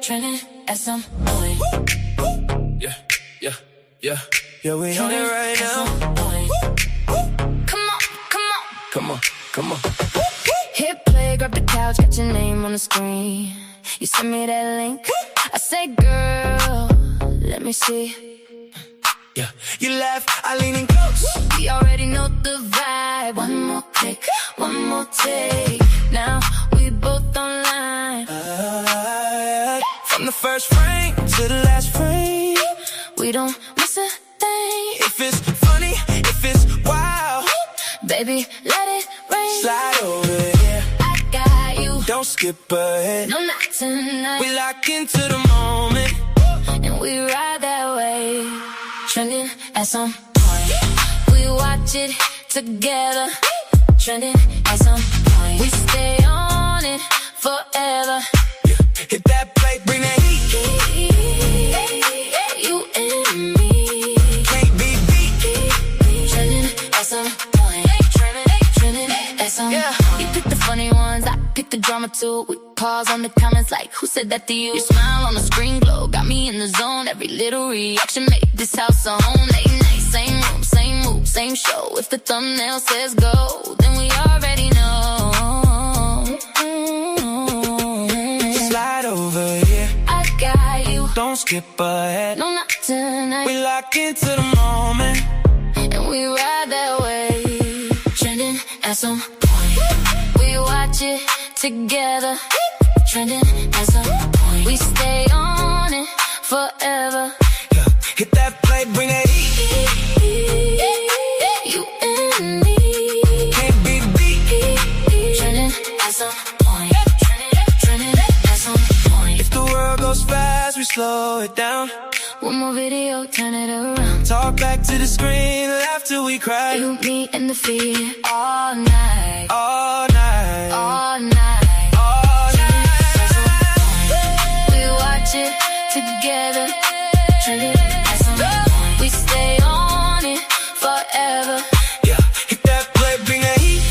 trending at some point. Yeah, yeah, yeah. Yeah, we on it right now. Come on, come on. Come on, come on. Hit play, grab the couch, got your name on the screen. You send me that link. I say, girl, let me see. Yeah, you laugh, I lean in close. We already know the vibe. One more click, one more take. Now we both online. From the first frame to the last frame, we don't miss a thing. if it's funny, if it's wild, baby, let it rain. slide over here. I got you. Don't skip ahead. No, not tonight. We lock into the moment, and we ride that way. Trending at some point. We watch it together. Trending at some point. We stay on it forever. yeah. Hit that play, bring that heat. You and me Can't be beat. trending at some point. Trending at some point. You pick the funny ones, I pick the drama too. We pause on the comments like, who said that to you? Your smile on the screen glow, got me in the zone. Every little reaction make this house a home. Late night, same room, same move, same show. If the thumbnail says go, then we already know. Slide over here. I got you. Don't skip ahead. No, not tonight. We lock into the moment, and we ride that way. Trending at some point. We watch it together. Trending at some point. We stay on it forever. yeah. Hit that play, bring that heat. You and me Can't be beat. trending at some point. Trending at some point. If the world goes fast, we slow it down. One more video, turn it around. Talk back to the screen, laugh till we cry. You, me, and the feed all night. All night. All night. All night. We watch it together. Trending at some point. We stay on it forever. Yeah, hit that play, bring that heat.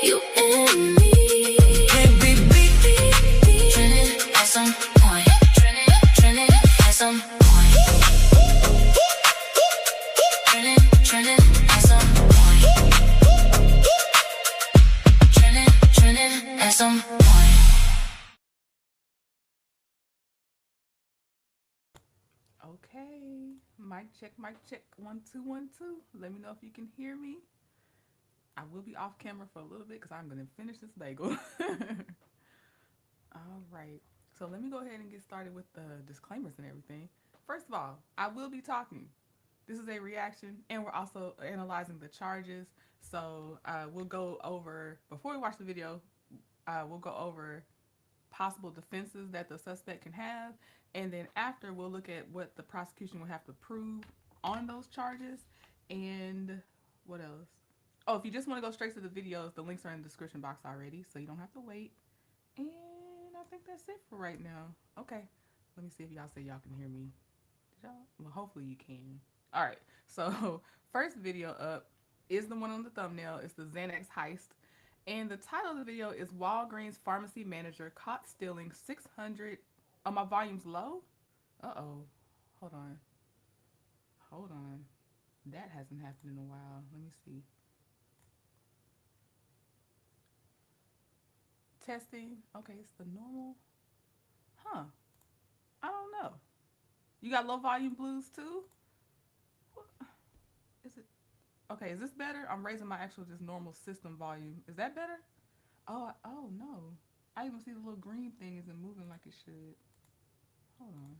You and me Can't be beat. trending at some point. Trending at some point. Trending at some point. Trending at some point. Okay, mic check, 1 2 1 2. Let me know if you can hear me. I will be off camera for a little bit because I'm going to finish this bagel. All right, so let me go ahead and get started with the disclaimers and everything. First of all, I will be talking. This is a reaction, and we're also analyzing the charges. So we'll go over, before we watch the video, we'll go over possible defenses that the suspect can have. And then after, we'll look at what the prosecution will have to prove on those charges. And what else? Oh, if you just want to go straight to the videos, the links are in the description box already, so you don't have to wait. And I think that's it for right now. Okay, let me see if y'all say y'all can hear me. Did y'all? Well, hopefully you can. All right, so first video up is the one on the thumbnail. It's the Xanax heist. And the title of the video is Walgreens Pharmacy Manager Caught Stealing 600... Oh, my volume's low? Uh-oh. Hold on. Hold on. That hasn't happened in a while. Let me see. Testing. Okay, it's the normal. Huh. I don't know. You got low volume blues too? What? Is it? Okay, is this better? I'm raising my actual just normal system volume. Is that better? Oh no. I even see the little green thing isn't moving like it should. Hold on.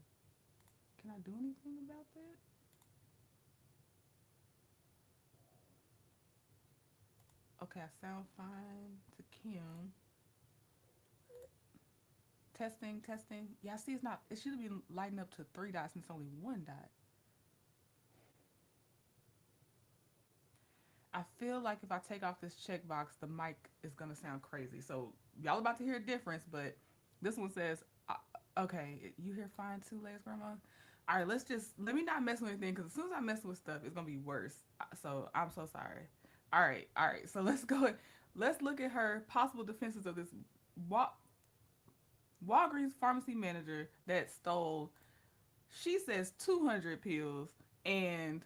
Can I do anything about that? Okay, I sound fine to Kim. Testing. Yeah, I see it's not, it should be lighting up to 3 dots and it's only 1 dot. I feel like if I take off this checkbox, the mic is gonna sound crazy. So y'all about to hear a difference, but this one says, okay, you hear fine too, Lay's grandma? All right, let me not mess with anything, because as soon as I mess with stuff, it's gonna be worse. So I'm so sorry. All right, so let's look at her possible defenses of this Walgreens pharmacy manager that stole, she says 200 pills, and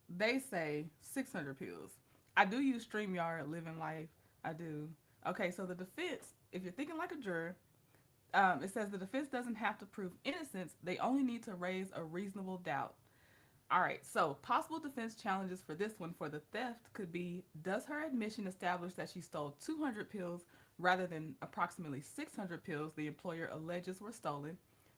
they say 600 pills. I do use StreamYard, Living Life. I do. Okay, so the defense, if you're thinking like a juror, it says the defense doesn't have to prove innocence. They only need to raise a reasonable doubt. All right, so possible defense challenges for this one for the theft could be: does her admission establish that she stole 200 pills rather than approximately 600 pills the employer alleges were stolen?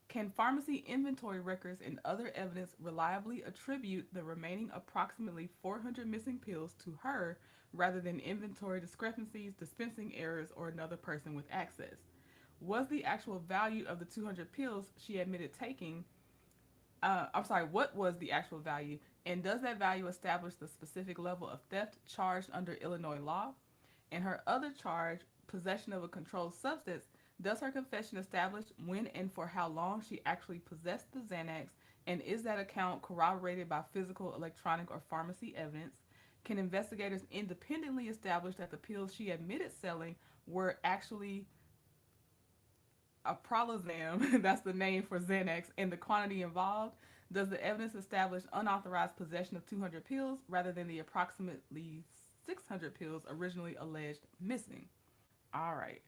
Can pharmacy inventory records and other evidence reliably attribute the remaining approximately 400 missing pills to her rather than inventory discrepancies, dispensing errors, or another person with access? Was the actual value of the 200 pills she admitted taking, what was the actual value? And does that value establish the specific level of theft charged under Illinois law? And her other charge, possession of a controlled substance, does her confession establish when and for how long she actually possessed the Xanax? And is that account corroborated by physical, electronic, or pharmacy evidence? Can investigators independently establish that the pills she admitted selling were actually a prolozam, that's the name for Xanax, and the quantity involved? Does the evidence establish unauthorized possession of 200 pills rather than the approximately 600 pills originally alleged missing? All right.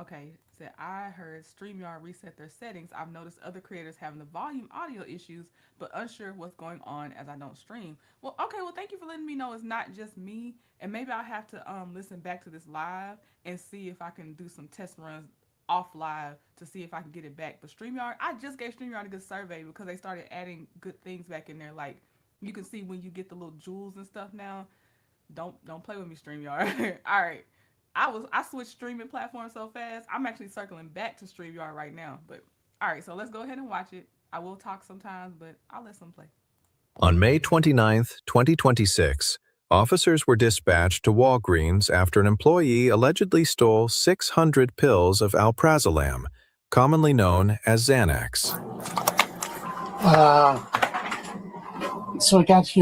Okay, said I heard StreamYard reset their settings. I've noticed other creators having the volume audio issues, but unsure what's going on as I don't stream. Well, okay, well, thank you for letting me know it's not just me, and maybe I'll have to listen back to this live and see if I can do some test runs off live to see if I can get it back. But StreamYard, I just gave StreamYard a good survey because they started adding good things back in there. Like, you can see when you get the little jewels and stuff now. Don't play with me, StreamYard. All right. I switched streaming platforms so fast. I'm actually circling back to StreamYard right now. But all right, so let's go ahead and watch it. I will talk sometimes, but I'll let some play. On May 29th, 2026, officers were dispatched to Walgreens after an employee allegedly stole 600 pills of alprazolam, commonly known as Xanax. So I got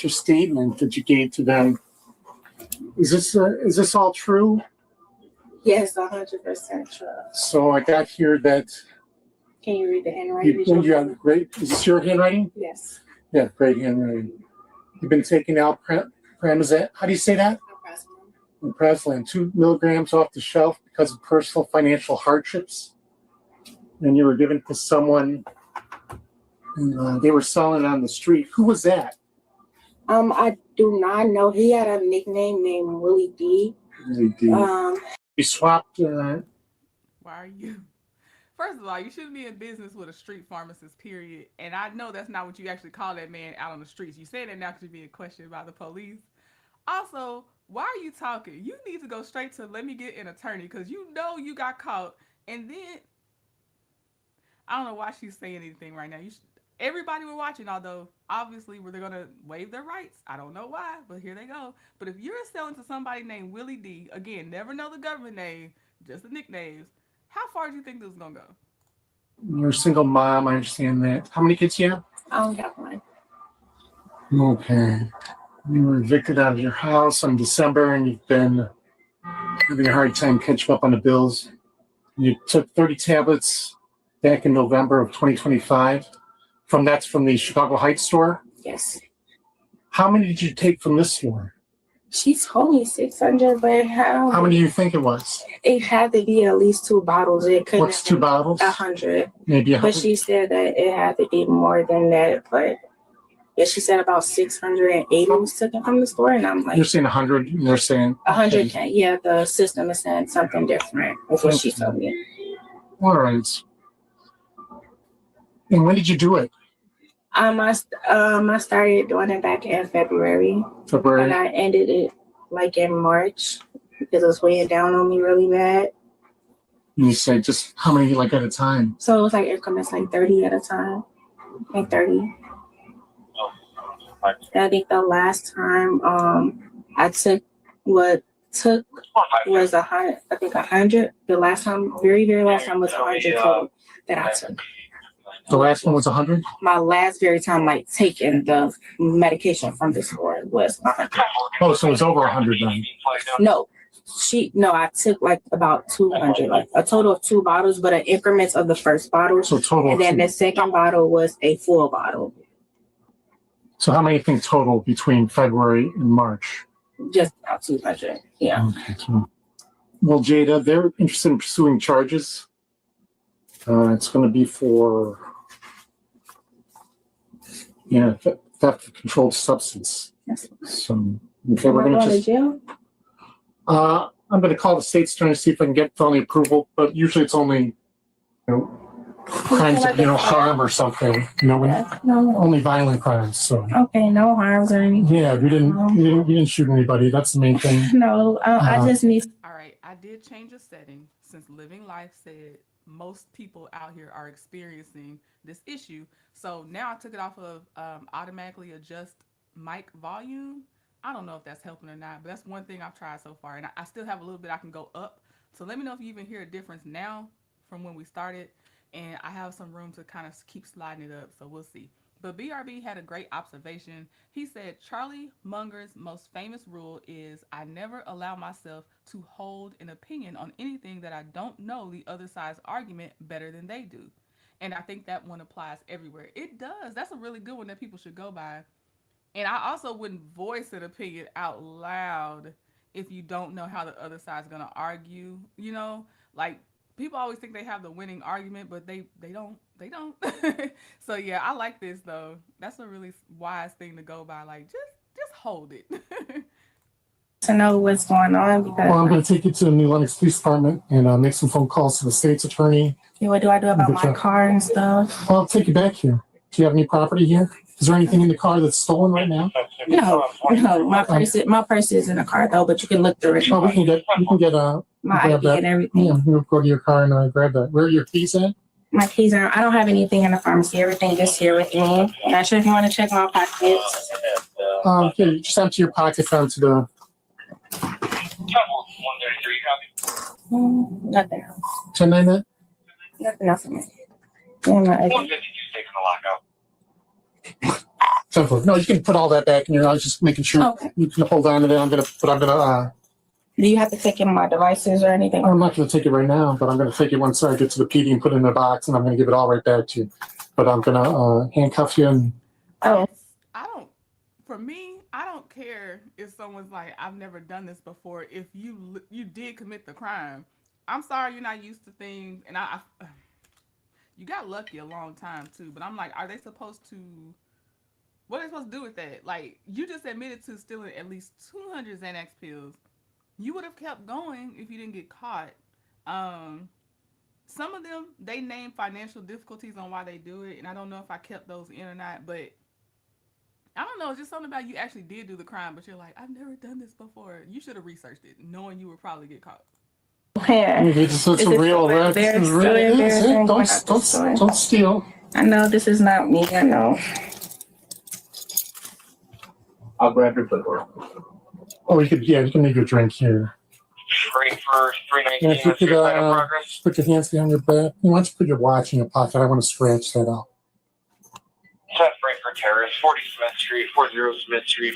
your statement that you gave to them. Is this all true? Yes, 100% true. So I got here that Can you read the handwriting? you have great. Is this your handwriting? Yes. Yeah, great handwriting. You've been taking alprazolam. How do you say that? Alprazolam, 2 milligrams off the shelf because of personal financial hardships, and you were given it to someone, and they were selling it on the street. Who was that? I do not know. He had a nickname named Willie D. Willie D. You swapped. Why are you? First of all, you shouldn't be in business with a street pharmacist, period. And I know that's not what you actually call that man out on the streets. You say that now because you're being questioned by the police. Also, why are you talking? You need to go straight to let me get an attorney because you know you got caught. And then, I don't know why she's saying anything right now. Everybody were watching, although obviously they're going to waive their rights. I don't know why, but here they go. But if you're selling to somebody named Willie D, again, never know the government name, just the nicknames, how far do you think this is going to go? You're a single mom, I understand that. How many kids do you have? I only have one. Okay. You were evicted out of your house in December, and you've been having a hard time catching up on the bills. You took 30 tablets back in November of 2025. That's from the Chicago Heights store? Yes. How many did you take from this store? She told me 600, but how many do you think it was? It had to be at least 2 bottles. It couldn't. What's 2 bottles? 100. Maybe 100. But she said that it had to be more than that. But yeah, she said about 680 was taken from the store, and I'm like, you're saying 100, and they're saying 100. Okay. Yeah, the system is saying something different. That's what she told me. All right. And when did you do it? I started doing it back in February. And I ended it like in March because it was weighing down on me really bad. And you said just how many like at a time? So it was like increments like 30 at a time. Like 30. I think the last time I took was 100. I think 100. The last time, very last time was 100 total that I took. The last one was 100? My last very time like taking the medication from the store was 100. Oh, so it was over 100 then? No, I took like about 200, like a total of 2 bottles, but in increments of the first bottle. So total. And then the second bottle was a full bottle. So how many things total between February and March? Just about 200. Yeah. Okay. Well, Jada, they're interested in pursuing charges. It's going to be for theft of controlled substance. Yes. So okay, we're Am I going going to jail? I'm going to call the state's attorney to see if I can get felony approval, but usually it's only crimes of harm or something. No. Only violent crimes. So Okay, no harms or anything. yeah, you didn't shoot anybody. That's the main thing. No, I just need. All right, I did change a setting since Living Life said most people out here are experiencing this issue. So now I took it off of automatically adjust mic volume. I don't know if that's helping or not, but that's one thing I've tried so far. And I still have a little bit I can go up. So let me know if you even hear a difference now from when we started. And I have some room to kind of keep sliding it up. So we'll see. But BRB had a great observation. He said Charlie Munger's most famous rule is I never allow myself to hold an opinion on anything that I don't know the other side's argument better than they do. And I think that one applies everywhere. It does. That's a really good one that people should go by. And I also wouldn't voice an opinion out loud if you don't know how the other side's going to argue. Like people always think they have the winning argument, but they don't. They don't. So yeah, I like this though. That's a really wise thing to go by. Like just hold it. To know what's going on because. Well, I'm going to take you to the New Lenox Police Department and make some phone calls to the state's attorney. What do I do about my car and stuff? I'll take you back here. Do you have any property here? Is there anything in the car that's stolen right now? No. My purse is in the car though, but you can look through it. Oh, we can get my ID and everything. Yeah, we'll go to your car and grab that. Where are your keys at? My keys are. I don't have anything in the pharmacy. Everything is here with me. Not sure if you want to check my pockets. Yeah, you just empty your pockets onto the. Nothing else. 1099? Nothing else in me. Yeah, my ID. 152's taking the lockout. No, you can put all that back in here. I was just making sure you can hold on to that. I'm gonna. Do you have to take in my devices or anything? I'm not gonna take it right now, but I'm gonna take it once I get to the PD and put it in a box, and I'm gonna give it all right back to you. But I'm gonna handcuff you and. Oh. For me, I don't care if someone's like, I've never done this before. If you did commit the crime, I'm sorry you're not used to things, and you got lucky a long time too. But I'm like, are they supposed to? What are they supposed to do with that? Like, you just admitted to stealing at least 200 Xanax pills. You would have kept going if you didn't get caught. Some of them, they name financial difficulties on why they do it, and I don't know if I kept those in or not, but I don't know. It's just something about you actually did do the crime, but you're like, I've never done this before. You should have researched it, knowing you would probably get caught. Yeah. It's real, right? Don't steal. I know this is not me. I know. I'll grab your clipboard. Oh, you can make your drink here. Frankfurt, 319. Yeah, if you could progress. put your hands behind your back. Why don't you put your watch in your pocket? I want to scratch that out. 10 Frankfurt Terrace, 40 Smith Street, 40 Smith Street.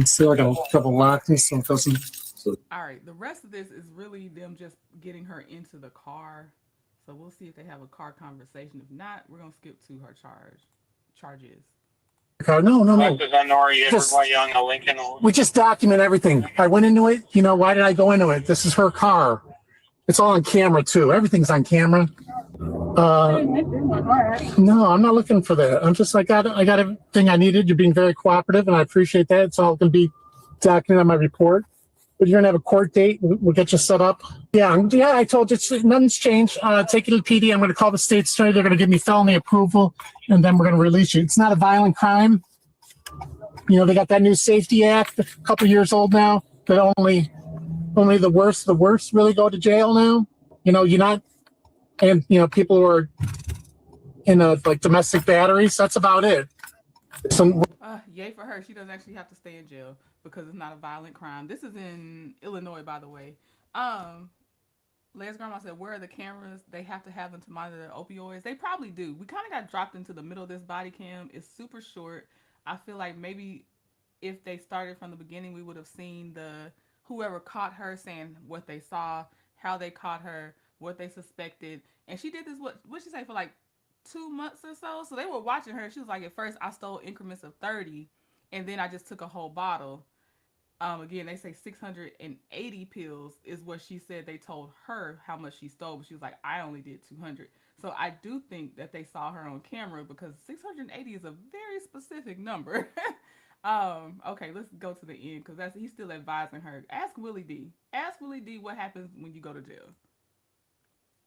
Still, I got a couple lockings, so it doesn't. All right, the rest of this is really them just getting her into the car. So we'll see if they have a car conversation. If not, we're gonna skip to her charges. No. We just document everything. I went into it. Why did I go into it? This is her car. It's all on camera too. Everything's on camera. No, I'm not looking for that. I'm just I got everything I needed. You're being very cooperative, and I appreciate that. It's all going to be documented on my report. But you're going to have a court date. We'll get you set up. Yeah. I told you nothing's changed. Take it to the PD. I'm going to call the state attorney. They're going to give me felony approval, and then we're going to release you. It's not a violent crime. They got that new Safety Act, a couple years old now. That only the worst really go to jail now. You're not, and people who are in domestic batteries. That's about it. So. Yay for her. She doesn't actually have to stay in jail because it's not a violent crime. This is in Illinois, by the way. Leia's grandma said, where are the cameras? They have to have them to monitor the opioids. They probably do. We kind of got dropped into the middle of this body cam. It's super short. I feel like maybe if they started from the beginning, we would have seen whoever caught her saying what they saw, how they caught her, what they suspected. And she did this, what she say, for like 2 months or so. So they were watching her. She was like, at first I stole increments of 30 and then I just took a whole bottle. Again, they say 680 pills is what she said they told her how much she stole, but she was like, I only did 200. So I do think that they saw her on camera because 680 is a very specific number. Okay, let's go to the end because he's still advising her. Ask Willie D. Ask Willie D what happens when you go to jail.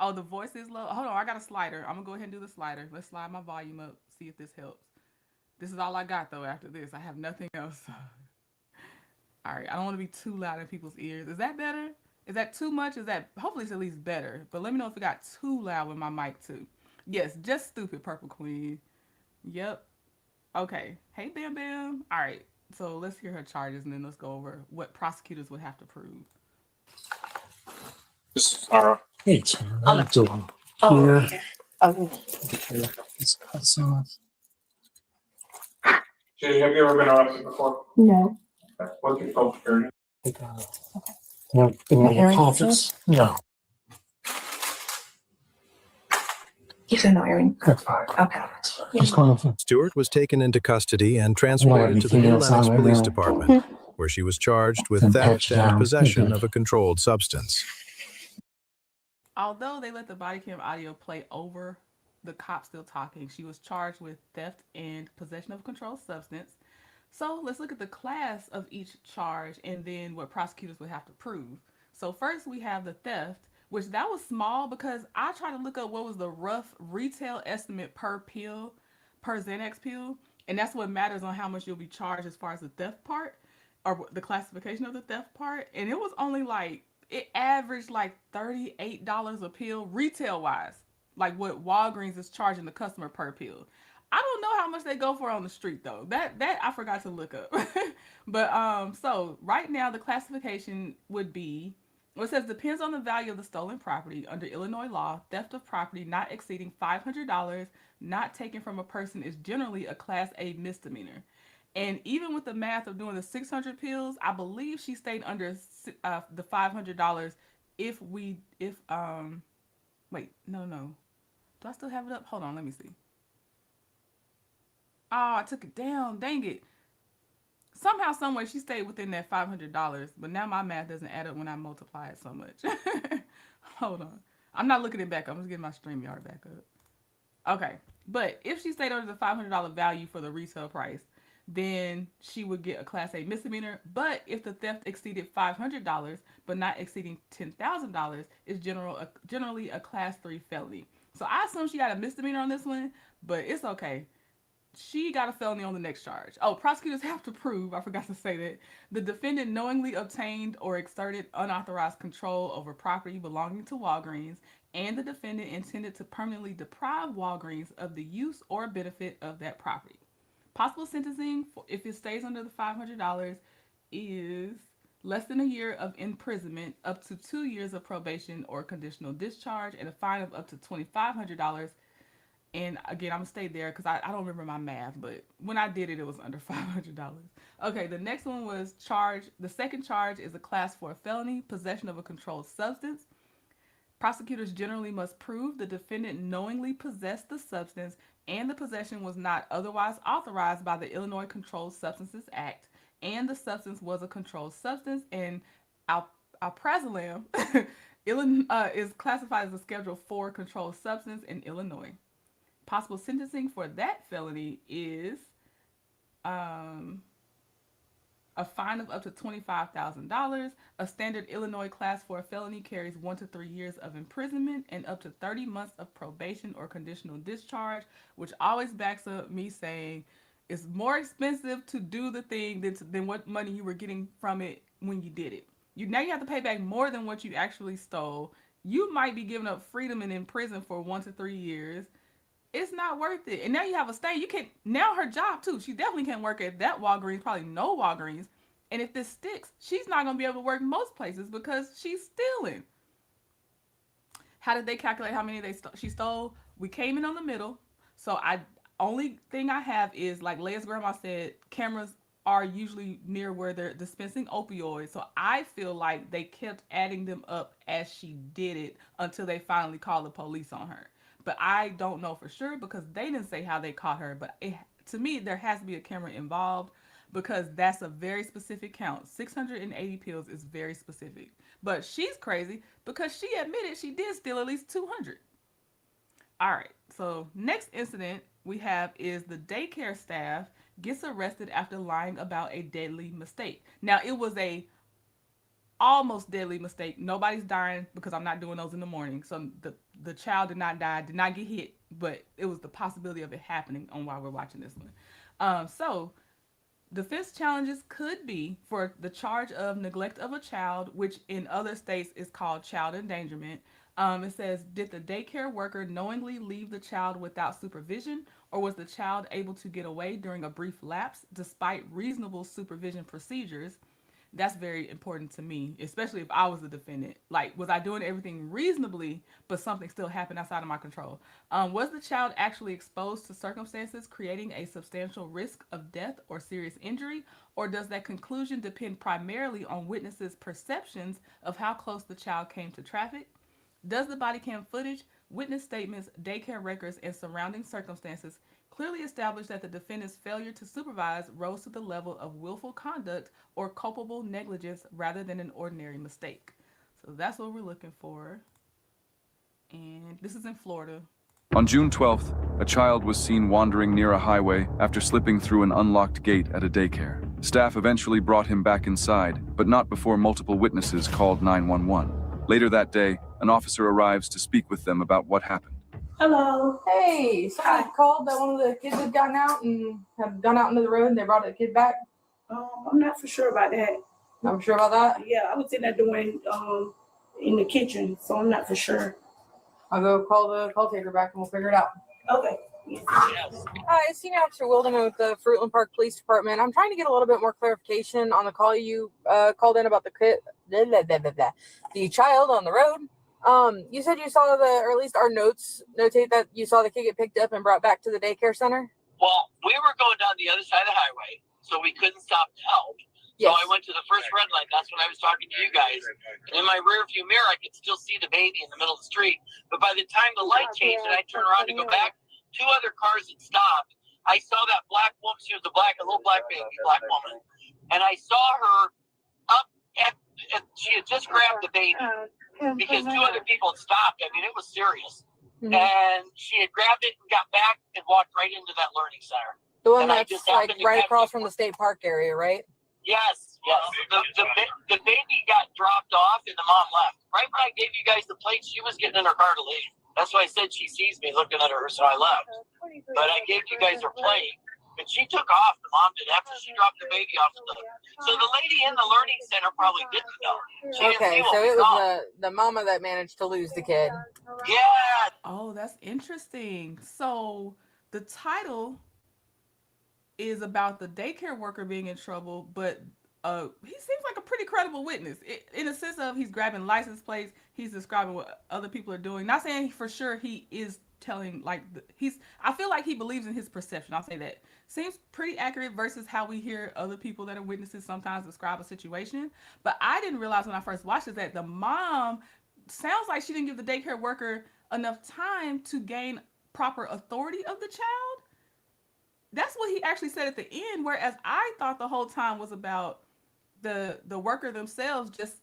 Oh, the voice is low. Hold on, I got a slider. I'm gonna go ahead and do the slider. Let's slide my volume up, see if this helps. This is all I got though after this. I have nothing else. All right, I don't want to be too loud in people's ears. Is that better? Is that too much? Is that, hopefully it's at least better. But let me know if it got too loud with my mic too. Yes, just stupid, Purple Queen. Yep. Okay. Hey, Bam Bam. All right, so let's hear her charges and then let's go over what prosecutors would have to prove. This is Tara. Hey, Tara. Oh, I'm doing Oh, here. okay. Okay. Okay, it's cussing. Jay, have you ever been arrested before? No. What's your social security? No, in my Aaron, office. No, You said no, Erin. that's fine. Okay. Just going to. Stewart was taken into custody and transported to the New Lenox Police Department, where she was charged with And theft patched and down. possession Okay. of a controlled substance. Although they let the body cam audio play over the cop still talking, she was charged with theft and possession of a controlled substance. So let's look at the class of each charge and then what prosecutors would have to prove. So first we have the theft, which that was small because I tried to look up what was the rough retail estimate per pill, per Xanax pill, and that's what matters on how much you'll be charged as far as the theft part or the classification of the theft part. And it was only like, it averaged like $38 a pill retail wise, like what Walgreens is charging the customer per pill. I don't know how much they go for on the street though. That I forgot to look up. But so right now the classification would be, well, it says depends on the value of the stolen property. Under Illinois law, theft of property not exceeding $500 not taken from a person is generally a Class A misdemeanor. And even with the math of doing the 600 pills, I believe she stayed under the $500 wait, no. Do I still have it up? Hold on, let me see. Oh, I took it down. Dang it. Somehow, someway, she stayed within that $500, but now my math doesn't add up when I multiply it so much. Hold on. I'm not looking it back up. I'm just getting my StreamYard back up. Okay. But if she stayed under the $500 value for the retail price, then she would get a Class A misdemeanor. But if the theft exceeded $500, but not exceeding $10,000, is generally a Class 3 felony. So I assume she got a misdemeanor on this one, but it's okay. She got a felony on the next charge. Oh, prosecutors have to prove, I forgot to say that, the defendant knowingly obtained or exerted unauthorized control over property belonging to Walgreens, and the defendant intended to permanently deprive Walgreens of the use or benefit of that property. Possible sentencing, if it stays under the $500, is less than a year of imprisonment, up to 2 years of probation or conditional discharge, and a fine of up to $2,500. And again, I'm going to stay there because I don't remember my math, but when I did it, it was under $500. Okay, the next one was the second charge is a Class 4 felony, possession of a controlled substance. Prosecutors generally must prove the defendant knowingly possessed the substance and the possession was not otherwise authorized by the Illinois Controlled Substances Act, and the substance was a controlled substance, and alprazolam is classified as a Schedule 4 controlled substance in Illinois. Possible sentencing for that felony is a fine of up to $25,000. A standard Illinois Class 4 felony carries 1 to 3 years of imprisonment and up to 30 months of probation or conditional discharge, which always backs up me saying it's more expensive to do the thing than what money you were getting from it when you did it. Now you have to pay back more than what you actually stole. You might be giving up freedom and in prison for 1 to 3 years. It's not worth it. And now you have a stay. You can't, now her job too. She definitely can't work at that Walgreens, probably no Walgreens. And if this sticks, she's not going to be able to work most places because she's stealing. How did they calculate how many she stole? We came in on the middle. So only thing I have is, like Leia's grandma said, cameras are usually near where they're dispensing opioids. So I feel like they kept adding them up as she did it until they finally called the police on her. But I don't know for sure because they didn't say how they caught her. But to me, there has to be a camera involved because that's a very specific count. 680 pills is very specific. But she's crazy because she admitted she did steal at least 200. All right, so next incident we have is the daycare staff gets arrested after lying about a deadly mistake. Now, it was a almost deadly mistake. Nobody's dying because I'm not doing those in the morning. So the child did not die, did not get hit, but it was the possibility of it happening on while we're watching this one. So defense challenges could be for the charge of neglect of a child, which in other states is called child endangerment. It says, did the daycare worker knowingly leave the child without supervision, or was the child able to get away during a brief lapse despite reasonable supervision procedures? That's very important to me, especially if I was the defendant. Like, was I doing everything reasonably, but something still happened outside of my control? Was the child actually exposed to circumstances creating a substantial risk of death or serious injury, or does that conclusion depend primarily on witnesses' perceptions of how close the child came to traffic? Does the body cam footage, witness statements, daycare records, and surrounding circumstances clearly establish that the defendant's failure to supervise rose to the level of willful conduct or culpable negligence rather than an ordinary mistake? So that's what we're looking for. And this is in Florida. On June 12th, a child was seen wandering near a highway after slipping through an unlocked gate at a daycare. Staff eventually brought him back inside, but not before multiple witnesses called 911. Later that day, an officer arrives to speak with them about what happened. Hello. Hey, somebody called that one of the kids had gotten out and had gone out into the road and they brought the kid back. I'm not for sure about that. I'm sure about that. Yeah, I was in there doing in the kitchen, so I'm not for sure. I'll go call the call taker back and we'll figure it out. Okay. Hi, it's Senior Officer Wilderman with the Fruitland Park Police Department. I'm trying to get a little bit more clarification on the call you called in about the child on the road. You said you saw or at least our notes notate that you saw the kid get picked up and brought back to the daycare center. Well, we were going down the other side of the highway, so we couldn't stop to help. Yes. So I went to the first red light. That's when I was talking to you guys. And in my rear view mirror, I could still see the baby in the middle of the street. But by the time the light changed and I turned around to go back, two other cars had stopped. I saw that black woman. She was a little black baby, black woman. And I saw her up at she had just grabbed the baby because two other people had stopped. I mean, it was serious. Mm-hmm. And she had grabbed it and got back and walked right into that learning center. The one that's like right across from the state park area, right? Yes. The baby got dropped off and the mom left. Right when I gave you guys the plate, she was getting in her car to leave. That's why I said she sees me looking at her, so I left. But I gave you guys her plate. But she took off, the mom did, after she dropped the baby off. So the lady in the learning center probably didn't know. Okay, so it was the mama that managed to lose the kid. Yeah. Oh, that's interesting. So the title is about the daycare worker being in trouble, but he seems like a pretty credible witness in the sense of he's grabbing license plates, he's describing what other people are doing. Not saying for sure he is telling I feel like he believes in his perception. I'll say that. Seems pretty accurate versus how we hear other people that are witnesses sometimes describe a situation. But I didn't realize when I first watched it that the mom sounds like she didn't give the daycare worker enough time to gain proper authority of the child. That's what he actually said at the end, whereas I thought the whole time was about the worker themselves, just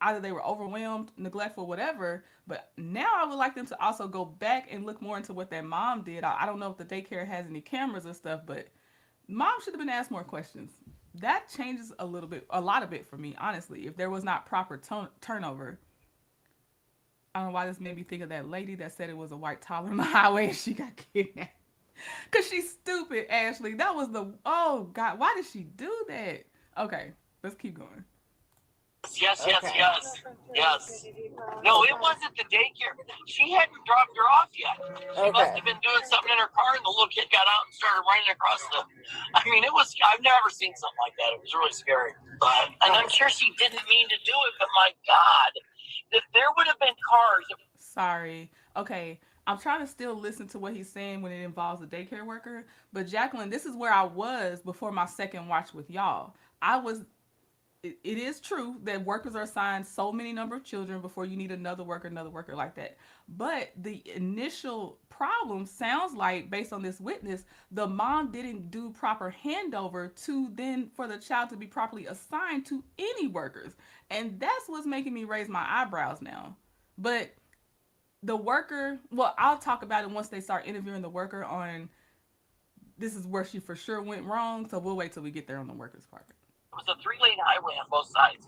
either they were overwhelmed, neglectful, whatever. But now I would like them to also go back and look more into what that mom did. I don't know if the daycare has any cameras or stuff, but mom should have been asked more questions. That changes a lot of it for me, honestly, if there was not proper turnover. I don't know why this made me think of that lady that said it was a white toddler on the highway and she got kidnapped. Because she's stupid, Ashley. That was oh, God, why did she do that? Okay, let's keep going. Yes. No, it wasn't the daycare. She hadn't dropped her off yet. She must have been doing something in her car, and the little kid got out and started running across I've never seen something like that. It was really scary. And I'm sure she didn't mean to do it, but my God, if there would have been cars. Sorry. Okay. I'm trying to still listen to what he's saying when it involves a daycare worker. But Jacqueline, this is where I was before my second watch with y'all. It is true that workers are assigned so many number of children before you need another worker like that. But the initial problem sounds like, based on this witness, the mom didn't do proper handover to then for the child to be properly assigned to any workers. And that's what's making me raise my eyebrows now. But the worker, well, I'll talk about it once they start interviewing the worker on this is where she for sure went wrong. So we'll wait till we get there on the workers part. It was a 3-lane highway on both sides.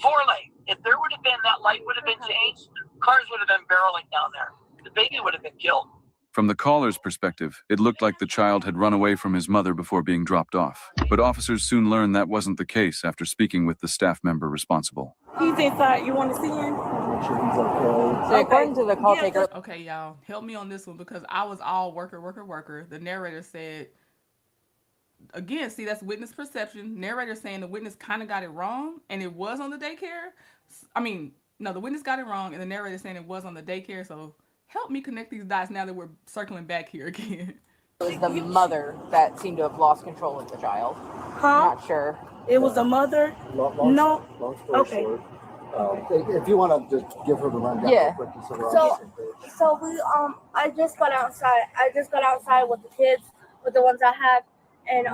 4-lane. If there would have been, that light would have been changed, cars would have been barreling down there. The baby would have been killed. From the caller's perspective, it looked like the child had run away from his mother before being dropped off. But officers soon learned that wasn't the case after speaking with the staff member responsible. He's inside. You want to see him? So according to the call taker. Okay, y'all, help me on this one because I was all worker. The narrator said, again, see, that's witness perception. Narrator saying the witness kind of got it wrong and it was on the daycare. I mean, no, the witness got it wrong and the narrator saying it was on the daycare. So help me connect these dots now that we're circling back here again. It was the mother that seemed to have lost control of the child. Huh? Not sure. It was a mother? No. Long story short. If you want to just give her the rundown real quick, so we're on the same page. So we I just got outside. With the kids, with the ones I had, and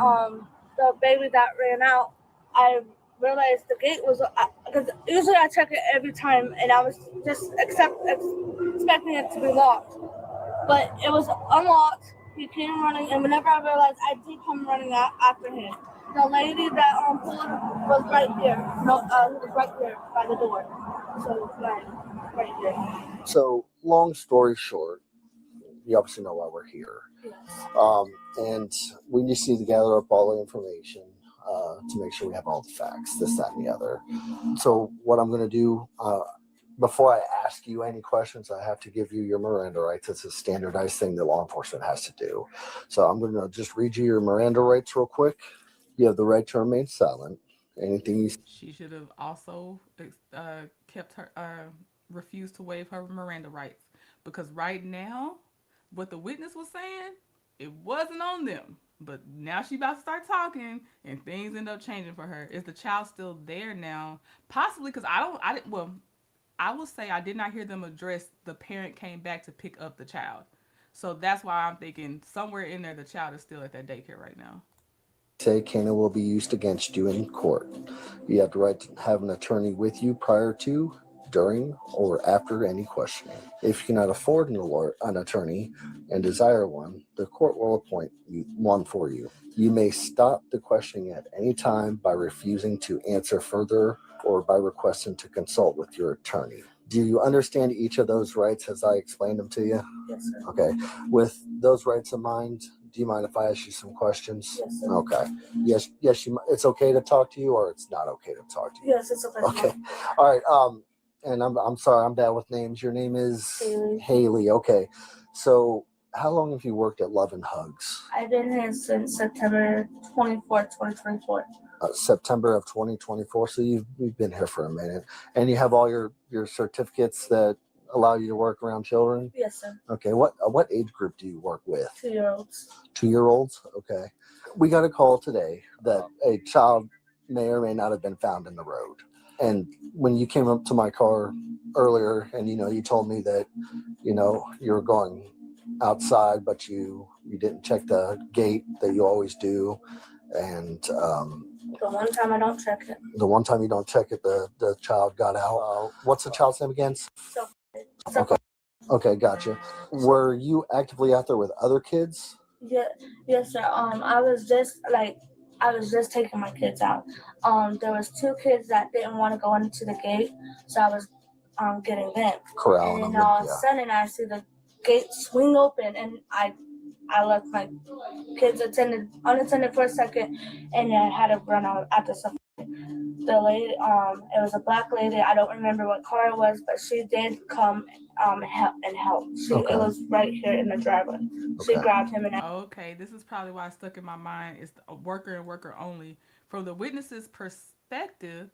the baby that ran out. I realized the gate was because usually I check it every time, and I was just expecting it to be locked, but it was unlocked. He came running, and whenever I realized, I did come running after him. The lady that pulled was right here. No, he was right there by the door. So right here. So long story short, you obviously know why we're here. Yes. And we just need to gather up all the information to make sure we have all the facts, this, that, and the other. So what I'm going to do, before I ask you any questions, I have to give you your Miranda rights. It's a standardized thing that law enforcement has to do. So I'm going to just read you your Miranda rights real quick. You have the right to remain silent. Anything you... She should have also kept her, refused to waive her Miranda rights. Because right now, what the witness was saying, it wasn't on them. But now she about to start talking and things end up changing for her. Is the child still there now? Possibly because I will say I did not hear them address the parent came back to pick up the child. So that's why I'm thinking somewhere in there the child is still at that daycare right now. Say can and will be used against you in court. You have the right to have an attorney with you prior to, during, or after any questioning. If you cannot afford an attorney and desire one, the court will appoint one for you. You may stop the questioning at any time by refusing to answer further or by requesting to consult with your attorney. Do you understand each of those rights as I explained them to you? Yes, sir. Okay. With those rights in mind, do you mind if I ask you some questions? Yes, sir. Okay. Yes. It's okay to talk to you, or it's not okay to talk to you? Yes, it's okay. Okay. All right. And I'm sorry, I'm bad with names. Your name is Haley. Okay. So how long have you worked at Love and Hugs? I've been here since September 24th, 2024. September of 2024. So you've been here for a minute, and you have all your certificates that allow you to work around children? Yes, sir. Okay. What age group do you work with? 2-year-olds. 2-year-olds? Okay. We got a call today that a child may or may not have been found in the road. And when you came up to my car earlier and, you told me that, you were going outside, but you didn't check the gate that you always do. And the one time I don't check it. The one time you don't check it, the child got out. What's the child's name again? Okay, gotcha. Were you actively out there with other kids? Yeah, yes, sir. I was just taking my kids out. There was 2 kids that didn't want to go into the gate, so I was getting them. Corralling and them. all of a sudden, I see the gate swing open, and I left my kids unattended for a second, and I had to run out after something. The lady, it was a black lady. I don't remember what car it was, but she did come and help. It was right here in the driveway. She grabbed him and. Okay, this is probably why it stuck in my mind. It's a worker and worker only. From the witness's perspective,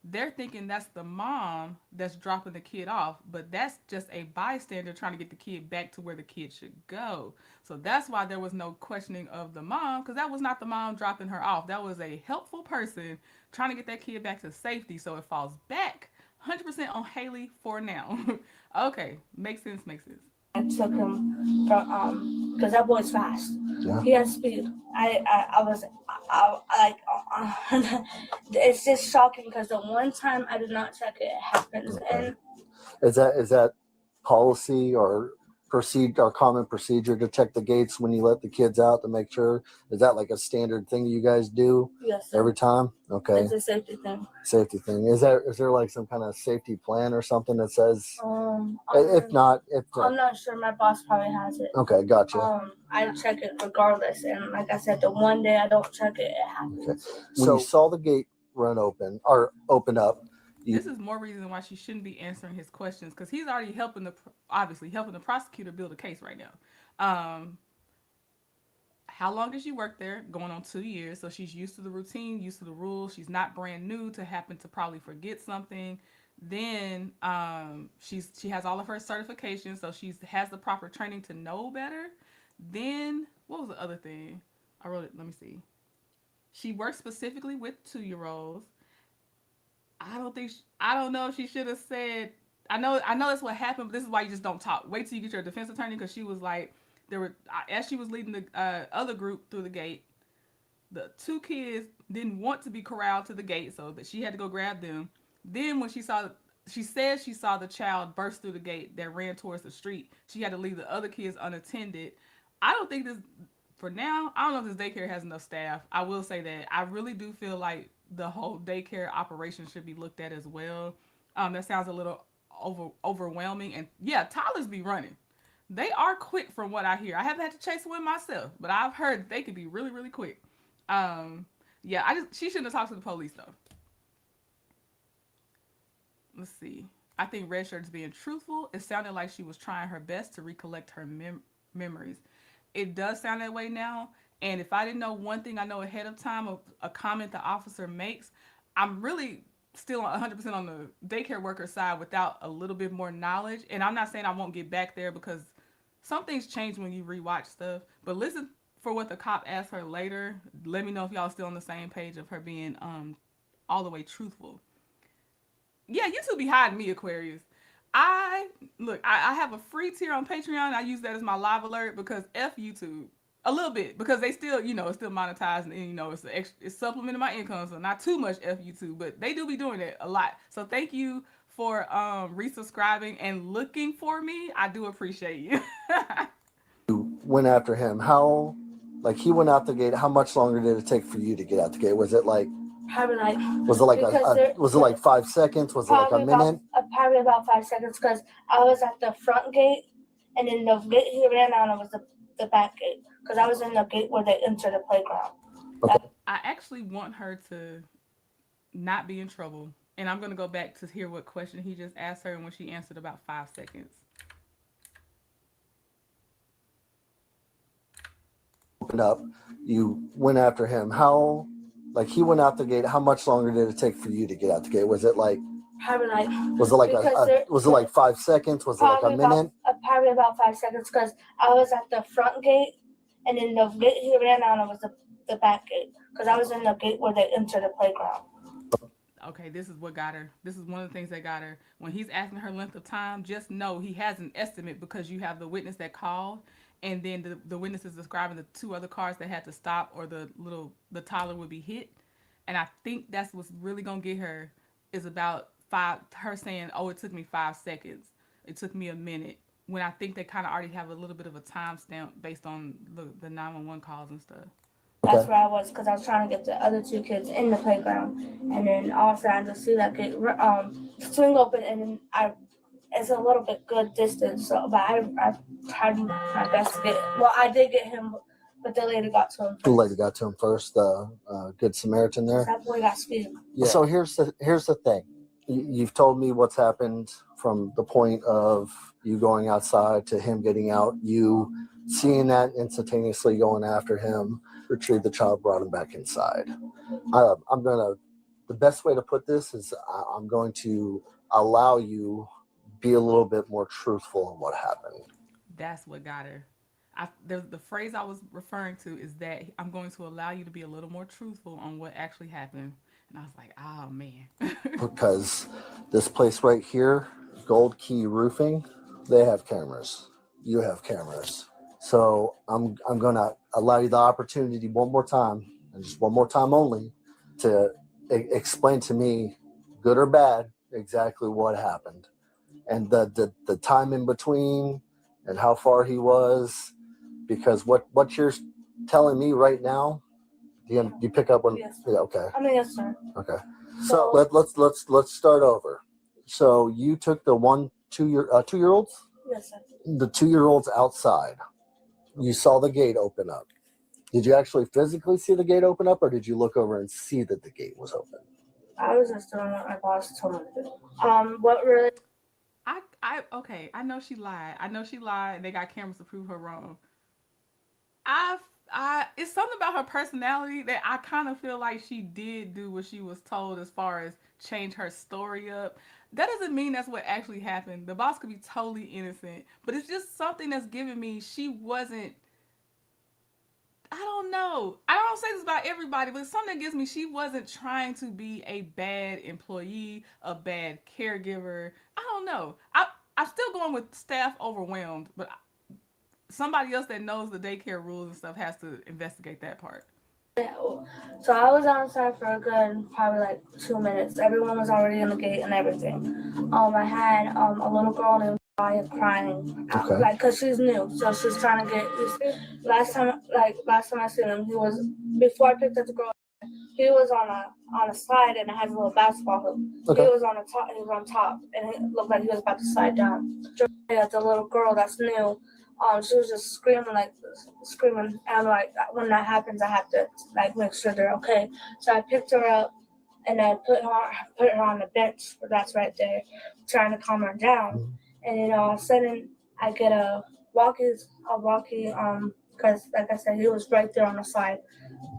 they're thinking that's the mom that's dropping the kid off, but that's just a bystander trying to get the kid back to where the kid should go. So that's why there was no questioning of the mom, because that was not the mom dropping her off. That was a helpful person trying to get that kid back to safety. So it falls back 100% on Haley for now. Okay, makes sense, makes sense. I took him from because that boy's fast. Yeah. He has speed. It's just shocking because the one time I did not check it, it happens. Okay. And Is that policy or common procedure to check the gates when you let the kids out to make sure? Is that like a standard thing you guys do? yes, Every time? Okay. it's a safety thing. Safety thing. Is there like some kind of safety plan or something that says I'm if not not sure. My boss probably has it. okay, gotcha. I check it regardless, and like I said, the one day I don't check it, it happens. Okay. When you saw the gate run open or open up, this is more reason why she shouldn't be answering his questions, because he's already helping the prosecutor build a case right now. How long did she work there? Going on 2 years. So she's used to the routine, used to the rules. She's not brand new to happen to probably forget something. Then she has all of her certifications, so she has the proper training to know better. Then what was the other thing? I wrote it. Let me see. She works specifically with 2-year-olds. I don't know if she should have said. I know that's what happened, but this is why you just don't talk. Wait till you get your defense attorney, because she was like, as she was leading the other group through the gate, the 2 kids didn't want to be corralled to the gate, so that she had to go grab them. Then when she said she saw the child burst through the gate that ran towards the street, she had to leave the other kids unattended. I don't think this, for now, I don't know if this daycare has enough staff. I will say that. I really do feel like the whole daycare operation should be looked at as well. That sounds a little overwhelming. And yeah, toddlers be running. They are quick from what I hear. I haven't had to chase one myself, but I've heard that they could be really, really quick. She shouldn't have talked to the police though. Let's see. I think Red Shirt's being truthful. It sounded like she was trying her best to recollect her memories. It does sound that way now. And if I didn't know one thing I know ahead of time of a comment the officer makes, I'm really still 100% on the daycare worker side without a little bit more knowledge. And I'm not saying I won't get back there, because some things change when you rewatch stuff. But listen for what the cop asked her later. Let me know if y'all still on the same page of her being all the way truthful. Yeah, you two be hiding me, Aquarius. I have a free tier on Patreon. I use that as my live alert, because F YouTube. A little bit, because they still, it's still monetized, and it's supplementing my income, so not too much F YouTube, but they do be doing it a lot. So thank you for resubscribing and looking for me. I do appreciate you. You went after him. He went out the gate. How much longer did it take for you to get out the gate? Was it like? Probably like. Was it like was it like 5 seconds? Was it like a minute? Probably about 5 seconds, because I was at the front gate, and then the gate he ran out was the back gate, because I was in the gate where they enter the playground. Okay. I actually want her to not be in trouble, and I'm going to go back to hear what question he just asked her, and when she answered about 5 seconds. Opened up. You went after him. He went out the gate. How much longer did it take for you to get out the gate? Was it like? Probably like. Was it like was it like 5 seconds? Was it like a minute? Probably about 5 seconds, because I was at the front gate, and then the gate he ran out was the back gate, because I was in the gate where they enter the playground. Okay, this is what got her. This is one of the things that got her. When he's asking her length of time, just know he has an estimate, because you have the witness that called, and then the witness is describing the 2 other cars that had to stop, or the toddler would be hit. And I think that's what's really gonna get her, is about her saying, "Oh, it took me 5 seconds. It took me a minute." When I think they kind of already have a little bit of a timestamp based on the 911 calls and stuff. Okay. That's where I was, because I was trying to get the other 2 kids in the playground, and then all of a sudden I just see that gate swing open, and then it's a little bit good distance. So, but I tried my best to get. Well, I did get him, but the lady got to him first. The lady got to him first. The Good Samaritan there. That boy got speed. Yeah. So here's the thing. You've told me what's happened from the point of you going outside to him getting out, you seeing that instantaneously going after him, retrieved the child, brought him back inside. I'm going to the best way to put this is I'm going to allow you be a little bit more truthful in what happened. That's what got her. The phrase I was referring to is that I'm going to allow you to be a little more truthful on what actually happened. And I was like, oh, man. Because this place right here, Gold Key Roofing, they have cameras. You have cameras. So I'm going to allow you the opportunity one more time, and just one more time only, to explain to me, good or bad, exactly what happened. And the time in between and how far he was. Because what you're telling me right now, you pick up on? Yes. Yeah, okay. I mean, yes, sir. Okay. So let's start over. So you took the 2-year-olds? Yes, sir. The 2-year-olds outside. You saw the gate open up. Did you actually physically see the gate open up, or did you look over and see that the gate was open? I was just doing what my boss told me to do. What really? Okay, I know she lied. And they got cameras to prove her wrong. It's something about her personality that I kind of feel like she did do what she was told as far as change her story up. That doesn't mean that's what actually happened. The boss could be totally innocent, but it's just something that's giving me she wasn't. I don't know. I don't say this about everybody, but it's something that gives me she wasn't trying to be a bad employee, a bad caregiver. I don't know. I'm still going with staff overwhelmed, but somebody else that knows the daycare rules and stuff has to investigate that part. So I was outside for a good probably like 2 minutes. Everyone was already in the gate and everything. I had a little girl named Maya crying, like, cause she's new, so she's trying to get used. Last time I seen him, he was, before I picked up the girl, he was on a slide and it has a little basketball hoop. Okay. He was on top, and it looked like he was about to slide down. The little girl that's new, she was just screaming, and I'm like, when that happens, I have to like make sure they're okay. So I picked her up and I put her on the bench that's right there, trying to calm her down. And then all of a sudden, I get a walkie, because like I said, he was right there on the side.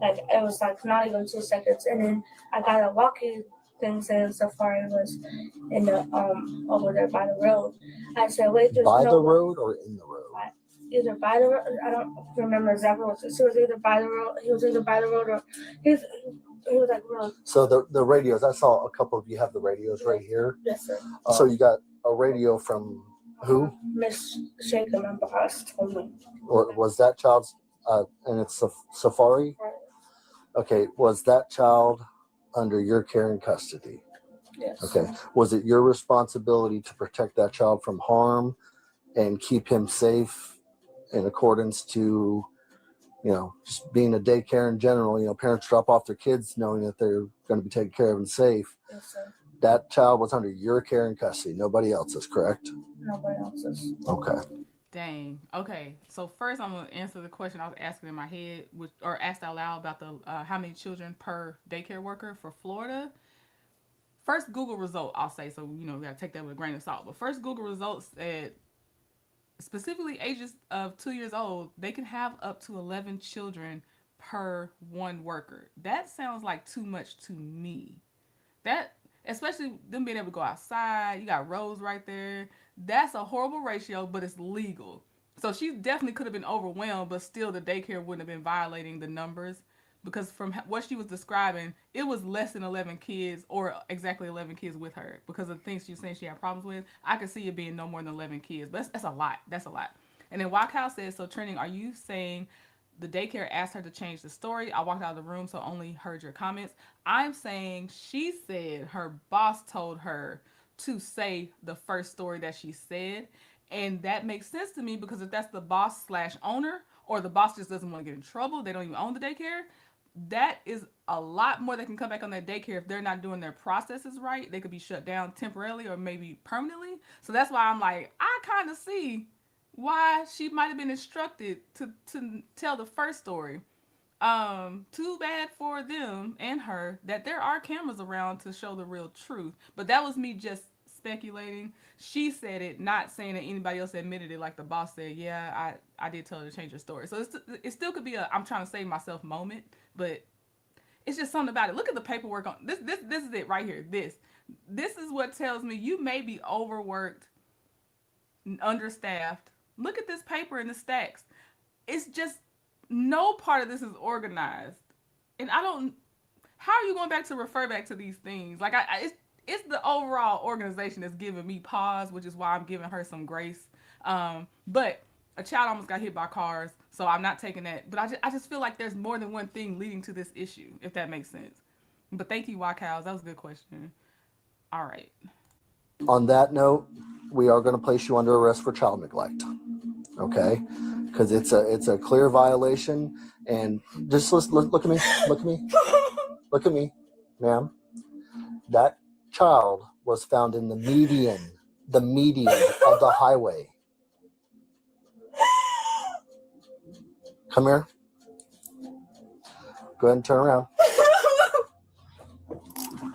Like it was like not even 2 seconds, and then I got a walkie thing saying Safari was in the over there by the road. I said, wait, there's by no the road or in the road? Either by the road. I don't remember exactly what she was. Either by the road. He was either by the road or he was like road. So the radios. I saw a couple of you have the radios right here. Yes, sir. So you got a radio from who? Miss Shaker, my boss told me. Was that child's? And it's Safari. Right. Okay. Was that child under your care and custody? Yes. Okay. Was it your responsibility to protect that child from harm and keep him safe in accordance to, just being a daycare in general? Parents drop off their kids knowing that they're going to be taken care of and safe. Yes, sir. That child was under your care and custody. Nobody else's, correct? Nobody else's. Okay. Dang. Okay. So first, I'm gonna answer the question I was asking in my head, or asked out loud about the how many children per daycare worker for Florida. First Google result, I'll say, so we gotta take that with a grain of salt. But first Google results said specifically ages of 2 years old, they can have up to 11 children per one worker. That sounds like too much to me. That, especially them being able to go outside, you got roads right there. That's a horrible ratio, but it's legal. So she definitely could have been overwhelmed, but still the daycare wouldn't have been violating the numbers, because from what she was describing, it was less than 11 kids, or exactly 11 kids with her, because of the things she was saying she had problems with. I could see it being no more than 11 kids, but that's a lot. That's a lot. And then Wakao says, so Trending, are you saying the daycare asked her to change the story? I walked out of the room, so only heard your comments. I'm saying she said her boss told her to say the first story that she said. And that makes sense to me, because if that's the boss / owner, or the boss just doesn't want to get in trouble, they don't even own the daycare, that is a lot more that can come back on that daycare if they're not doing their processes right. They could be shut down temporarily or maybe permanently. So that's why I'm like, I kind of see why she might have been instructed to tell the first story. Too bad for them and her that there are cameras around to show the real truth. But that was me just speculating. She said it, not saying that anybody else admitted it, like the boss said, yeah, I did tell her to change her story. So it still could be a I'm trying to save myself moment, but it's just something about it. Look at the paperwork on this. This is it right here. This is what tells me you may be overworked, understaffed. Look at this paper in the stacks. It's just no part of this is organized, and I don't. How are you going back to refer back to these things? Like it's the overall organization that's giving me pause, which is why I'm giving her some grace. But a child almost got hit by cars, so I'm not taking that. But I just feel like there's more than one thing leading to this issue, if that makes sense. But thank you, White Cows. That was a good question. All right. On that note, we are going to place you under arrest for child neglect. Okay? Because it's a clear violation. And just look at me. Look at me. Look at me, ma'am. That child was found in the median of the highway. Come here. Go ahead and turn around.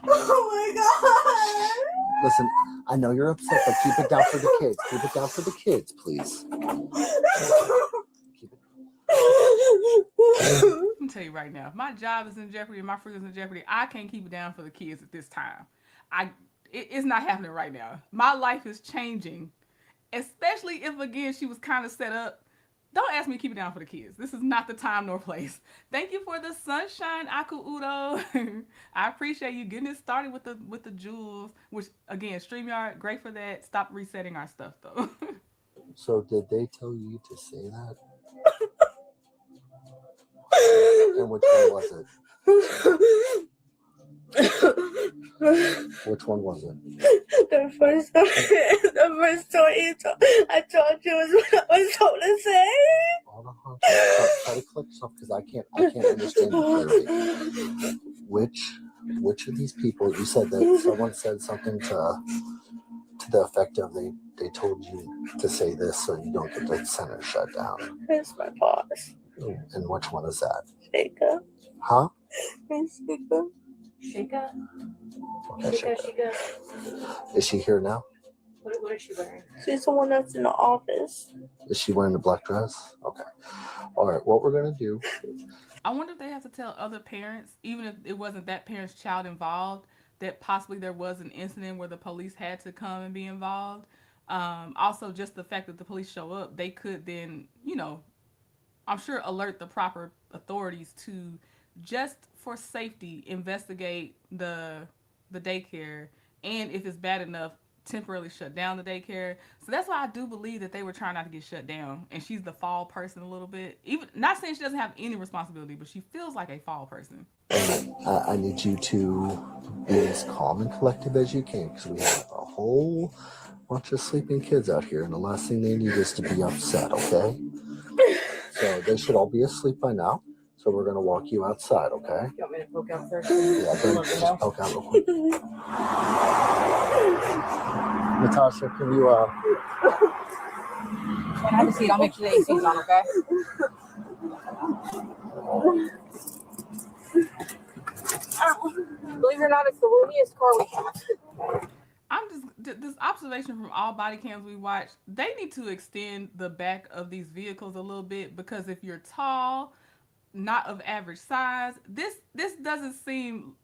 Oh my god! Listen, I know you're upset, but keep it down for the kids. Keep it down for the kids, please. Keep it. Let me tell you right now, if my job is in jeopardy and my freedom's in jeopardy, I can't keep it down for the kids at this time. It's not happening right now. My life is changing, especially if, again, she was kind of set up. Don't ask me to keep it down for the kids. This is not the time nor place. Thank you for the sunshine, Aku Udo. I appreciate you getting it started with the jewels, which, again, StreamYard, great for that. Stop resetting our stuff, though. So did they tell you to say that? And which one was it? Which one was it? The first story I told you was what I was told to say. Hold on. Try to click stuff because I can't understand the clarity. Which of these people, you said that someone said something to the effect of they told you to say this so you don't get the center shut down. It's my boss. And which one is that? Shika. Huh? It's Shika. Shika? Okay, Shika. Is she here now? What is she wearing? She's the one that's in the office. Is she wearing the black dress? Okay. All right, what we're going to do. I wonder if they have to tell other parents, even if it wasn't that parent's child involved, that possibly there was an incident where the police had to come and be involved. Also, just the fact that the police show up, they could then, I'm sure alert the proper authorities to, just for safety, investigate the daycare, and if it's bad enough, temporarily shut down the daycare. So that's why I do believe that they were trying not to get shut down, and she's the fall person a little bit. Even not saying she doesn't have any responsibility, but she feels like a fall person. I need you to be as calm and collective as you can because we have a whole bunch of sleeping kids out here, and the last thing they need is to be upset, okay? So they should all be asleep by now. So we're going to walk you outside, okay? You want me to poke out first? Yeah, just poke out real quick. Natasha, can you... When I have a seat, I'll make sure the AC's on, okay? Believe it or not, it's the roomiest car we have. This observation from all body cams we watch, they need to extend the back of these vehicles a little bit, because if you're tall, not of average size, this doesn't seem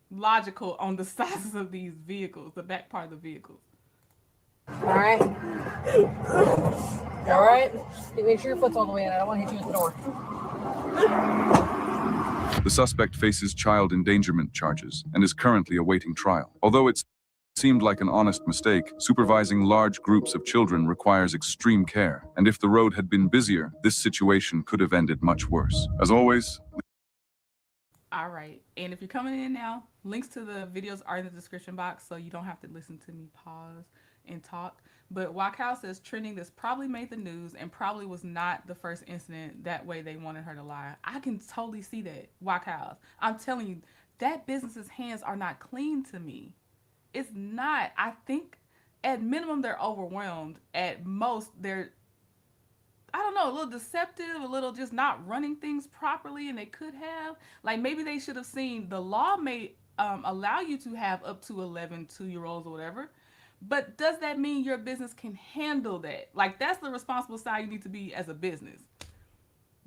logical on the sizes of these vehicles, the back part of the vehicles. All right. All right. Make sure your foot's all the way in. I don't want to hit you with the door. The suspect faces child endangerment charges and is currently awaiting trial. Although it seemed like an honest mistake, supervising large groups of children requires extreme care, and if the road had been busier, this situation could have ended much worse. As always... All right, and if you're coming in now, links to the videos are in the description box, so you don't have to listen to me pause and talk. But Wakao says trending, this probably made the news and probably was not the first incident. That way they wanted her to lie. I can totally see that, Wakao. I'm telling you, that business's hands are not clean to me. It's not. I think at minimum they're overwhelmed. At most they're, I don't know, a little deceptive, a little just not running things properly, and they could have. Like maybe they should have seen the law may allow you to have up to 11 2-year-olds or whatever. But does that mean your business can handle that? Like that's the responsible side you need to be as a business.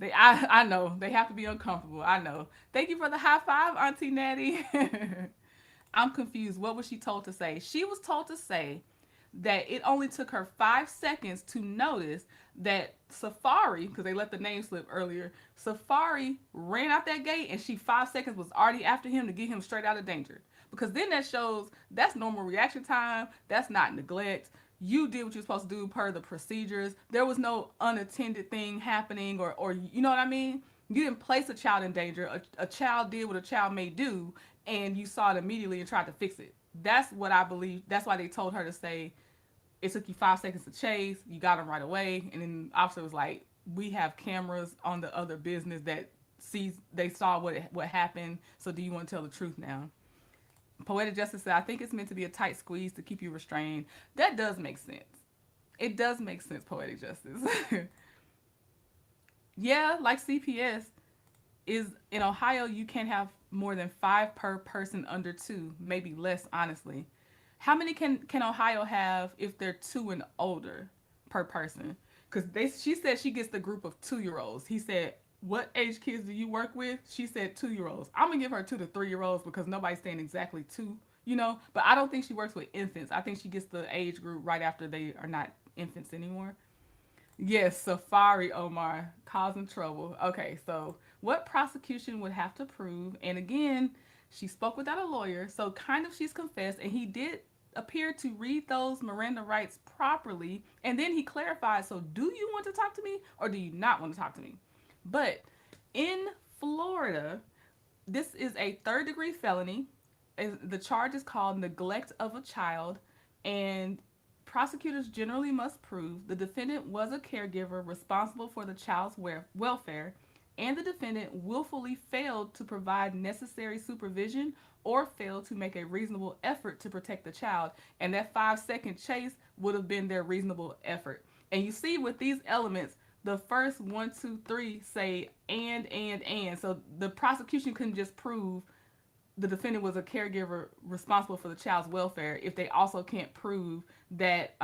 I know they have to be uncomfortable. I know. Thank you for the high five, Auntie Natty. I'm confused. What was she told to say? She was told to say that it only took her 5 seconds to notice that Safari, because they let the name slip earlier, Safari ran out that gate and she 5 seconds was already after him to get him straight out of danger. Because then that shows that's normal reaction time. That's not neglect. You did what you're supposed to do per the procedures. There was no unattended thing happening or you know what I mean? You didn't place a child in danger. A child did what a child may do and you saw it immediately and tried to fix it. That's what I believe. That's why they told her to say, it took you 5 seconds to chase. You got him right away. And then the officer was like, we have cameras on the other business that they saw what happened. So do you want to tell the truth now? Poetic Justice said, I think it's meant to be a tight squeeze to keep you restrained. That does make sense. It does make sense, Poetic Justice. Yeah, like CPS is in Ohio, you can't have more than 5 per person under 2, maybe less, honestly. How many can Ohio have if they're 2 and older per person? Because she said she gets the group of 2-year-olds. He said, what age kids do you work with? She said 2-year-olds. I'm going to give her 2 to 3-year-olds because nobody's saying exactly 2, you know? But I don't think she works with infants. I think she gets the age group right after they are not infants anymore. Yes, Safari Omar causing trouble. Okay, so what prosecution would have to prove? And again, she spoke without a lawyer, so kind of she's confessed, and he did appear to read those Miranda rights properly, and then he clarified, so do you want to talk to me or do you not want to talk to me? But in Florida, this is a 3rd-degree felony. The charge is called neglect of a child, and prosecutors generally must prove the defendant was a caregiver responsible for the child's welfare, and the defendant willfully failed to provide necessary supervision or failed to make a reasonable effort to protect the child. And that 5-second chase would have been their reasonable effort. And you see with these elements, the first 1, 2, 3 say and. So the prosecution couldn't just prove the defendant was a caregiver responsible for the child's welfare if they also can't prove that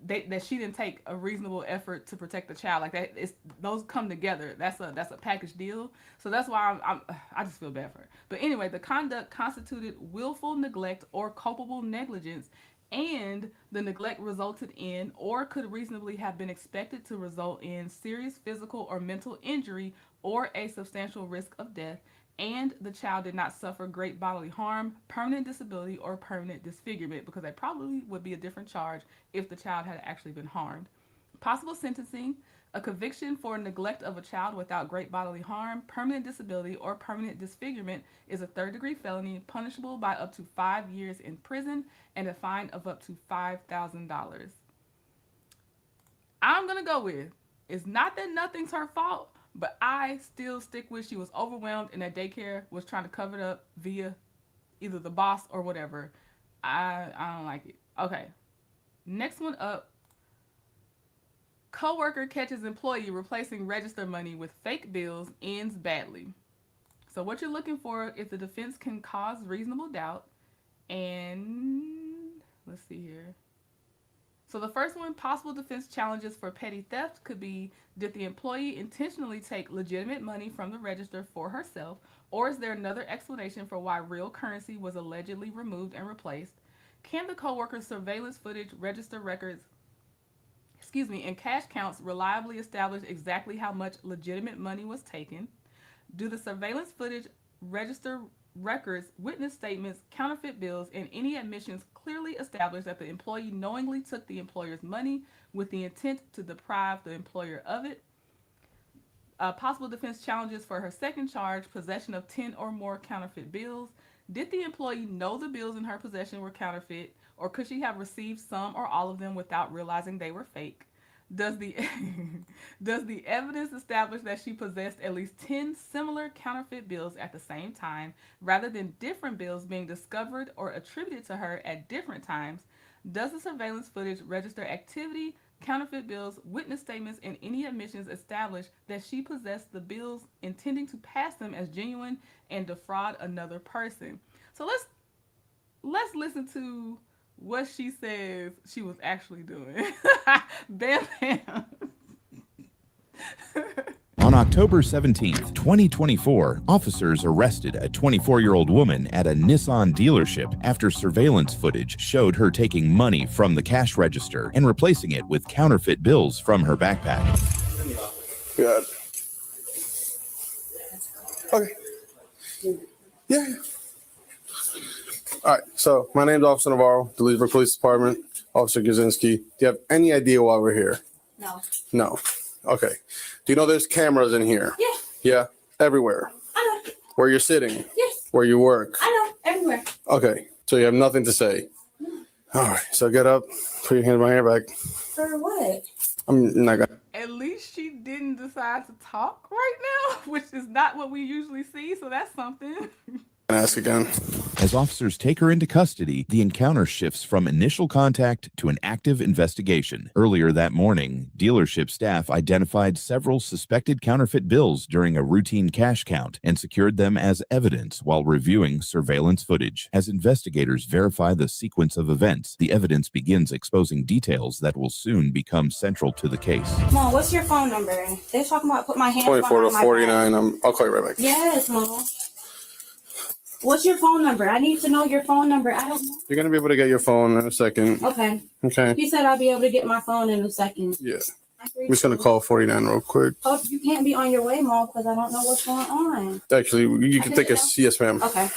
that she didn't take a reasonable effort to protect the child. Like that, those come together. That's a package deal. So that's why I just feel bad for her. But anyway, the conduct constituted willful neglect or culpable negligence, and the neglect resulted in or could reasonably have been expected to result in serious physical or mental injury or a substantial risk of death, and the child did not suffer great bodily harm, permanent disability, or permanent disfigurement, because that probably would be a different charge if the child had actually been harmed. Possible sentencing: a conviction for neglect of a child without great bodily harm, permanent disability, or permanent disfigurement is a 3rd-degree felony punishable by up to 5 years in prison and a fine of up to $5,000. I'm going to go with, it's not that nothing's her fault, but I still stick with she was overwhelmed and that daycare was trying to cover it up via either the boss or whatever. I don't like it. Okay. Next one up. Coworker catches employee replacing register money with fake bills, ends badly. So what you're looking for is the defense can cause reasonable doubt. And let's see here. So the first one, possible defense challenges for petty theft could be, did the employee intentionally take legitimate money from the register for herself, or is there another explanation for why real currency was allegedly removed and replaced? Can the coworker's surveillance footage, register records, and cash counts reliably establish exactly how much legitimate money was taken? Do the surveillance footage, register records, witness statements, counterfeit bills, and any admissions clearly establish that the employee knowingly took the employer's money with the intent to deprive the employer of it? Possible defense challenges for her second charge, possession of 10 or more counterfeit bills. Did the employee know the bills in her possession were counterfeit, or could she have received some or all of them without realizing they were fake? Does the evidence establish that she possessed at least 10 similar counterfeit bills at the same time, rather than different bills being discovered or attributed to her at different times? Does the surveillance footage, register activity, counterfeit bills, witness statements, and any admissions establish that she possessed the bills intending to pass them as genuine and defraud another person? So let's listen to what she says she was actually doing. Bam, bam. On October 17th, 2024, officers arrested a 24-year-old woman at a Nissan dealership after surveillance footage showed her taking money from the cash register and replacing it with counterfeit bills from her backpack. Good. Okay. Yeah. All right. So my name's Officer Navarro, the Leesburg Police Department. Officer Gazinski. Do you have any idea why we're here? No. No. Okay. Do you know there's cameras in here? Yeah. Yeah. Everywhere. I know. Where you're sitting? Yes. Where you work? I know. Everywhere. Okay. So you have nothing to say? All right. So get up. Put your hand behind your back. For what? I'm not gonna. At least she didn't decide to talk right now, which is not what we usually see, so that's something. Ask again. As officers take her into custody, the encounter shifts from initial contact to an active investigation. Earlier that morning, dealership staff identified several suspected counterfeit bills during a routine cash count and secured them as evidence while reviewing surveillance footage. As investigators verify the sequence of events, the evidence begins exposing details that will soon become central to the case. Mom, what's your phone number? They're talking about put my hands 24 to behind my 49. back. I'll call you right back. Yes, Mom. What's your phone number? I need to know your phone number. I don't know. You're gonna be able to get your phone in a second. Okay. Okay. You said I'll be able to get my phone in a second. Yeah. We're just gonna call 49 real quick. Oh, you can't be on your way, Mom, because I don't know what's going on. Actually, you can take a yes, ma'am. Okay.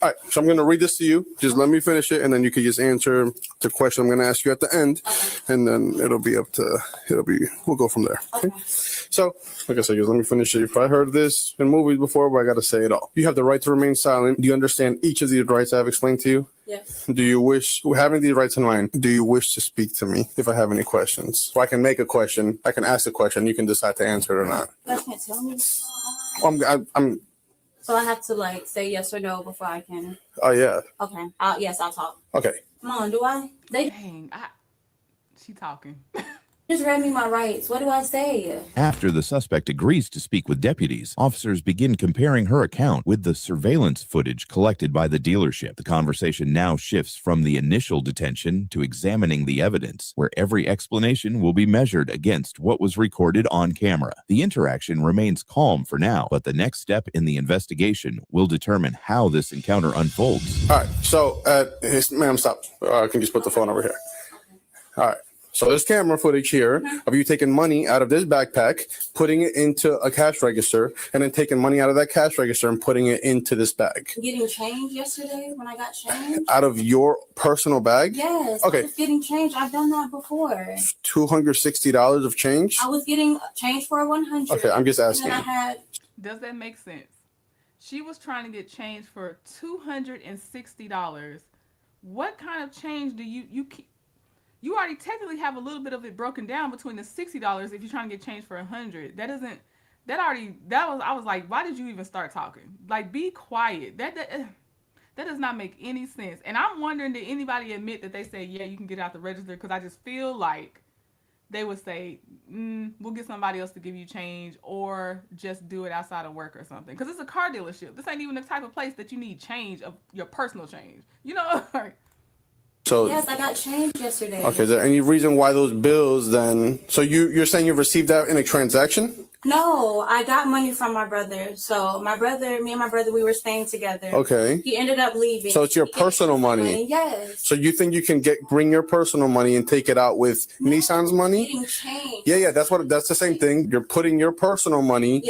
All right, so I'm going to read this to you. Just let me finish it, and then you can just answer the question I'm going to ask you at the end, and then we'll go from there. Okay? So, like I said, just let me finish it. You've probably heard this in movies before, but I got to say it all. You have the right to remain silent. Do you understand each of these rights I've explained to you? Yes. Do you wish, having these rights in mind, do you wish to speak to me if I have any questions? So I can make a question, I can ask a question, you can decide to answer it or not. You guys can't tell me. I'm So I have to say yes or no before I can. Oh, yeah. Okay. Yes, I'll talk. Okay. Mom, do I? She talking. Just read me my rights. What do I say? After the suspect agrees to speak with deputies, officers begin comparing her account with the surveillance footage collected by the dealership. The conversation now shifts from the initial detention to examining the evidence, where every explanation will be measured against what was recorded on camera. The interaction remains calm for now, but the next step in the investigation will determine how this encounter unfolds. All right. So, ma'am, stop. I can just put the phone over here. All right. So there's camera footage here of you taking money out of this backpack, putting it into a cash register, and then taking money out of that cash register and putting it into this bag. Getting change yesterday when I got changed? Out of your personal bag? Yes. Okay. I was getting change. I've done that before. $260 of change? I was getting change for $100. Okay, I'm just asking. And then Does that make sense? She was trying to get change for $260. What kind of change do you keep? You already technically have a little bit of it broken down between the $60 if you're trying to get change for $100. I was like, why did you even start talking? Like, be quiet. That does not make any sense. And I'm wondering, did anybody admit that they say, yeah, you can get out the register? Because I just feel like they would say, we'll get somebody else to give you change, or just do it outside of work or something. Because it's a car dealership. This ain't even the type of place that you need change of your personal change. You know? So yes, I got change yesterday. Okay, is there any reason why those bills then? So you're saying you received that in a transaction? No, I got money from my brother. So me and my brother, we were staying together. Okay. He ended up leaving. So it's your personal money? Yes. So you think you can bring your personal money and take it out with Nissan's money? Getting change. Yeah, that's the same thing. You're putting your personal money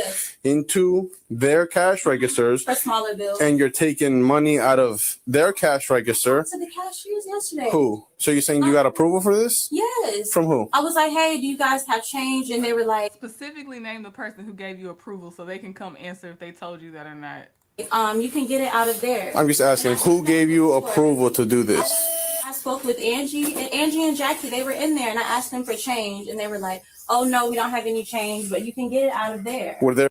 into their cash registers. For smaller bills. And you're taking money out of their cash register. To the cashiers yesterday. Who? So you're saying you got approval for this? Yes. From who? I was like, hey, do you guys have change? And they were like, specifically name the person who gave you approval so they can come answer if they told you that or not. You can get it out of there. I'm just asking, who gave you approval to do this? I spoke with Angie and Jackie. They were in there, and I asked them for change, and they were like, oh no, we don't have any change, but you can get it out of there. Were there?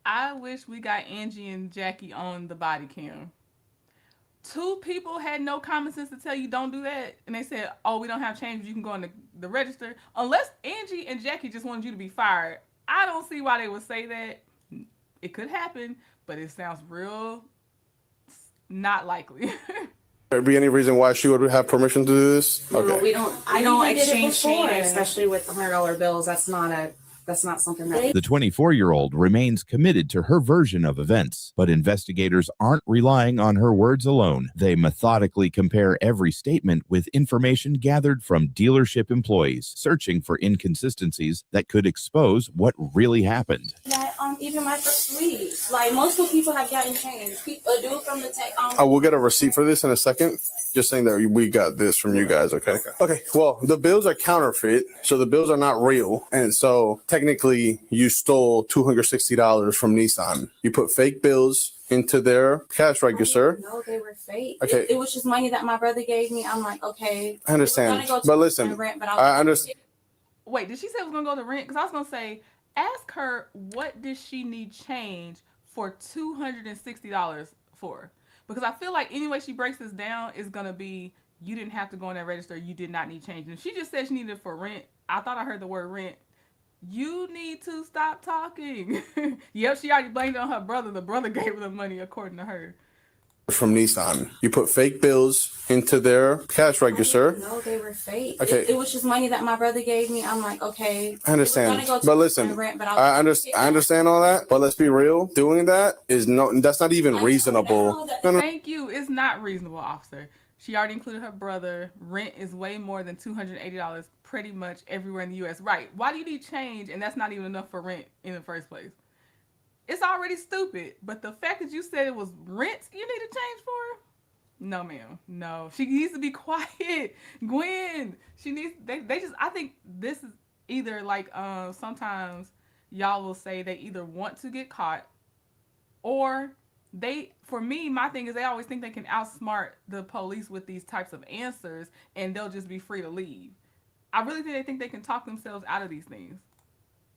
I wish we got Angie and Jackie on the body cam. Two people had no common sense to tell you don't do that, and they said, oh, we don't have change, you can go in the register. Unless Angie and Jackie just wanted you to be fired, I don't see why they would say that. It could happen, but it sounds real not likely. There be any reason why she would have permission to do this? Okay. No, I don't exchange change, especially with $100 bills. That's not a That's not something that. The 24-year-old remains committed to her version of events, but investigators aren't relying on her words alone. They methodically compare every statement with information gathered from dealership employees, searching for inconsistencies that could expose what really happened. That even my first week, like multiple people have gotten changed. People, a dude from the tech. I will get a receipt for this in a second. Just saying that we got this from you guys, okay? Okay, well, the bills are counterfeit, so the bills are not real. And so technically, you stole $260 from Nissan. You put fake bills into their cash register. No, they were fake. Okay. It was just money that my brother gave me. I'm like, okay. I understand. But listen, I understand. Wait, did she say it was going to go to rent? Because I was going to say, ask her what does she need change for $260 for? Because I feel like any way she breaks this down is going to be, you didn't have to go in that register. You did not need change. And if she just said she needed it for rent, I thought I heard the word rent. You need to stop talking. Yep, she already blamed it on her brother. The brother gave her the money, according to her. From Nissan. You put fake bills into their cash register. No, they were fake. Okay. It was just money that my brother gave me. I'm like, okay. I understand. But listen, I understand all that, but let's be real. Doing that is that's not even reasonable. No. Thank you. It's not reasonable, officer. She already included her brother. Rent is way more than $280 pretty much everywhere in the U.S. Right. Why do you need change and that's not even enough for rent in the first place? It's already stupid, but the fact that you said it was rent you need to change for? No, ma'am. No. She needs to be quiet. Gwen, she needs, they just, I think this is either like, sometimes y'all will say they either want to get caught or for me, my thing is they always think they can outsmart the police with these types of answers and they'll just be free to leave. I really think they can talk themselves out of these things.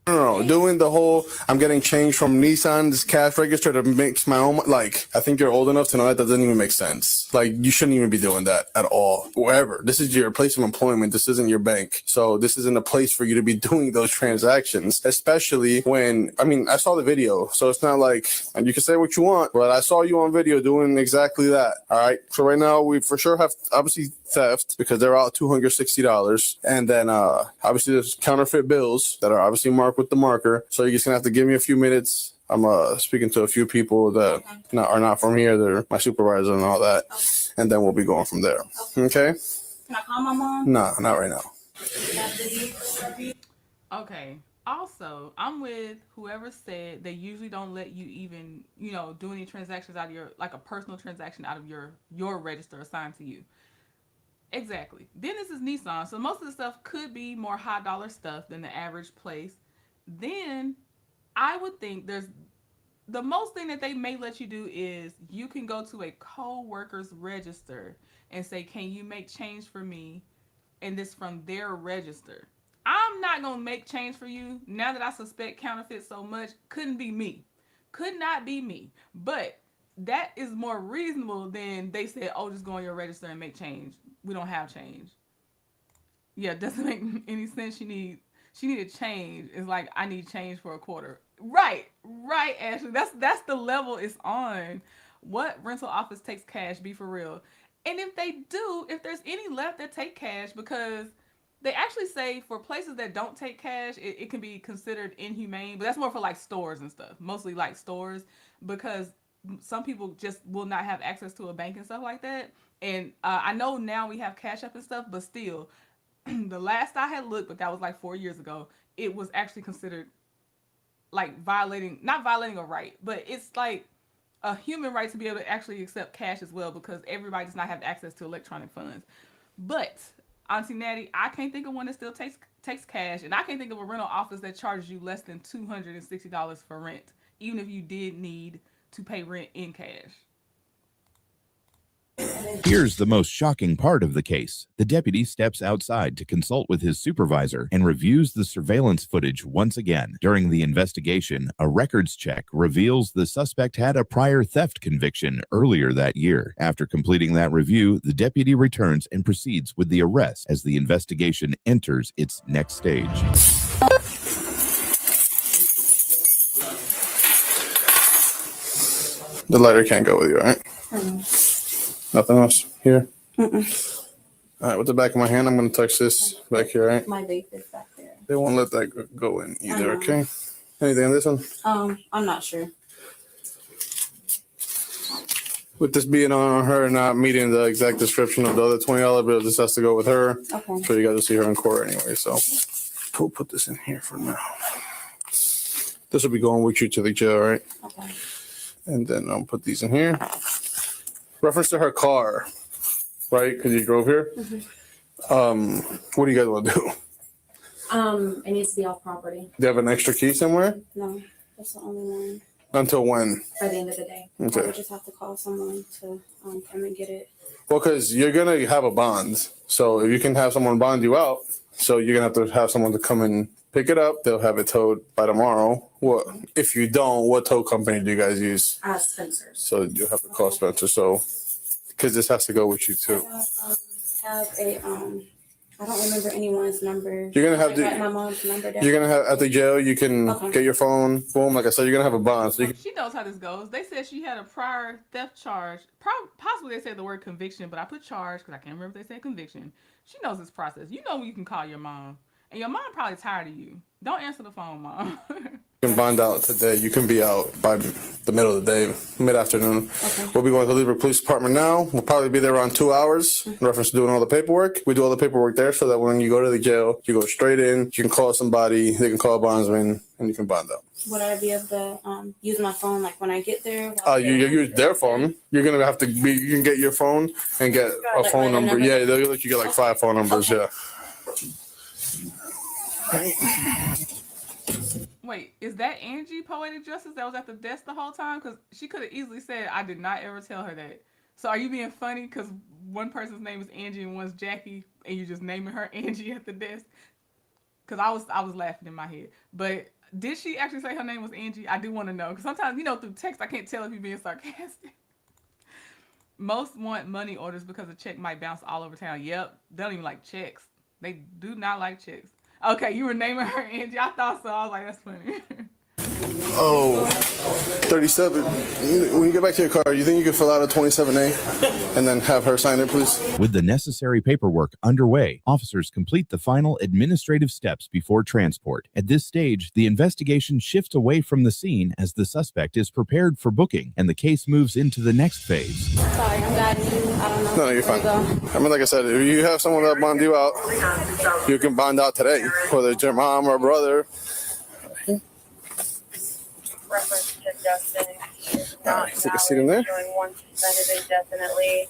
No, doing the whole I'm getting change from Nissan's cash register to mix my own, like, I think you're old enough to know that doesn't even make sense. Like, you shouldn't even be doing that at all. Wherever. This is your place of employment. This isn't your bank. So this isn't a place for you to be doing those transactions, especially when, I mean, I saw the video. So it's not like, and you can say what you want, but I saw you on video doing exactly that. All right. So right now we for sure have obviously theft because they're out $260. And then obviously there's counterfeit bills that are obviously marked with the marker. So you're just gonna have to give me a few minutes. I'm speaking to a few people that are not from here. They're my supervisor and all that. And then we'll be going from there. Okay? Can I call my mom? No, not right now. Okay. Also, I'm with whoever said they usually don't let you even, do any transactions out of your, like a personal transaction out of your register assigned to you. Exactly. Then this is Nissan. So most of the stuff could be more high dollar stuff than the average place. Then I would think the most thing that they may let you do is you can go to a co-worker's register and say, can you make change for me? And this from their register. I'm not going to make change for you. Now that I suspect counterfeit so much, couldn't be me. Could not be me. But that is more reasonable than they said, oh, just go on your register and make change. We don't have change. Yeah, it doesn't make any sense. She needed change. It's like, I need change for a quarter. Right, Ashley. That's the level it's on. What rental office takes cash? Be for real. And if they do, if there's any left that take cash, because they actually say for places that don't take cash, it can be considered inhumane. But that's more for like stores and stuff. Mostly like stores, because some people just will not have access to a bank and stuff like that. And I know now we have Cash App and stuff, but still, the last I had looked, but that was like 4 years ago, it was actually considered like not violating a right, but it's like a human right to be able to actually accept cash as well, because everybody does not have access to electronic funds. But Auntie Natty, I can't think of one that still takes cash, and I can't think of a rental office that charges you less than $260 for rent, even if you did need to pay rent in cash. Here's the most shocking part of the case. The deputy steps outside to consult with his supervisor and reviews the surveillance footage once again. During the investigation, a records check reveals the suspect had a prior theft conviction earlier that year. After completing that review, the deputy returns and proceeds with the arrest as the investigation enters its next stage. The lighter can't go with you, all right? Nothing else here? All right, with the back of my hand, I'm going to touch this back here, right? My vape is back there. They won't let that go in either, okay? Anything on this one? I'm not sure. With this being on her not meeting the exact description of the other $20 bill, this has to go with her. Okay. So you guys will see her in court anyway. So we'll put this in here for now. This will be going with you to the jail, right? Okay. And then I'll put these in here. Reference to her car, right? Because you drove here. What do you guys want to do? It needs to be off property. Do you have an extra key somewhere? No, that's the only one. Until when? By the end of the day. Okay. I would just have to call someone to come and get it. Well, because you're going to have a bond. So if you can have someone bond you out, so you're going to have to have someone to come and pick it up. They'll have it towed by tomorrow. What if you don't, what tow company do you guys use? Spencer's. So you have to call Spencer. So because this has to go with you too. I don't remember anyone's number. You're gonna have my mom's number down. You're gonna have at the jail. You can get your phone. Boom. Like I said, you're gonna have a bond. So you can, She knows how this goes. They said she had a prior theft charge. Possibly they said the word conviction, but I put charge because I can't remember if they said conviction. She knows this process. You know when you can call your mom. And your mom probably tired of you. Don't answer the phone, Mom. you can bond out today. You can be out by the middle of the day, mid-afternoon. Okay. We'll be going to the Libra Police Department now. We'll probably be there around 2 hours in reference to doing all the paperwork. We do all the paperwork there so that when you go to the jail, you go straight in. You can call somebody. They can call a bondsman, and you can bond out. Would I be able to use my phone like when I get there? You use their phone. You're gonna have to be. You can get your phone and get a phone number. Yeah, they'll let you get like 5 phone numbers. Okay. Yeah. Wait, is that Angie, Poetic Justice, that was at the desk the whole time? Because she could have easily said, I did not ever tell her that. So are you being funny because one person's name is Angie and one's Jackie, and you're just naming her Angie at the desk? Because I was laughing in my head. But did she actually say her name was Angie? I do want to know. Because sometimes, through text, I can't tell if you're being sarcastic. Most want money orders because a check might bounce all over town. Yep, they don't even like checks. They do not like checks. Okay, you were naming her Angie. I thought so. I was like, that's funny. Oh, 37. When you get back to your car, you think you could fill out a 27A and then have her sign it, please? With the necessary paperwork underway, officers complete the final administrative steps before transport. At this stage, the investigation shifts away from the scene as the suspect is prepared for booking and the case moves into the next phase. Sorry, I'm guiding you. I don't know. No, you're fine. I mean, like I said, if you have someone that bond you out, you can bond out today, whether it's your mom or brother. Reference to Justin. Take a seat in there. Showing one suspended indefinitely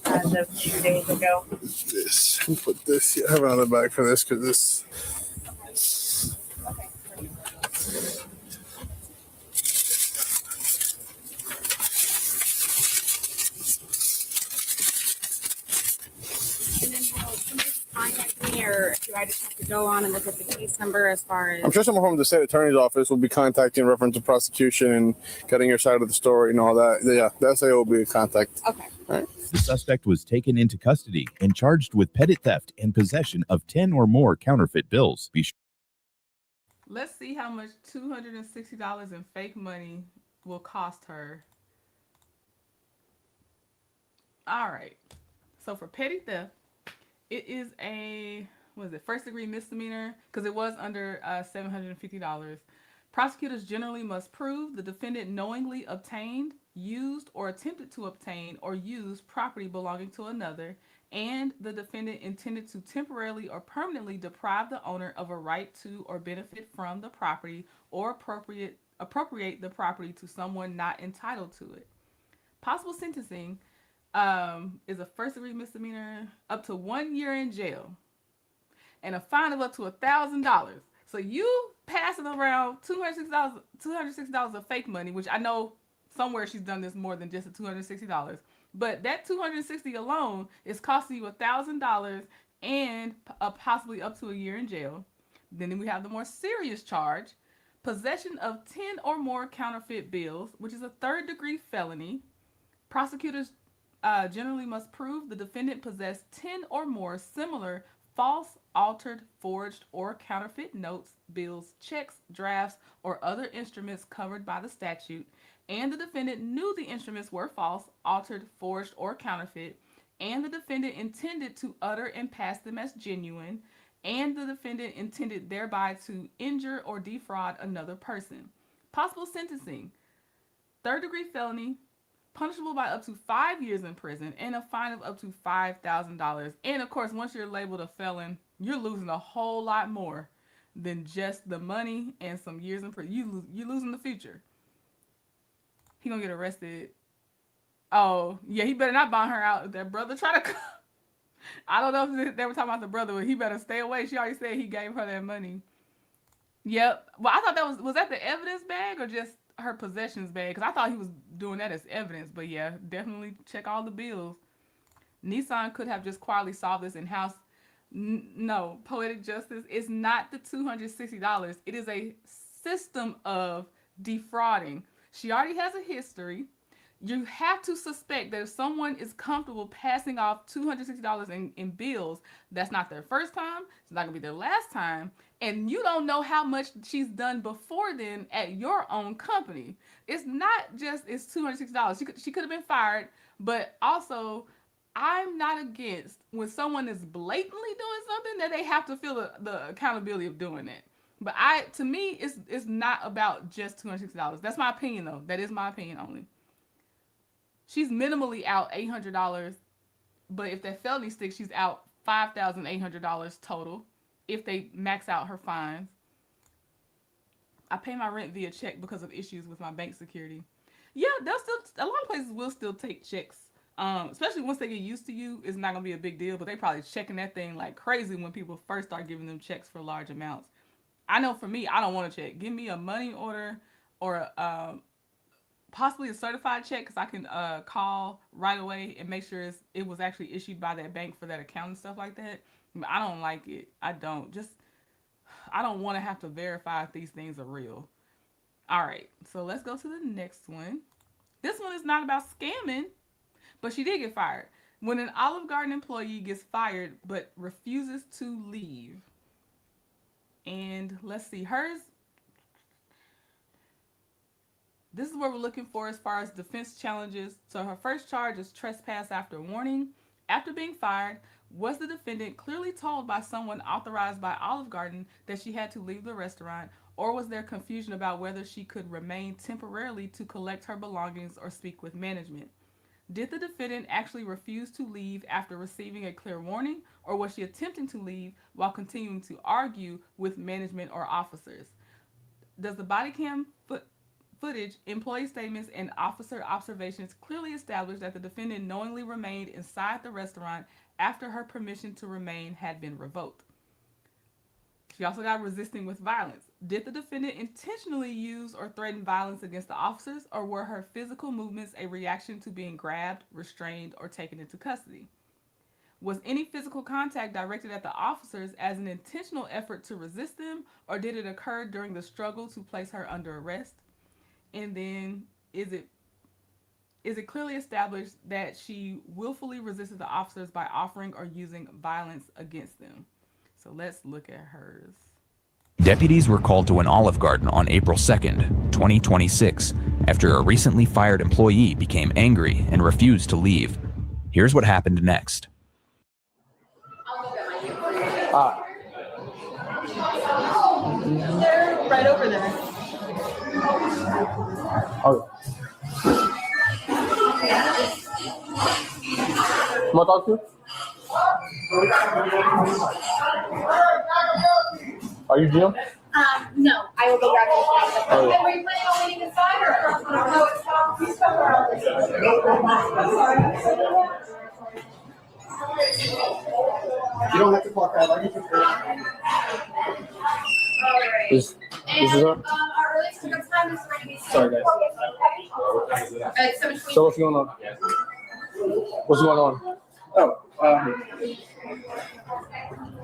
as of 2 days ago. This. Put this. Yeah, I have another bag for this because this. Contact me, or do I just have to go on and look at the case number as far as? I'm sure someone from the state attorney's office will be contacting in reference to prosecution and getting your side of the story and all that. Yeah, that's how it will be in contact. Okay. All right. The suspect was taken into custody and charged with petty theft and possession of 10 or more counterfeit bills. Let's see how much $260 in fake money will cost her. All right. So for petty theft, it is a, first degree misdemeanor, because it was under $750. Prosecutors generally must prove the defendant knowingly obtained, used, or attempted to obtain or use property belonging to another, and the defendant intended to temporarily or permanently deprive the owner of a right to or benefit from the property or appropriate the property to someone not entitled to it. Possible sentencing is a first-degree misdemeanor up to 1 year in jail and a fine of up to $1,000. So you passing around $260 of fake money, which I know somewhere she's done this more than just the $260. But that $260 alone is costing you $1,000 and possibly up to a year in jail. Then we have the more serious charge, possession of 10 or more counterfeit bills, which is a third-degree felony. Prosecutors generally must prove the defendant possessed 10 or more similar false, altered, forged, or counterfeit notes, bills, checks, drafts, or other instruments covered by the statute, and the defendant knew the instruments were false, altered, forged, or counterfeit, and the defendant intended to utter and pass them as genuine, and the defendant intended thereby to injure or defraud another person. Possible sentencing: third-degree felony, punishable by up to 5 years in prison and a fine of up to $5,000. And of course, once you're labeled a felon, you're losing a whole lot more than just the money and some years in prison. You're losing the future. He gonna get arrested. Oh, yeah, he better not bond her out if that brother try to come. I don't know if they were talking about the brother, but he better stay away. She already said he gave her that money. Yep. Well, I thought that was that the evidence bag or just her possessions bag? Because I thought he was doing that as evidence. But yeah, definitely check all the bills. Nissan could have just quietly solved this in-house. No, poetic justice is not the $260. It is a system of defrauding. She already has a history. You have to suspect that if someone is comfortable passing off $260 in bills, that's not their first time. It's not going to be their last time. And you don't know how much she's done before then at your own company. It's not just it's $260. She could have been fired, but also I'm not against when someone is blatantly doing something that they have to feel the accountability of doing it. But to me, it's not about just $260. That's my opinion, though. That is my opinion only. She's minimally out $800, but if that felony sticks, she's out $5,800 total if they max out her fines. I pay my rent via check because of issues with my bank security. Yeah, a lot of places will still take checks, especially once they get used to you. It's not gonna be a big deal, but they probably checking that thing like crazy when people first start giving them checks for large amounts. I know for me, I don't want a check. Give me a money order or possibly a certified check, because I can call right away and make sure it was actually issued by that bank for that account and stuff like that. But I don't like it. I don't want to have to verify if these things are real. All right, so let's go to the next one. This one is not about scamming, but she did get fired. When an Olive Garden employee gets fired but refuses to leave. And let's see, hers. This is what we're looking for as far as defense challenges. So her first charge is trespass after warning. After being fired, was the defendant clearly told by someone authorized by Olive Garden that she had to leave the restaurant, or was there confusion about whether she could remain temporarily to collect her belongings or speak with management? Did the defendant actually refuse to leave after receiving a clear warning, or was she attempting to leave while continuing to argue with management or officers? Does the body cam footage, employee statements, and officer observations clearly establish that the defendant knowingly remained inside the restaurant after her permission to remain had been revoked? She also got resisting with violence. Did the defendant intentionally use or threaten violence against the officers, or were her physical movements a reaction to being grabbed, restrained, or taken into custody? Was any physical contact directed at the officers as an intentional effort to resist them, or did it occur during the struggle to place her under arrest? And then, is it clearly established that she willfully resisted the officers by offering or using violence against them? So let's look at hers. Deputies were called to an Olive Garden on April 2nd, 2026, after a recently fired employee became angry and refused to leave. Here's what happened next. They're right over there. Oh. Can I talk to you? Are you Jim? No, I will go grab it. Oh, yeah. Were you planning on waiting inside or? No, it's not. Please come around. You don't have to clock out. I can just This is her? Our earliest pickup time is going to be. Sorry, guys. So what's going on? What's going on?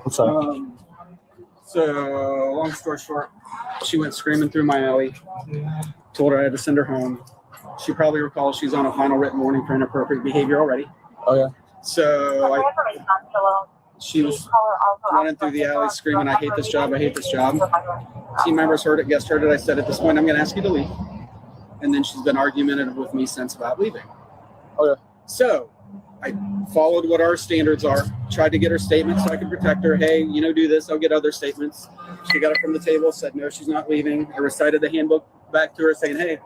What's up? So, long story short, she went screaming through my alley, told her I had to send her home. She probably recalls she's on a final written warning for inappropriate behavior already. Oh, yeah. So, she was running through the alley screaming, I hate this job, I hate this job. Team members heard it, guest heard it. I said, at this point, I'm going to ask you to leave. And then she's been argumentative with me since about leaving. Oh, yeah. So, I followed what our standards are, tried to get her statements so I could protect her. Hey, do this, I'll get other statements. She got it from the table, said no, she's not leaving. I recited the handbook back to her saying, hey,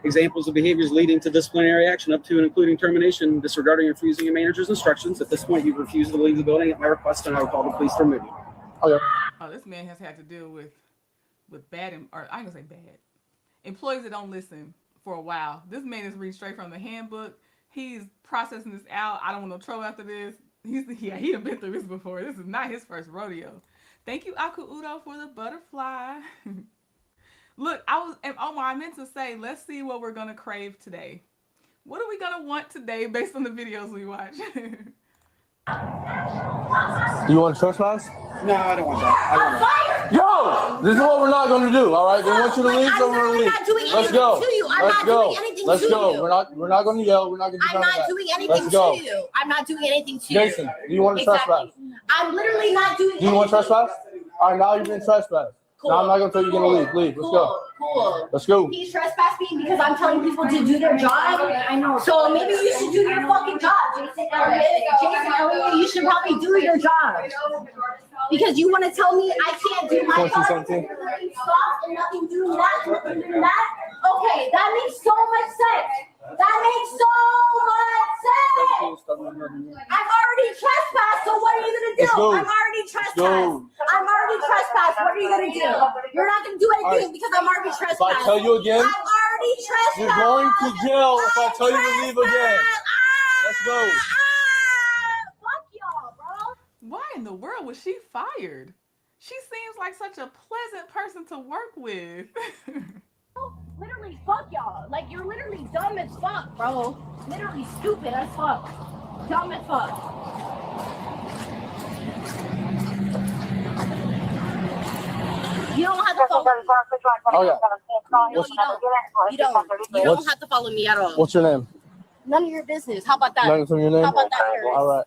examples of behaviors leading to disciplinary action up to and including termination, disregarding and refusing a manager's instructions. At this point, you've refused to leave the building at my request, and I will call the police to remove you. Okay. Oh, this man has had to deal with bad, or I'm gonna say bad, employees that don't listen for a while. This man is reading straight from the handbook. He's processing this out. I don't want no trouble after this. He done been through this before. This is not his first rodeo. Thank you, Aku Udo, for the butterfly. Look, Omar, I meant to say, let's see what we're gonna crave today. What are we gonna want today based on the videos we watch? You want to trespass? No, I don't want that. Yo, this is what we're not going to do. All right, they want you to leave, so we're going to leave. Let's go. Let's go. Let's go. We're not going to yell. We're not going to do none of that. I'm not doing anything to you. I'm not doing anything to you. Jason, do you want to trespass? I'm literally not doing anything. Do you want to trespass? All right, now you've been trespassed. Cool. Now I'm not going to tell you you're going to leave. Leave. Let's go. Cool. Let's go. He's trespassing because I'm telling people to do their job. I know. So maybe you should do your fucking job, Jason Elliott. You should probably do your job. Because you want to tell me I can't do my job and nothing doing that, nothing doing that? Okay, that makes so much sense. That makes so much sense. I'm already trespassed, so what are you going to do? I'm already trespassed. I'm already trespassed. What are you going to do? You're not going to do anything because I'm already trespassed. If I tell you again, I'm already trespassed. You're going to jail if I tell you to leave again. Let's go. Fuck y'all, bro. Why in the world was she fired? She seems like such a pleasant person to work with. Literally, fuck y'all. Like, you're literally dumb as fuck, bro. Literally stupid as fuck. Dumb as fuck. You don't have to follow me. Oh, yeah. No, you don't. You don't have to follow me at all. What's your name? None of your business. How about that? None of your name? How about that, Harris? All right.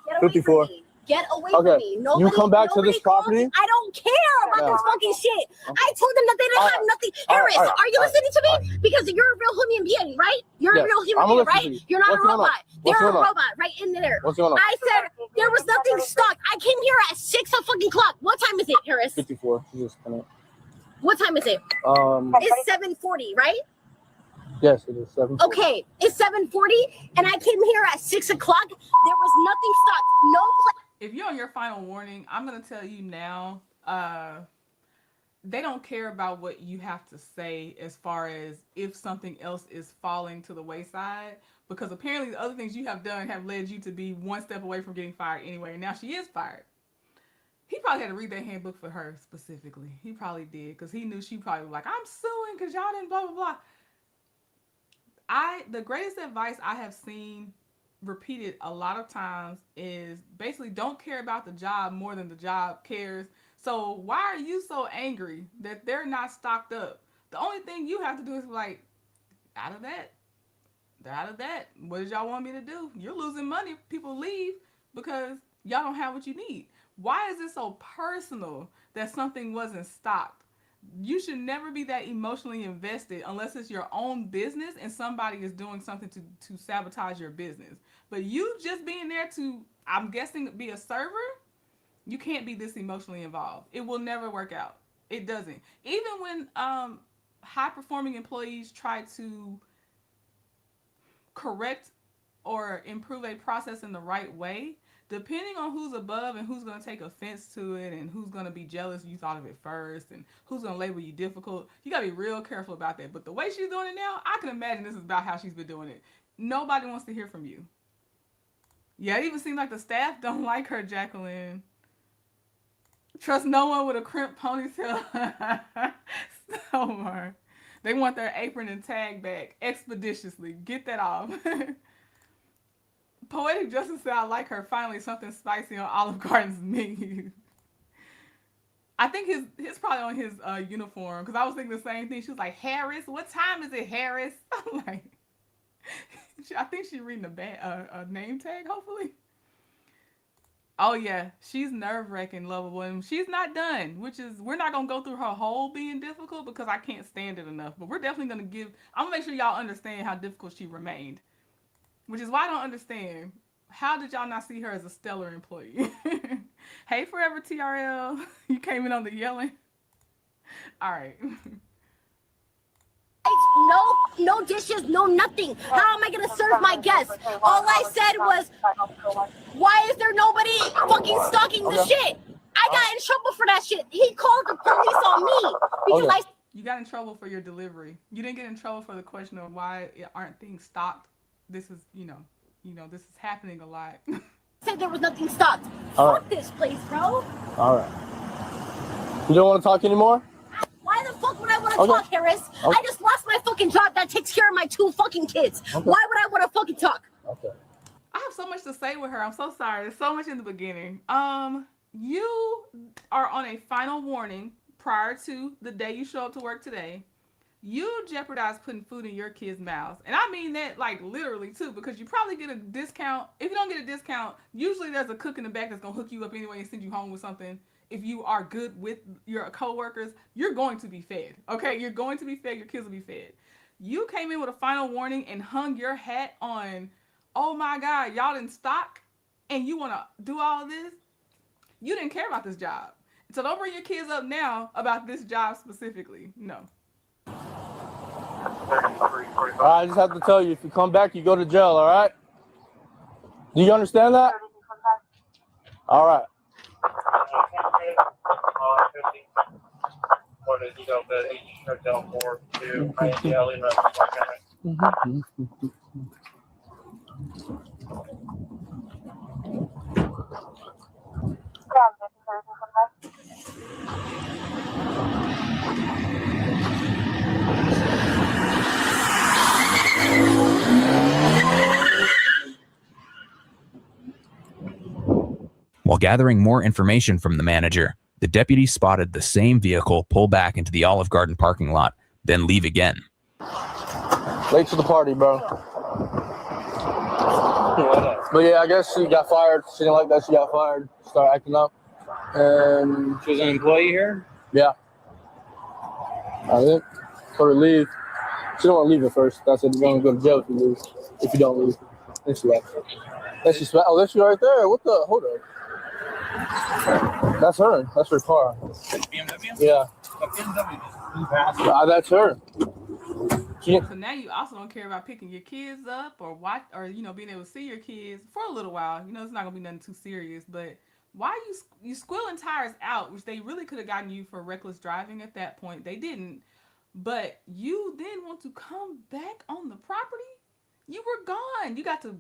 Get away 54. from me. Get away Okay. from me. Nobody, You come back to this property? I don't care about Yeah. this fucking shit. I told them that they didn't have nothing. Harris, all right, are you listening to me? Because you're a real human being, right? You're a Yes. real human I'm being, listening right? to you. You're not What's a going on? robot. What's They're a going on? robot right in there. What's going on? I said there was nothing stuck. I came here at 6 o'clock. What time is it, Harris? 54. You just kind of. What time is it? It's 7:40, right? Yes, it is 7. Okay, it's 7:40, and I came here at 6 o'clock. There was nothing stuck. No place. If you're on your final warning, I'm going to tell you now, they don't care about what you have to say as far as if something else is falling to the wayside, because apparently the other things you have done have led you to be one step away from getting fired anyway. And now she is fired. He probably had to read that handbook for her specifically. He probably did, because he knew she probably was like, I'm suing because y'all didn't blah, blah, blah. The greatest advice I have seen repeated a lot of times is basically don't care about the job more than the job cares. So why are you so angry that they're not stocked up? The only thing you have to do is like, out of that. What did y'all want me to do? You're losing money if people leave because y'all don't have what you need. Why is it so personal that something wasn't stocked? You should never be that emotionally invested unless it's your own business and somebody is doing something to sabotage your business. But you just being there to, I'm guessing, be a server, you can't be this emotionally involved. It will never work out. It doesn't. Even when high-performing employees try to correct or improve a process in the right way, depending on who's above and who's going to take offense to it and who's going to be jealous you thought of it first and who's going to label you difficult, you got to be real careful about that. But the way she's doing it now, I can imagine this is about how she's been doing it. Nobody wants to hear from you. Yeah, it even seems like the staff don't like her, Jacqueline. Trust no one with a crimped ponytail. So they want their apron and tag back expeditiously. Get that off. Poetic Justice said, I like her. Finally, something spicy on Olive Garden's menu. I think his probably on his uniform, because I was thinking the same thing. She was like, Harris, what time is it, Harris? I'm like, I think she's reading a name tag, hopefully. Oh, yeah, she's nerve-wracking, lovable, and she's not done, which is, we're not going to go through her whole being difficult because I can't stand it enough, but we're definitely going to I'm going to make sure y'all understand how difficult she remained. Which is why I don't understand. How did y'all not see her as a stellar employee? Hey, Forever TRL. You came in on the yelling. All right. No dishes, no nothing. How am I gonna serve my guests? All I said was, why is there nobody fucking stocking the shit? I got in trouble for that shit. He called the police on me because You got in trouble for your delivery. You didn't get in trouble for the question of why aren't things stocked. This is, this is happening a lot. said there was nothing stocked. All Fuck this place, bro. All right. You don't want to talk anymore? Why the fuck would I want to talk, Harris? I just lost my fucking job that takes care of my 2 fucking kids. Why would I want to fucking talk? Okay. I have so much to say with her. I'm so sorry. There's so much in the beginning. You are on a final warning prior to the day you show up to work today. You jeopardize putting food in your kids' mouths. And I mean that like literally too, because you probably get a discount. If you don't get a discount, usually there's a cook in the back that's going to hook you up anyway and send you home with something. If you are good with your coworkers, you're going to be fed. Okay, you're going to be fed. Your kids will be fed. You came in with a final warning and hung your hat on, oh my God, y'all didn't stock and you want to do all this? You didn't care about this job. So don't bring your kids up now about this job specifically. No. I just have to tell you, if you come back, you go to jail, all right? Do you understand that? All right. While gathering more information from the manager, the deputy spotted the same vehicle pull back into the Olive Garden parking lot, then leave again. Late to the party, bro. But yeah, I guess she got fired. She didn't like that. She got fired. Started acting up. And She was an employee here? yeah. I think. Told her to leave. She didn't want to leave at first. I said, you're going to go to jail if you leave. If you don't leave. Then she left. Then she smacked. Oh, there's she right there. What the? Hold up. That's her. That's her car. BMW? Yeah. That's her. So now you also don't care about picking your kids up or watch, or being able to see your kids for a little while. It's not gonna be nothing too serious, but why you squealing tires out, which they really could have gotten you for reckless driving at that point. They didn't, but you then want to come back on the property. You were gone. You got to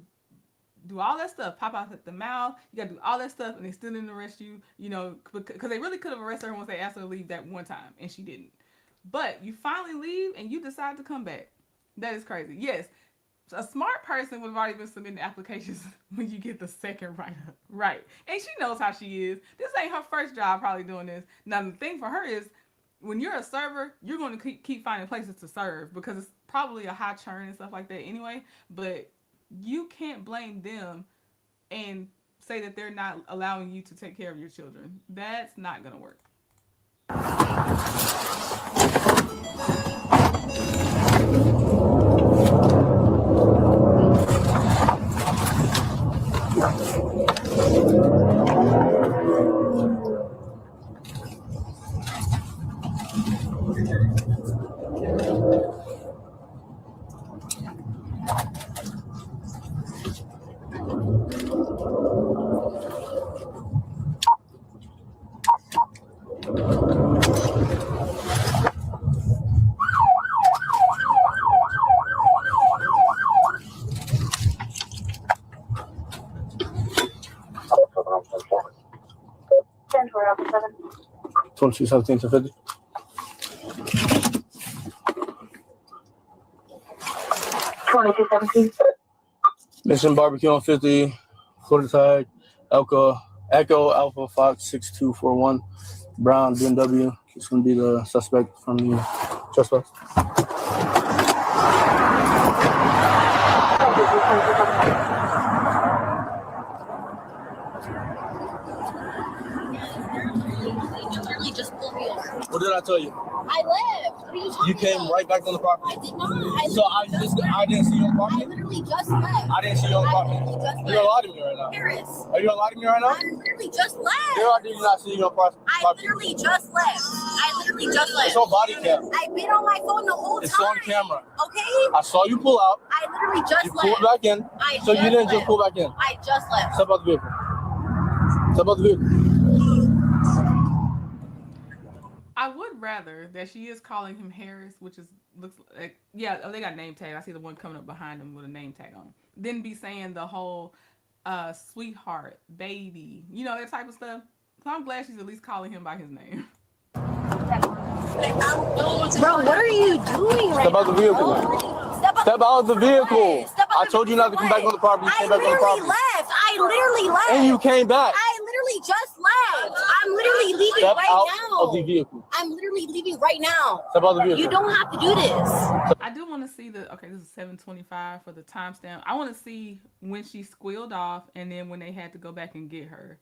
do all that stuff, pop out at the mouth. You got to do all that stuff, and they still didn't arrest you. Because they really could have arrested her once they asked her to leave that one time, and she didn't. But you finally leave, and you decide to come back. That is crazy. Yes, a smart person would have already been submitting applications when you get the second write-up. Right. And she knows how she is. This ain't her first job probably doing this. Now, the thing for her is, when you're a server, you're going to keep finding places to serve because it's probably a high churn and stuff like that anyway. But you can't blame them and say that they're not allowing you to take care of your children. That's not going to work. January 7. 2217 to 50. Mission Barbecue on 50. Florida tag. Echo Alpha 56241. Brown BMW. It's going to be the suspect from the trespass. Just pulled me over. What did I tell you? I left. What are you You came right back on the property. I did not. I didn't see you on the property? I literally just left. I didn't see you on the property. You're gonna lie to me right now. Harris. Are you gonna lie to me right now? I literally just left. Here, I did not see you on the property. I literally just left. I literally just left. It's on body cam. I've been on my phone the whole time. It's on camera. Okay? I saw you pull out. I literally just You left. pulled back in. So you didn't just pull back in. I just left. Step out the vehicle. Step out the vehicle. I would rather that she is calling him Harris, which looks like, yeah, oh, they got name tag. I see the one coming up behind him with a name tag on. Then be saying the whole sweetheart, baby, you know, that type of stuff. So I'm glad she's at least calling him by his name. Bro, what are you doing right Step out the vehicle. Step out of the vehicle. I told you not to come back on the property. You came back on the property. I literally left. And you came back. I literally just left. I'm literally leaving Step right out now. of the vehicle. I'm literally leaving right now. Step out of the vehicle. You don't have to do this. I do want to see okay, this is 7:25 for the timestamp. I want to see when she squealed off and then when they had to go back and get her.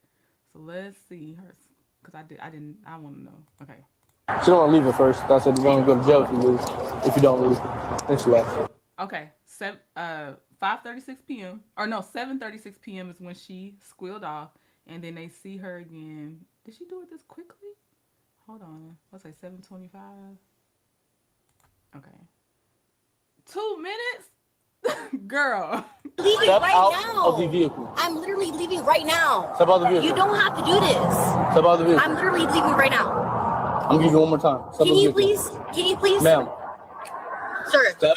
So let's see her, because I want to know. Okay. She don't want to leave it first. I said you're going to go to jail if you leave. If you don't leave. Then she left. Okay, 5:36 p.m. or no, 7:36 p.m. is when she squealed off, and then they see her again. Did she do it this quickly? Hold on. Let's say 7:25. Okay. 2 minutes? Girl. Leaving Step right out now. of the vehicle. I'm literally leaving right now. Step out of the vehicle. You don't have to do this. Step out of the vehicle. I'm literally leaving right now. I'm going to give you one more time. Step Can you please? Can you please? Ma'am. Sir. Step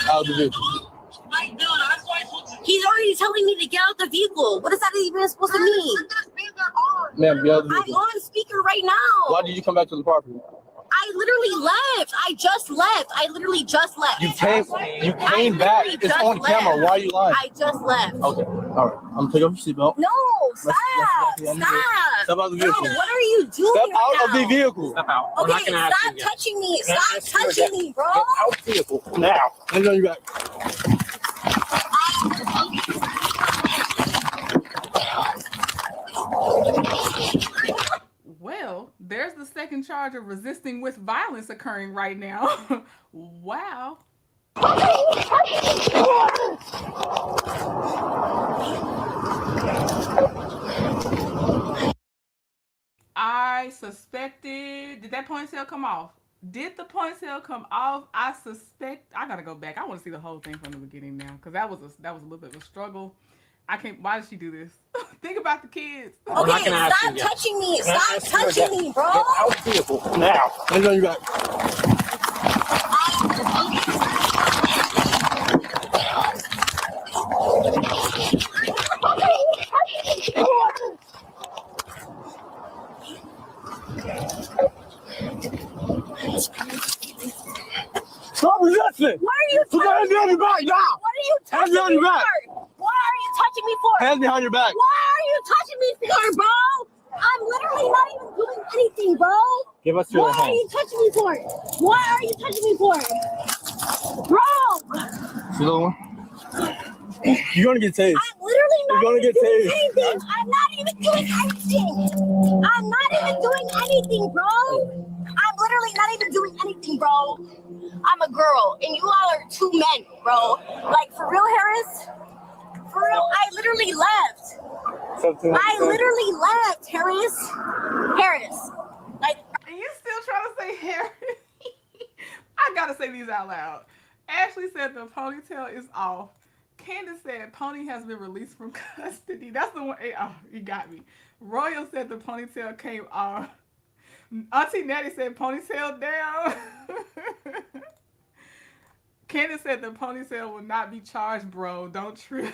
out of the vehicle. He's already telling me to get out the vehicle. What is that even supposed to mean? Ma'am, get out of the I'm vehicle. on speaker right now. Why did you come back to the property? I literally left. I just left. I literally just left. You came back. literally It's just on camera. left. Why are you lying? I just left. Okay. All right. I'm going to take off your seatbelt. No, stop. Stop. Stop. Step out of the vehicle. No, what are you doing Step right out now? of the vehicle. Step out. Okay, stop touching me. Stop touching me, bro. Get out of the vehicle. Now. Let me know you back. Well, there's the second charge of resisting with violence occurring right now. Wow. I suspected. Did that ponytail come off? Did the ponytail come off? I suspect. I gotta go back. I want to see the whole thing from the beginning now, because that was a little bit of a struggle. I can't. Why did she do this? Think about the kids. Okay, stop touching me. Stop touching me, bro. Get out of the vehicle. Now. Let me know you back. Stop resisting! Why are you Put your hands behind your back now! What are you Hands touching behind me your back! for? What are you touching me for? Hands behind your back! Why are you touching me for, bro? I'm literally not even doing anything, bro. Give us your What are hands. you touching me for? What are you touching me for? Bro! See the one? You're gonna get tased. I'm literally not You're gonna even get doing tased. anything. I'm not even doing anything. I'm not even doing anything, bro. I'm literally not even doing anything, bro. I'm a girl, and you all are two men, bro. Like, for real, Harris? For real, I literally left. I literally left, Harris. Harris. Like, And you still trying to say Harris? I gotta say these out loud. Ashley said the ponytail is off. Candace said Pony has been released from custody. That's the one. Oh, you got me. Royal said the ponytail came off. Auntie Natty said ponytail down. Candace said the ponytail will not be charged, bro. Don't trip.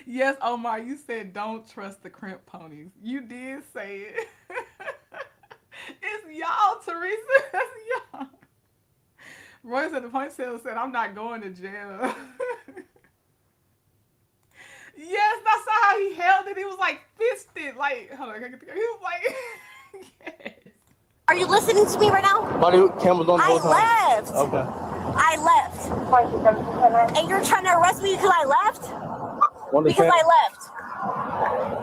Yes, Omar, you said don't trust the crimp ponies. You did say it. It's y'all, Teresa. That's y'all. Roy said the ponytail said, I'm not going to jail. Yes, that's how he held it. He was like fisted. Like, hold on. He was like, yes. are you listening to me right now? Body cam was on the whole time. I left. Okay. I left. And you're trying to arrest me because I left? On the Because cam. I left.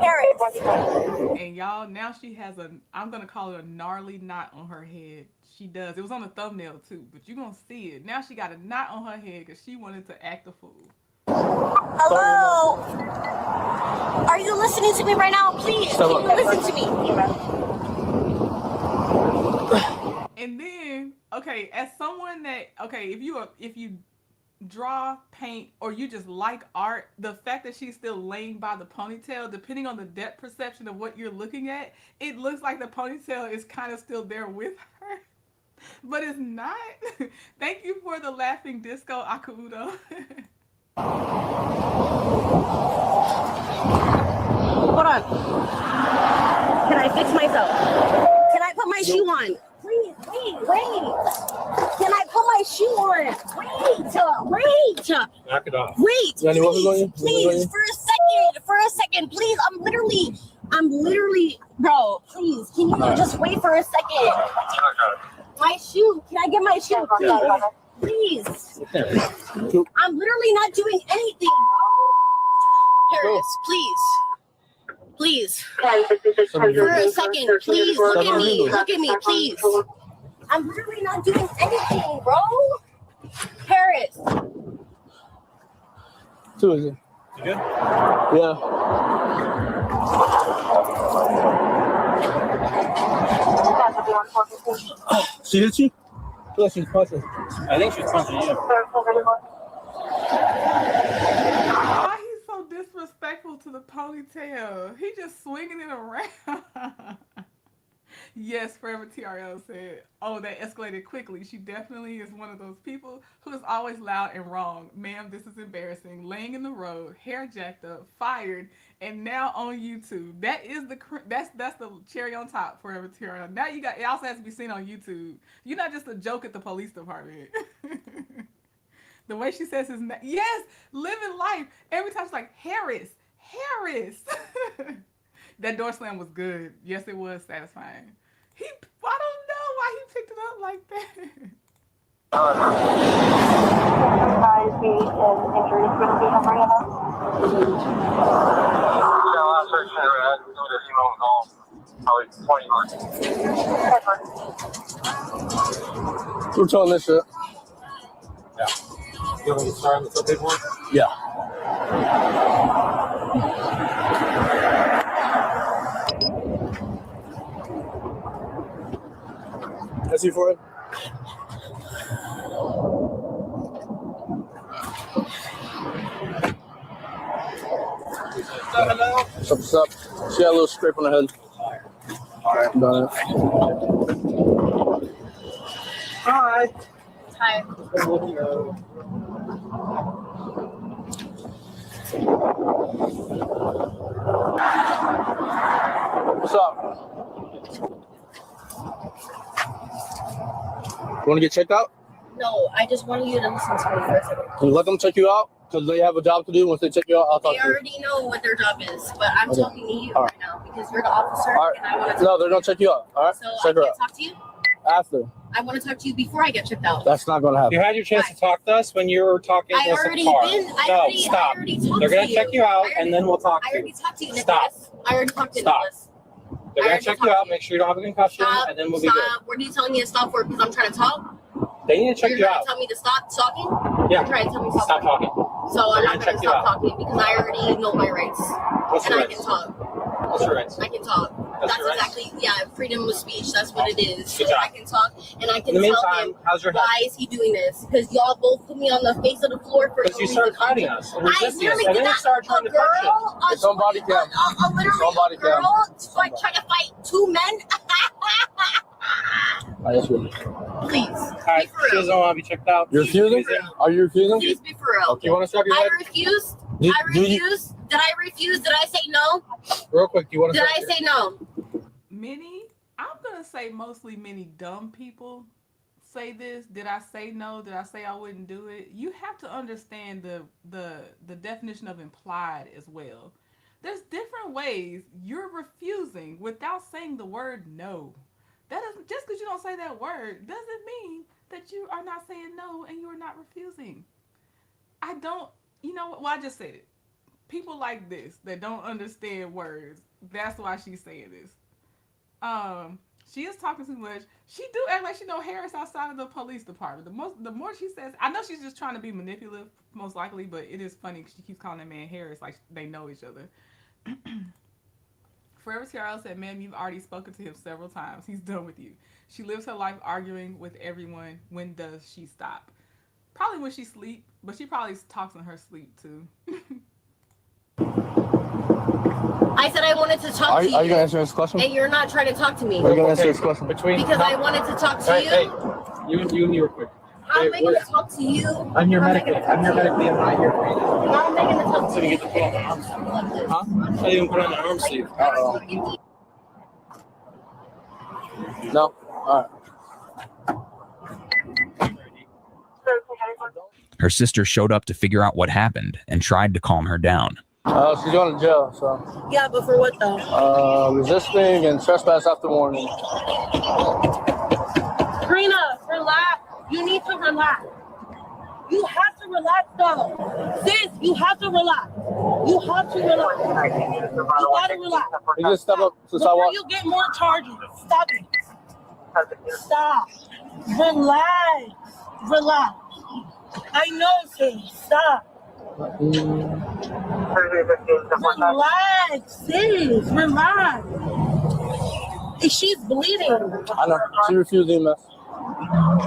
Harris. And y'all, now she has I'm gonna call it a gnarly knot on her head. She does. It was on the thumbnail too, but you're gonna see it. Now she got a knot on her head because she wanted to act a fool. Hello? Are you listening to me right now? Please, can you listen to me? And then, okay, as someone that, okay, if you draw, paint, or you just like art, the fact that she's still laying by the ponytail, depending on the depth perception of what you're looking at, it looks like the ponytail is kind of still there with her, but it's not. Thank you for the laughing disco, Akuudo. Hold on. Can I fix myself? Can I put my shoe on? Please, wait. Can I put my shoe on? Wait. Knock it off. Wait, please, for a second, please. I'm literally, bro, please, can you just wait for a second? My shoe, can I get my shoe, please? I'm literally not doing anything, bro. Harris, please. For a second, please, look at me, please. I'm literally not doing anything, bro. Harris. Too easy. You good? Yeah. She hit you? Yeah, she's punching. I think she's punching you. Why he's so disrespectful to the ponytail? He just swinging it around. Yes, Forever TRL said, oh, that escalated quickly. She definitely is one of those people who is always loud and wrong. Ma'am, this is embarrassing. Laying in the road, hair jacked up, fired, and now on YouTube. That is that's the cherry on top, Forever TRL. Now you got, it also has to be seen on YouTube. You're not just a joke at the police department. The way she says his name, yes, living life. Every time she's like, Harris. That door slam was good. Yes, it was satisfying. I don't know why he picked it up like that. We're telling this shit. Yeah. You want me to start with the big one? Yeah. That's you for it? Hello? What's up? She had a little scrape on her head. Alright, done it. Hi. Hi. What's up? You want to get checked out? No, I just wanted you to listen to me for a second. Can you let them check you out? Because they have a job to do. Once they check you out, I'll talk They to you. already know what their job is, but I'm Okay. talking to you All right now because you're the officer All right. and I want to talk No, they're going to check you out. All right? So check her I out. can't talk to you? After. I want to talk to you before I get checked out. That's not going to happen. You had your chance to talk to us when you were talking I to us already in the car. been- I No, already- I stop. already talked They're going to to check you. you out, I already- and then we'll talk I to already you. talked to you, Stop. Nicholas. I already talked to Stop. Nicholas. They're I going already to check talked you to out, make sure you don't have a concussion, Stop. and then we'll be good. Stop. What are you telling me to stop for? Because I'm trying to talk? They need to check You're you trying out. to tell me to stop talking? Yeah. You're trying to tell me to Stop talking. So I'm They're not gonna going check to you stop out. talking because I already know my rights. What's and your I rights? can talk. What's your rights? I can talk. That's your rights? exactly, yeah, freedom of speech. That's what it is. Good So job. I can talk and I can In the tell meantime, him how's your health? why is he doing this? Because y'all both put me on the face of the floor for Because no you started reason. fighting us and I resisting us, literally and did then you not. started trying to punch us. It's on body cam. Literally a girl trying to fight two men. All right, that's good. Please. Alright, she doesn't want to be checked out. You're refusing? Are you refusing? Please be for real. Okay. You want to stop your I head? refused. Do- I do you- refused. Did I refuse? Did I say no? Real quick, you want to Did stop I say no? Many, I'm going to say mostly many dumb people say this. Did I say no? Did I say I wouldn't do it? You have to understand the definition of implied as well. There's different ways you're refusing without saying the word no. That doesn't, just because you don't say that word doesn't mean that you are not saying no and you are not refusing. I don't, you know what? Well, I just said it. people like this that don't understand words. That's why she's saying this. She is talking too much. She do act like she know Harris outside of the police department. The more she says, I know she's just trying to be manipulative, most likely, but it is funny she keeps calling that man Harris like they know each other. Forever TRL said, ma'am, you've already spoken to him several times. He's done with you. She lives her life arguing with everyone. When does she stop? Probably when she sleep, but she probably talks in her sleep too. I said I wanted to talk to you. Are you gonna answer this question? And you're not trying to talk to me. Are you gonna answer this question? Because I wanted to talk to you. Hey, you and me were quick. How am I going to talk to you? I'm your medically not here for you. How am I going to talk to you? Huh? I didn't put on my arm sleeve. No? All right. Her sister showed up to figure out what happened and tried to calm her down. She's going to jail, so. Yeah, but for what though? Resisting and trespass after warning. Karina, relax. You need to relax. You have to relax though. Sis, you have to relax. You have to relax. You gotta relax. You just step up to the Before sidewalk. you get more charges. Stop it. Stop. Relax. Relax. I know, sis. Stop. Relax, sis. Relax. She's bleeding. I know. She refused the EMS.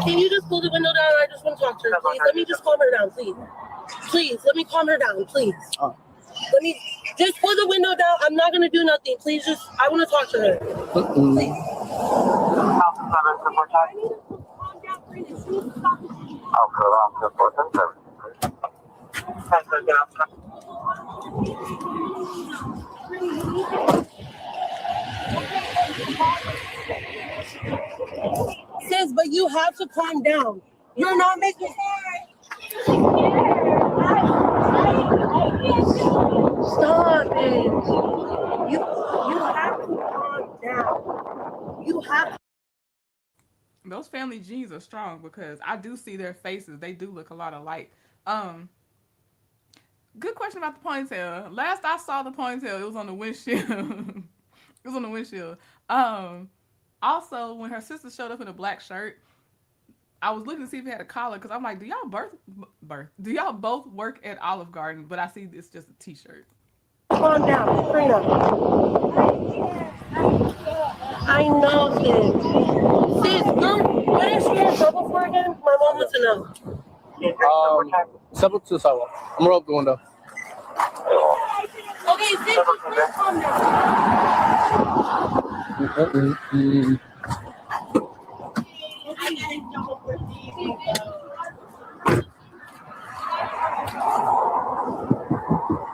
Can you just pull the window down? I just want to talk to her, please. Let me just calm her down, please. Please, let me calm her down, please. Let me just pull the window down. I'm not going to do nothing. Please just, I want to talk to her. Please. Sis, but you have to calm down. You're not making. Stop it. You have to calm down. You have to. Those family genes are strong because I do see their faces. They do look a lot alike. Good question about the ponytail. Last I saw the ponytail, it was on the windshield. It was on the windshield. Also, when her sister showed up in a black shirt, I was looking to see if it had a collar because I'm like, do y'all both work at Olive Garden? But I see it's just a t-shirt. Calm down, Karina. I know, sis. Sis, what is she in trouble for again? My mom wants to know. Step up to the sidewalk. I'm gonna roll up the window. Okay, sis, please calm down. You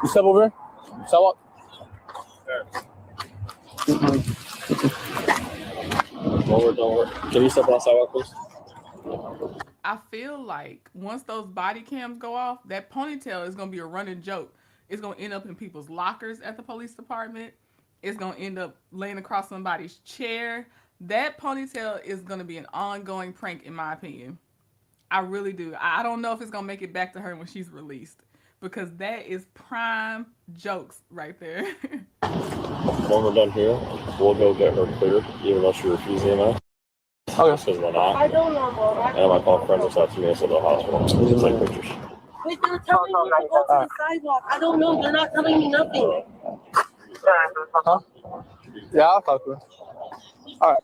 step over here. Sidewalk. Don't worry. Can you step on the sidewalk, please? I feel like once those body cams go off, that ponytail is going to be a running joke. It's going to end up in people's lockers at the police department. It's going to end up laying across somebody's chair. That ponytail is going to be an ongoing prank, in my opinion. I really do. I don't know if it's going to make it back to her when she's released, because that is prime jokes right there. When we're done here, we'll go get her cleared, even though she refused the EMS. Okay. Because we're not. I don't know, bro. And my call friend was out to me and said the hospital. Just like pictures. Wait, they're telling me to go to the sidewalk. I don't know. They're not telling me nothing. Huh? Yeah, I'll talk to her. All right.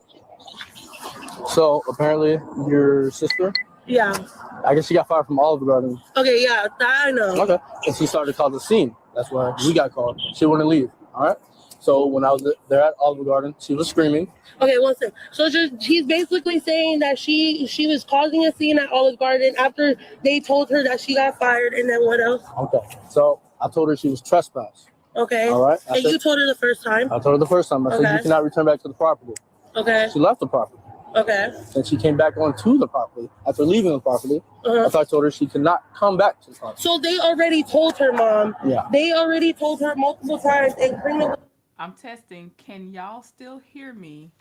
So apparently your sister, Yeah. I guess she got fired from Olive Garden. Okay, yeah, that I know. Okay. And she started to cause a scene. That's why we got called. She wouldn't leave. All right. So when I was there at Olive Garden, she was screaming. Okay, one second. So she's basically saying that she was causing a scene at Olive Garden after they told her that she got fired, and then what else? Okay. So I told her she was trespassed. Okay. All right. And you told her the first time? I told her the first time. I said, you cannot return back to the property. Okay. She left the property. Okay. Then she came back onto the property after leaving the property. After I told her she could not come back to the property. So they already told her, Mom. Yeah. They already told her multiple times. And Karina. I'm testing. Can y'all still hear me?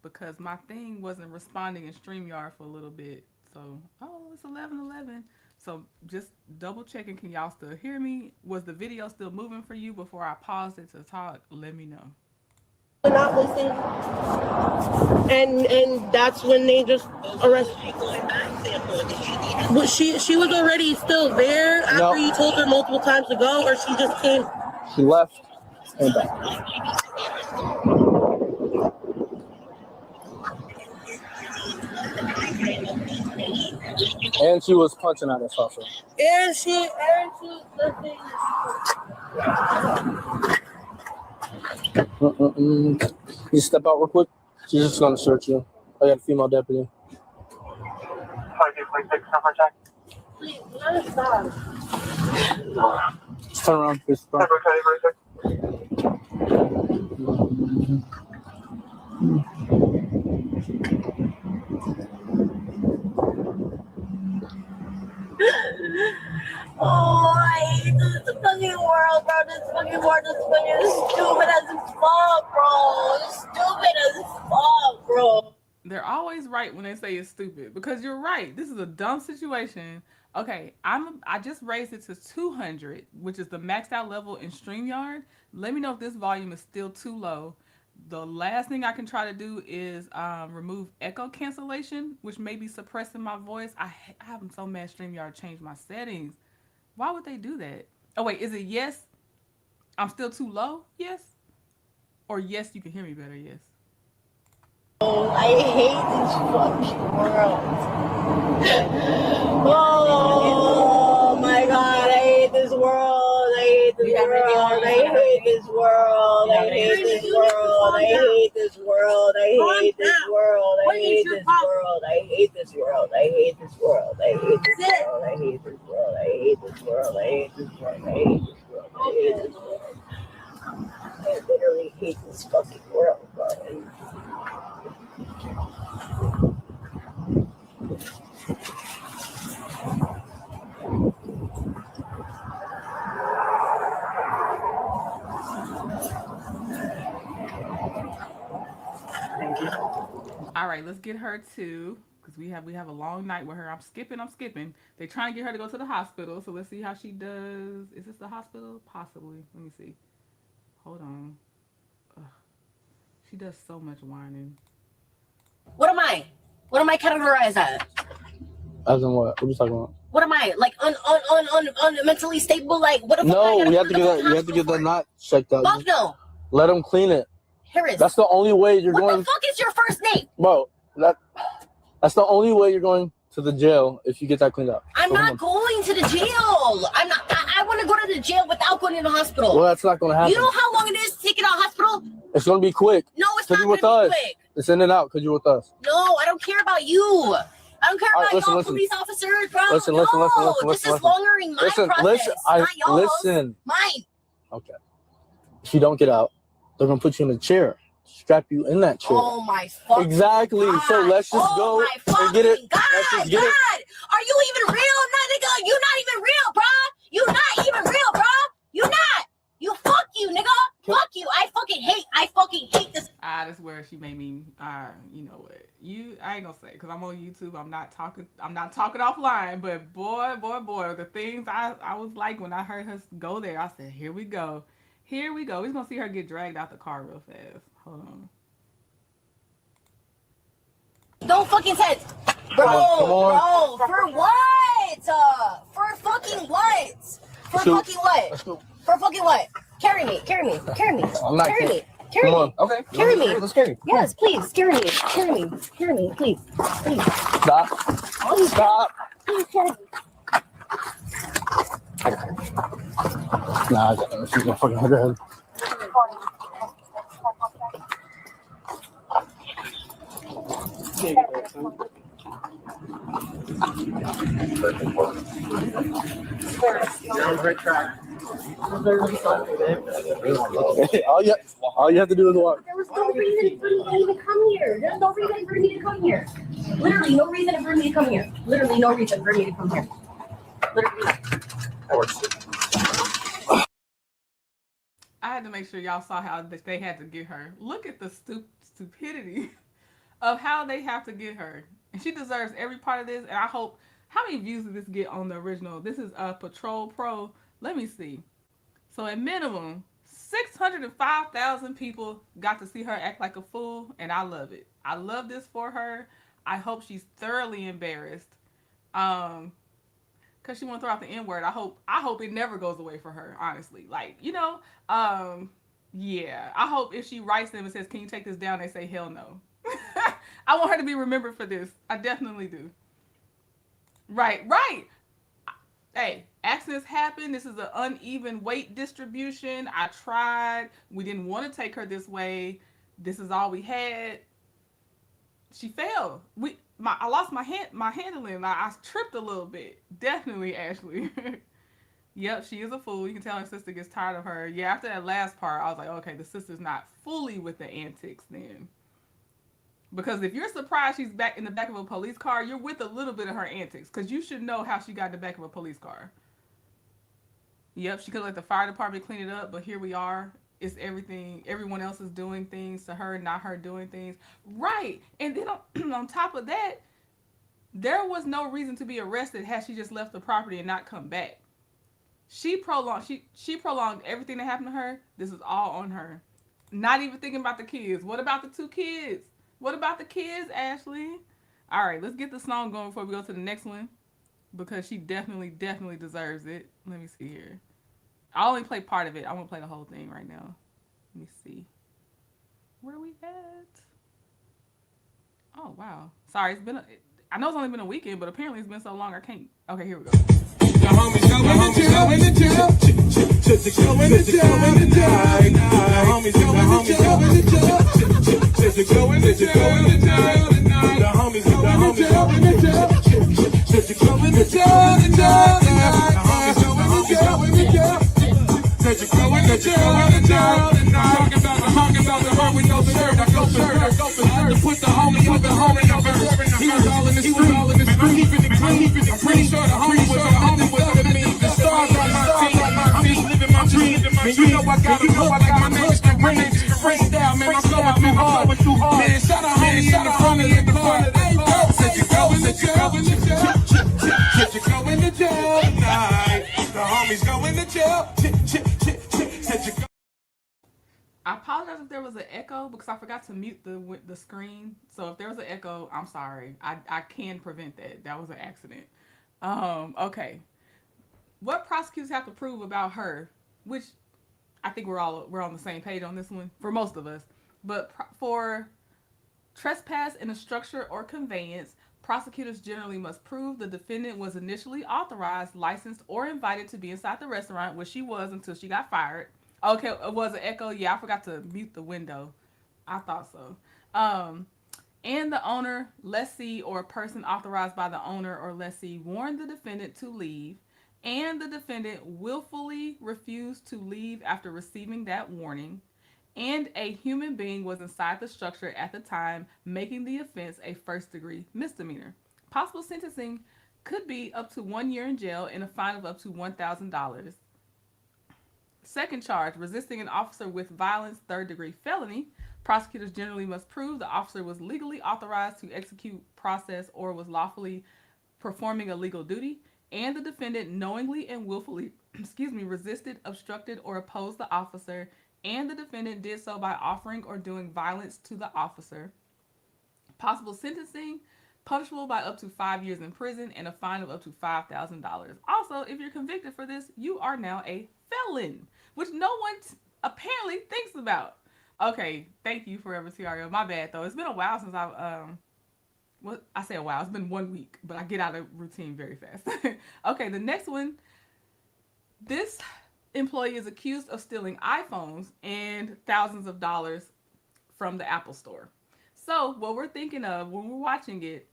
Because my thing wasn't responding in StreamYard for a little bit. So, it's 11:11. So just double checking, can y'all still hear me? Was the video still moving for you before I paused it to talk? Let me know. Not listen, and that's when they just arrested me. But she was already still there after you told her multiple times to go, or she just came. She left and back. And she was punching at us also. And she You step out real quick. She's just gonna search you. I got a female deputy. 5246, number check. Please, let us stop. Just turn around. Just turn. Oh, I hate this fucking world, bro. This fucking world is fucking stupid as fuck, bro. It's stupid as fuck, bro. They're always right when they say it's stupid because you're right. This is a dumb situation. Okay, I just raised it to 200, which is the maxed out level in StreamYard. Let me know if this volume is still too low. The last thing I can try to do is remove echo cancellation, which may be suppressing my voice. I have so mad StreamYard changed my settings. Why would they do that? Oh wait, is it yes? I'm still too low? Yes? Or yes, you can hear me better, yes. Oh, I hate this fucking world. Oh my god, I hate this world. I hate this world. I hate this world. I hate this world. I hate this world. I hate this world. I hate this world. I hate this world. I hate this world. I hate this world. I hate this world. I hate this world. I hate this world. I hate this world. I hate this world. I literally hate this fucking world, bro. Thank you. All right, let's get her to, because we have a long night with her. I'm skipping. They're trying to get her to go to the hospital, so let's see how she does. Is this the hospital? Possibly. Let me see. Hold on. Ugh. She does so much whining. What am I? What am I categorized as? As in what? What are you talking about? What am I? Like mentally stable? Like what? No, we have to get that. You have to get that knot checked out. Fuck no. Let them clean it. Harris. That's the only way you're going. What the fuck is your first name? Bro, that's the only way you're going to the jail if you get that cleaned up. I'm not going to the jail. I'm not. I want to go to the jail without going to the hospital. Well, that's not going to happen. You know how long it is to take it to the hospital? It's going to be quick. No, it's not going to be quick. It's in and out because you're with us. No, I don't care about you. I don't care about y'all police officers, bro. Listen. This is longering my process, not y'all's. Listen. Mine. Okay. If you don't get out, they're going to put you in a chair. Strap you in that chair. Oh my fucking Exactly. God. So let's just go and get it. God, let's just get it. Are you even real? Nah, nigga, you not even real, bro. You not even real, bro. You not. You fuck you, nigga. Fuck you. I fucking hate this. That's where she made me. You know what? I ain't gonna say because I'm on YouTube. I'm not talking offline. But boy, the things I was like when I heard her go there. I said, here we go. We're gonna see her get dragged out the car real fast. Hold on. Don't fucking say it. Bro, for what? For fucking what? For fucking what? For fucking what? Carry me. I'm not Carry me. Come on. Okay. Carry me. Let's carry. Yes, please. Carry me, please. Stop. Please carry me. Nah, she's gonna fucking hit her head. All you have to do is walk. There was no reason for me to even come here. There's no reason for me to come here. Literally no reason for me to come here. Literally no reason for me to come here. Literally. I had to make sure y'all saw how they had to get her. Look at the stupidity of how they have to get her. And she deserves every part of this. And I hope How many views did this get on the original? This is Patrol Pro. Let me see. So at minimum, 605,000 people got to see her act like a fool, and I love it. I love this for her. I hope she's thoroughly embarrassed. Cause she want to throw out the N-word. I hope it never goes away for her, honestly. Like, yeah. I hope if she writes them and says, "Can you take this down?" they say, "Hell no." I want her to be remembered for this. I definitely do. Right. Hey, accidents happen. This is an uneven weight distribution. I tried. We didn't want to take her this way. This is all we had. She fell. I lost my handling. I tripped a little bit. Definitely, Ashley. Yep, she is a fool. You can tell her sister gets tired of her. Yeah, after that last part, I was like, okay, the sister's not fully with the antics then. Because if you're surprised she's back in the back of a police car, you're with a little bit of her antics. Because you should know how she got in the back of a police car. Yep, she could let the fire department clean it up, but here we are. It's everything. Everyone else is doing things to her, not her doing things. Right. And then on top of that, there was no reason to be arrested had she just left the property and not come back. She prolonged everything that happened to her. This is all on her. Not even thinking about the kids. What about the 2 kids? What about the kids, Ashley? All right, let's get the song going before we go to the next one. Because she definitely deserves it. Let me see here. I only play part of it. I won't play the whole thing right now. Let me see. Where are we at? Oh, wow. Sorry, I know it's only been a weekend, but apparently it's been so long I can't. Okay, here we go. The homies go in the jail. Go in the jail. The homies go in the jail. Go in the jail. The homies go in the jail. Go in the jail. The homies go in the jail. Go in the jail. Talking about the heart with no shirt. I go for I had to put the homie up and homie number. He was all in the street. I'm pretty sure the homie was up with me. The stars on my team. I'm just living my dream. Man, you know I got my name is freestyle, man. I'm going too hard. Man, shout out homie in the front of the car. Said you go in the jail. Said you go in the jail tonight. The homies go in the jail. Said you go. I apologize if there was an echo because I forgot to mute the screen. So if there was an echo, I'm sorry. I can prevent that. That was an accident. Okay. What prosecutors have to prove about her, which I think we're on the same page on this one for most of us. But for trespass in a structure or conveyance, prosecutors generally must prove the defendant was initially authorized, licensed, or invited to be inside the restaurant, which she was until she got fired. Okay, it was an echo. Yeah, I forgot to mute the window. I thought so. And the owner, lessee, or person authorized by the owner or lessee warned the defendant to leave, and the defendant willfully refused to leave after receiving that warning, and a human being was inside the structure at the time, making the offense a first-degree misdemeanor. Possible sentencing could be up to 1 year in jail and a fine of up to $1,000. Second charge, resisting an officer with violence, third-degree felony. Prosecutors generally must prove the officer was legally authorized to execute process or was lawfully performing a legal duty, and the defendant knowingly and willfully, resisted, obstructed, or opposed the officer, and the defendant did so by offering or doing violence to the officer. Possible sentencing, punishable by up to 5 years in prison and a fine of up to $5,000. Also, if you're convicted for this, you are now a felon, which no one apparently thinks about. Okay, thank you, Forever TRL. My bad, though. It's been a while since I say a while. It's been 1 week, but I get out of routine very fast. Okay, the next one. This employee is accused of stealing iPhones and thousands of dollars from the Apple Store. So what we're thinking of when we're watching it,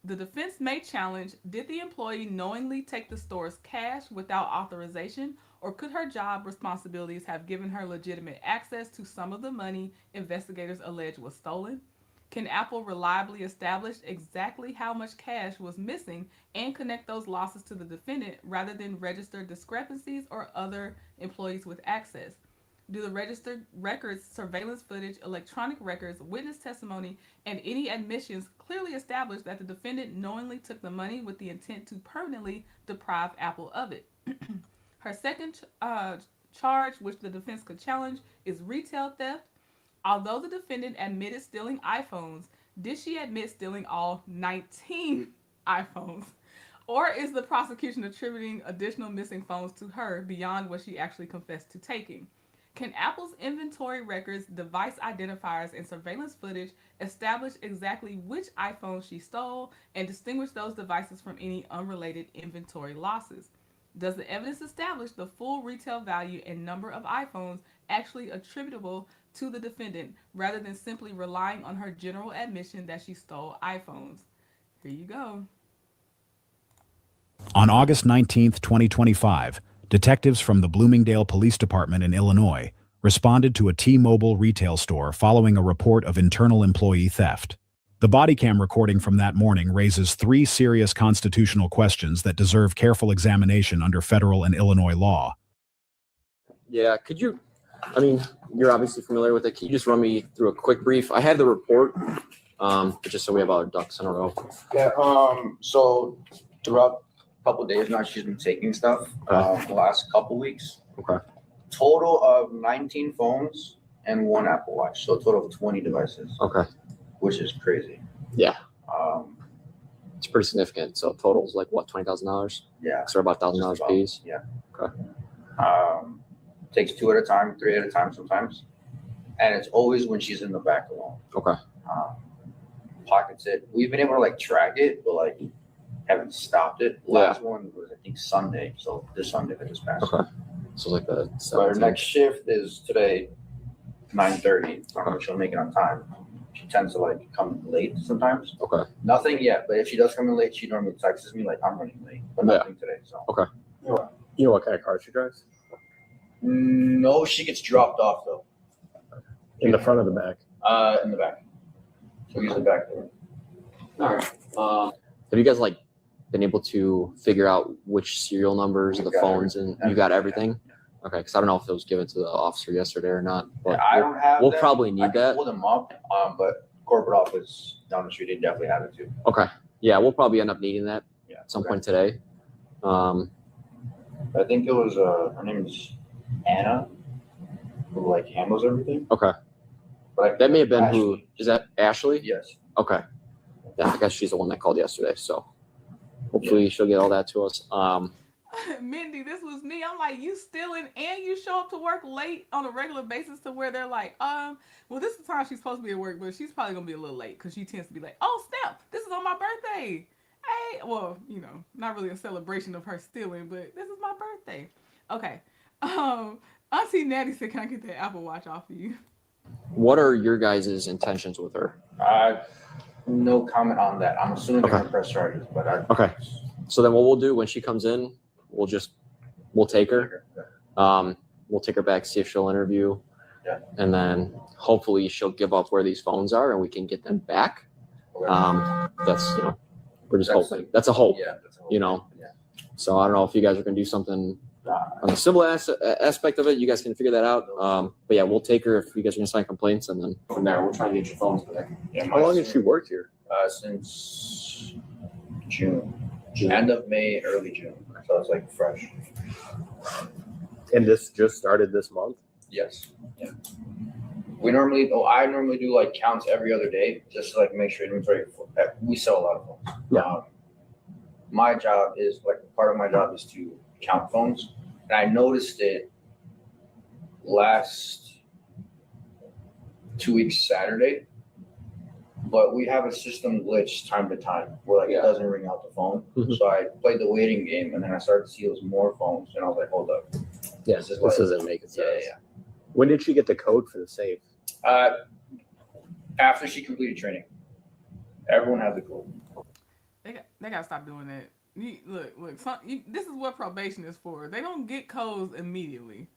the defense may challenge, did the employee knowingly take the store's cash without authorization, or could her job responsibilities have given her legitimate access to some of the money investigators allege was stolen? Can Apple reliably establish exactly how much cash was missing and connect those losses to the defendant rather than register discrepancies or other employees with access? Do the registered records, surveillance footage, electronic records, witness testimony, and any admissions clearly establish that the defendant knowingly took the money with the intent to permanently deprive Apple of it? Her second charge, which the defense could challenge, is retail theft. Although the defendant admitted stealing iPhones, did she admit stealing all 19 iPhones? Or is the prosecution attributing additional missing phones to her beyond what she actually confessed to taking? Can Apple's inventory records, device identifiers, and surveillance footage establish exactly which iPhone she stole and distinguish those devices from any unrelated inventory losses? Does the evidence establish the full retail value and number of iPhones actually attributable to the defendant rather than simply relying on her general admission that she stole iPhones? Here you go. On August 19, 2025, detectives from the Bloomingdale Police Department in Illinois responded to a T-Mobile retail store following a report of internal employee theft. The body cam recording from that morning raises 3 serious constitutional questions that deserve careful examination under federal and Illinois law. Yeah, could you, I mean, you're obviously familiar with it. Can you just run me through a quick brief? I had the report, but just so we have our ducks in a row. Yeah, so throughout a couple of days now, she's been taking stuff the last couple weeks. Okay. Total of 19 phones and 1 Apple Watch, so a total of 20 devices. Okay. Which is crazy. Yeah. It's pretty significant. So total's like what, $20,000? Yeah. So about $1,000 a piece. Yeah. Okay. Takes 2 at a time, 3 at a time sometimes, and it's always when she's in the back alone. Okay. Pockets it. We've been able to like track it, but like haven't stopped it. Last one was I think Sunday, so this Sunday that just passed. Okay. So like the So our next shift is today, 9:30. She'll make it on time. She tends to like come late sometimes. Okay. Nothing yet, but if she does come in late, she normally texts me like I'm running late, but nothing today. So okay. You know what kind of car she drives? No, she gets dropped off though. In the front or the back? In the back. So use the back door. All right. Have you guys like been able to figure out which serial numbers of the phones and you got everything? Okay, because I don't know if it was given to the officer yesterday or not. But I don't have. We'll them. probably I need can that. pull them up, but corporate office down the street, they definitely have it too. Okay. Yeah, we'll probably end up needing that at some point today. I think it was her name is Anna, who like handles everything. Okay. But that may have been Ashley. who is that Ashley? Yes. Okay. Yeah, I guess she's the one that called yesterday. So hopefully she'll get all that to us. Mindy, this was me. I'm like, you stealing and you show up to work late on a regular basis to where they're like, well, this is the time she's supposed to be at work, but she's probably gonna be a little late because she tends to be like, oh snap, this is on my birthday. Hey, well, you know, not really a celebration of her stealing, but this is my birthday. Okay. Auntie Natty said, can I get that Apple Watch off of you? What are your guys' intentions with her? No comment on that. I'm assuming they're gonna press charges, but Okay. So then what we'll do when she comes in, we'll take her. We'll take her back, see if she'll interview. Yeah. And then hopefully she'll give up where these phones are and we can get them back. That's, you know, we're just hoping. That's a hope. Yeah, that's a hope. You know. Yeah. So I don't know if you guys are gonna do something on the civil aspect of it. You guys can figure that out. But yeah, we'll take her if you guys are gonna sign complaints, and then from there we'll try to get your phones back. How long has she worked here? Since June. End of May, early June. So it's like fresh. And this just started this month? Yes. Yeah. I normally do like counts every other day just to like make sure inventory. We sell a lot of phones. Yeah. My job is part of my job is to count phones, and I noticed it last 2 weeks Saturday. But we have a system glitch time to time where it doesn't ring out the phone. Mhm. So I played the waiting game, and then I started to see those more phones, and I was like, hold up. Yes, this doesn't make sense. Yeah. When did she get the code for the safe? After she completed training. Everyone has the code. They gotta stop doing that. Look. This is what probation is for. They don't get codes immediately.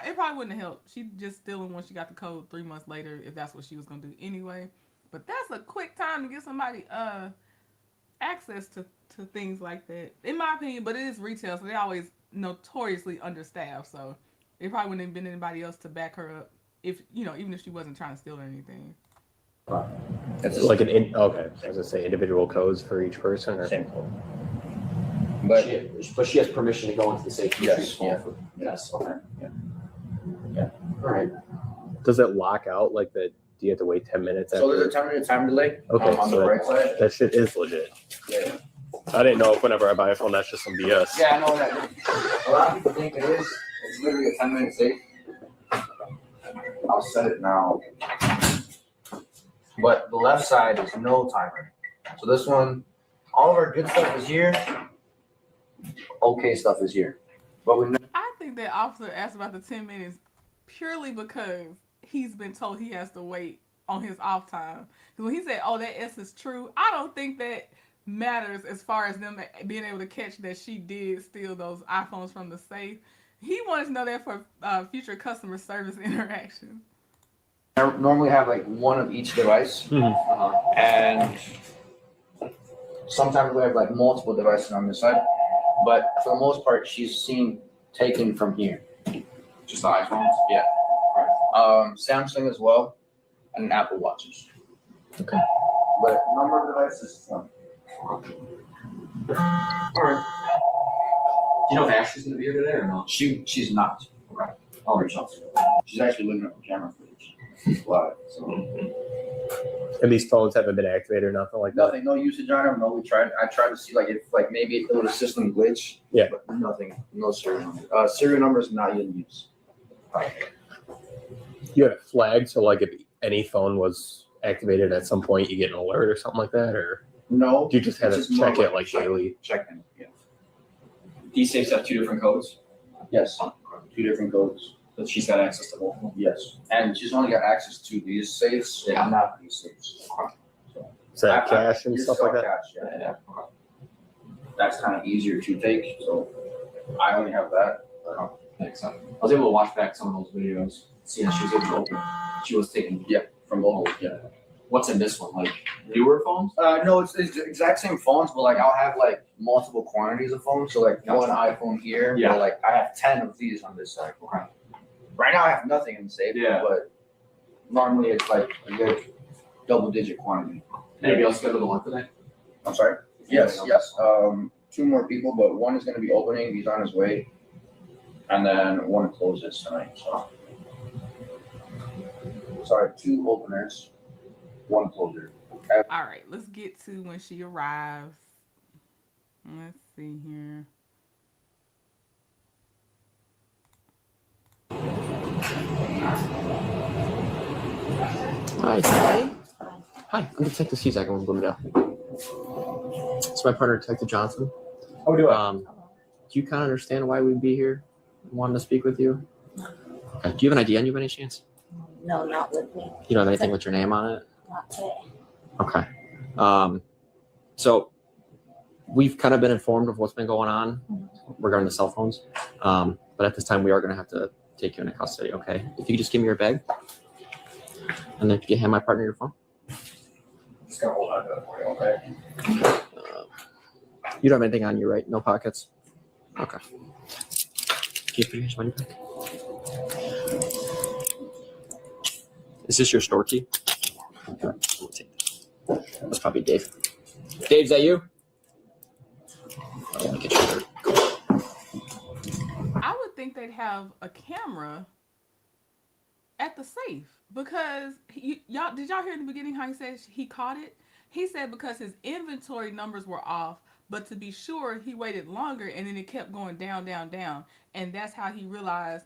It probably wouldn't have helped. She just stealing when she got the code 3 months later, if that's what she was gonna do anyway. But that's a quick time to get somebody access to things like that, in my opinion. But it is retail, so they always notoriously understaffed. So It probably wouldn't have been anybody else to back her up if, even if she wasn't trying to steal or anything. It's like okay. I was gonna say individual codes for each person, or Same code. But she has permission to go into the safe. Yes. Yeah. Yes. Okay. Yeah. All right. does it lock out like the? Do you have to wait 10 minutes? So there's a 10-minute time delay. Okay, on so the right side. that shit is legit. Yeah. I didn't know if whenever I buy a phone, that's just some BS. Yeah, I know that. A lot of people think it is. It's literally a 10-minute safe. I'll set it now. But the left side is no timer. So this one, all of our good stuff is here. Okay stuff is here. But we I think that officer asked about the 10 minutes purely because he's been told he has to wait on his off time. Because when he said, "Oh, that S is true," I don't think that matters as far as them being able to catch that she did steal those iPhones from the safe. He wanted to know that for future customer service interactions. I normally have like one of each device, and sometimes we have like multiple devices on this side. But for the most part, she's seen taken from here. Just the iPhones, yeah. Samsung as well, and Apple Watches. Okay. But number of devices, one. All right. Do you know if Ashley's gonna be here today or not? She's not. Okay. I'll reach out to her. She's actually looking up the camera footage live. So And these phones haven't been activated or nothing like that. nothing, no usage on them. No, I tried to see like if like maybe it was a system glitch. Yeah. But nothing. No serial number. Serial number is not in use. You have it flagged, so like if any phone was activated at some point, you get an alert or something like that, or no? Do you just have It's to just more check it like daily? Checking. Yeah. These safes have 2 different codes, Yes. 2 different codes. but she's got access to both of them. Yes. And she's only got access to these safes, Yeah. not these safes. Is that cash and It's stuff all like that? cash, yeah. That's kind of easier to take, so I only have that. Thanks. I was able to watch back some of those videos, see how she was able to open. She was taking from both. Yeah. What's in this one? Like newer phones? No, it's the exact same phones, but like I'll have like multiple quantities of phones. So like one iPhone here, Yeah. but like I have 10 of these on this side. Okay. Right now I have nothing in the safe, but normally it's like a good double-digit quantity. Anybody else scheduled to lunch today? I'm sorry? Yes. 2 more people, but one is going to be opening. He's on his way. And then one closes tonight. So, sorry, 2 openers, 1 closer. All right, let's get to when she arrives. Let's see here. Hi. Hi, I'm Detective Cezak. I'm from Bloomingdale. It's my partner, Detective Johnson. How we doing? Do you kind of understand why we'd be here? Wanting to speak with you? Okay. Do you have an ID on you by any chance? No, not with me. You don't have anything with your name on it? Not today. Okay. So we've kind of been informed of what's been going on regarding the cell phones. But at this time, we are going to have to take you into custody, okay? If you could just give me your bag. And then if you hand my partner your phone. Just gonna hold on to that for you, okay? You don't have anything on you, right? No pockets? Okay. Can you put your money back? Is this your store key? Okay. We'll take that. That's probably Dave. Dave, is that you? Oh, get your shirt. I would think they'd have a camera at the safe because y'all did y'all hear in the beginning how he said he caught it? He said because his inventory numbers were off, but to be sure, he waited longer and then it kept going down, down, down. And that's how he realized,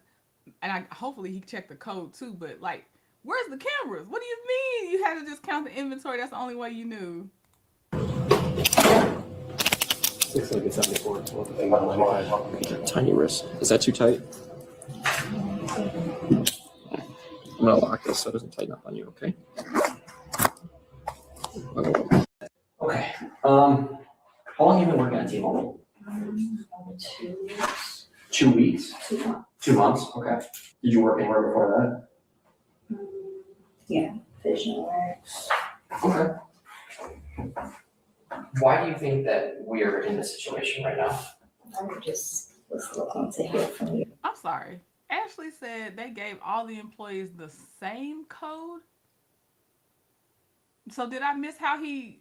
and hopefully he checked the code too, but like, where's the cameras? What do you mean you had to just count the inventory? That's the only way you knew. 674. Tiny wrist. Is that too tight? I'm gonna lock this so it doesn't tighten up on you, okay? Okay. How long have you been working at T-Mobile? 2 weeks. 2 weeks? 2 months. 2 months? Okay. Did you work anywhere before Yeah, Vision Works. that? Okay. Why do you think that we're in this situation right now? I just was looking to hear from you. I'm sorry. Ashley said they gave all the employees the same code. So did I miss how he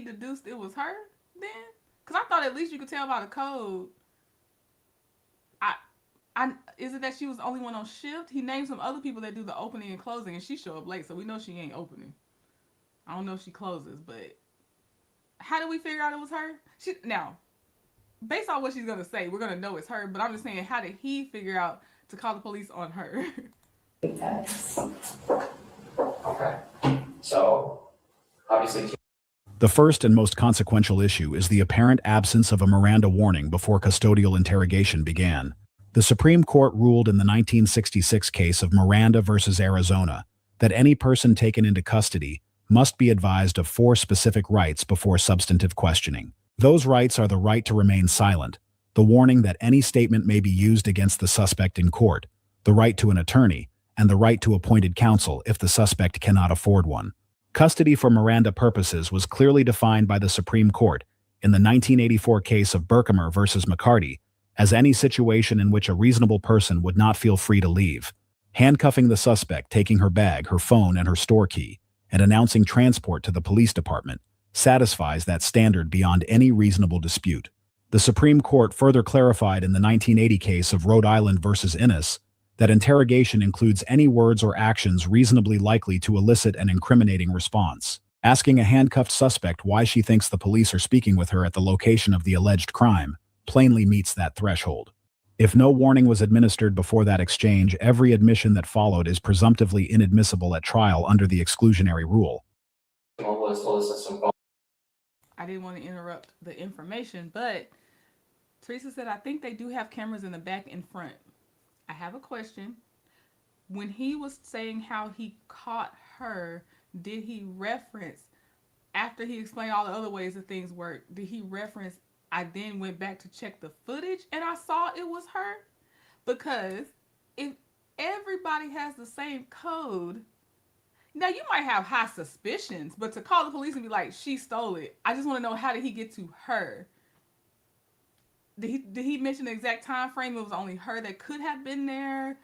deduced it was her then? Because I thought at least you could tell by the code. Is it that she was the only one on shift? He named some other people that do the opening and closing, and she show up late, so we know she ain't opening. I don't know if she closes, but how did we figure out it was her? Now, based on what she's gonna say, we're gonna know it's her. But I'm just saying, how did he figure out to call the police on her? Okay. So, obviously. The first and most consequential issue is the apparent absence of a Miranda warning before custodial interrogation began. The Supreme Court ruled in the 1966 case of Miranda versus Arizona that any person taken into custody must be advised of 4 specific rights before substantive questioning. Those rights are the right to remain silent, the warning that any statement may be used against the suspect in court, the right to an attorney, and the right to appointed counsel if the suspect cannot afford one. Custody for Miranda purposes was clearly defined by the Supreme Court in the 1984 case of Berkemer versus McCarty as any situation in which a reasonable person would not feel free to leave. Handcuffing the suspect, taking her bag, her phone, and her store key, and announcing transport to the police department satisfies that standard beyond any reasonable dispute. The Supreme Court further clarified in the 1980 case of Rhode Island versus Innis that interrogation includes any words or actions reasonably likely to elicit an incriminating response. Asking a handcuffed suspect why she thinks the police are speaking with her at the location of the alleged crime plainly meets that threshold. If no warning was administered before that exchange, every admission that followed is presumptively inadmissible at trial under the exclusionary rule. I didn't want to interrupt the information, but Teresa said, I think they do have cameras in the back and front. I have a question. When he was saying how he caught her, did he reference, after he explained all the other ways that things work, did he reference, I then went back to check the footage and I saw it was her? Because if everybody has the same code, now you might have high suspicions, but to call the police and be like, she stole it, I just want to know, how did he get to her? Did he mention the exact time frame? It was only her that could have been there.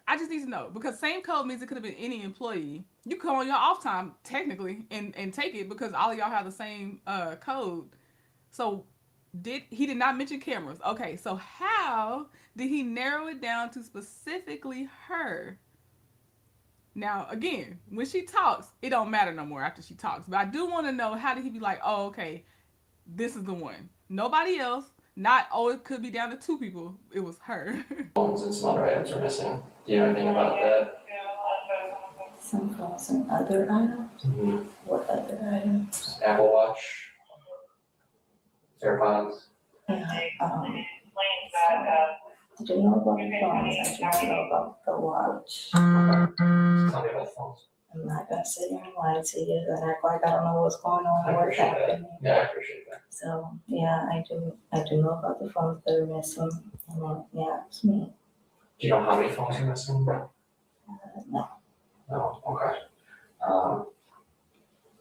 I just need to know, because same code means it could have been any employee. You come on your off time technically and take it because all of y'all have the same code. So he did not mention cameras. Okay, so how did he narrow it down to specifically her? Now, again, when she talks, it don't matter no more after she talks. But I do want to know, how did he be like, oh, okay, this is the one. Nobody else. Not, oh, it could be down to 2 people. It was her. Phones and some other items are missing. Do you know anything about that? Some phones and other items? Mm-hmm. What other items? Apple Watch, AirPods. Yeah, I do know about the phones, I do know about the watch. Tell me about the phones. I'm not gonna sit here and lie to you and act like I don't know what's going on or what's happening. Yeah, I appreciate that. So, yeah, I do know about the phones that are missing. Yeah, it's me. Do you know how many phones are missing? No. No, okay.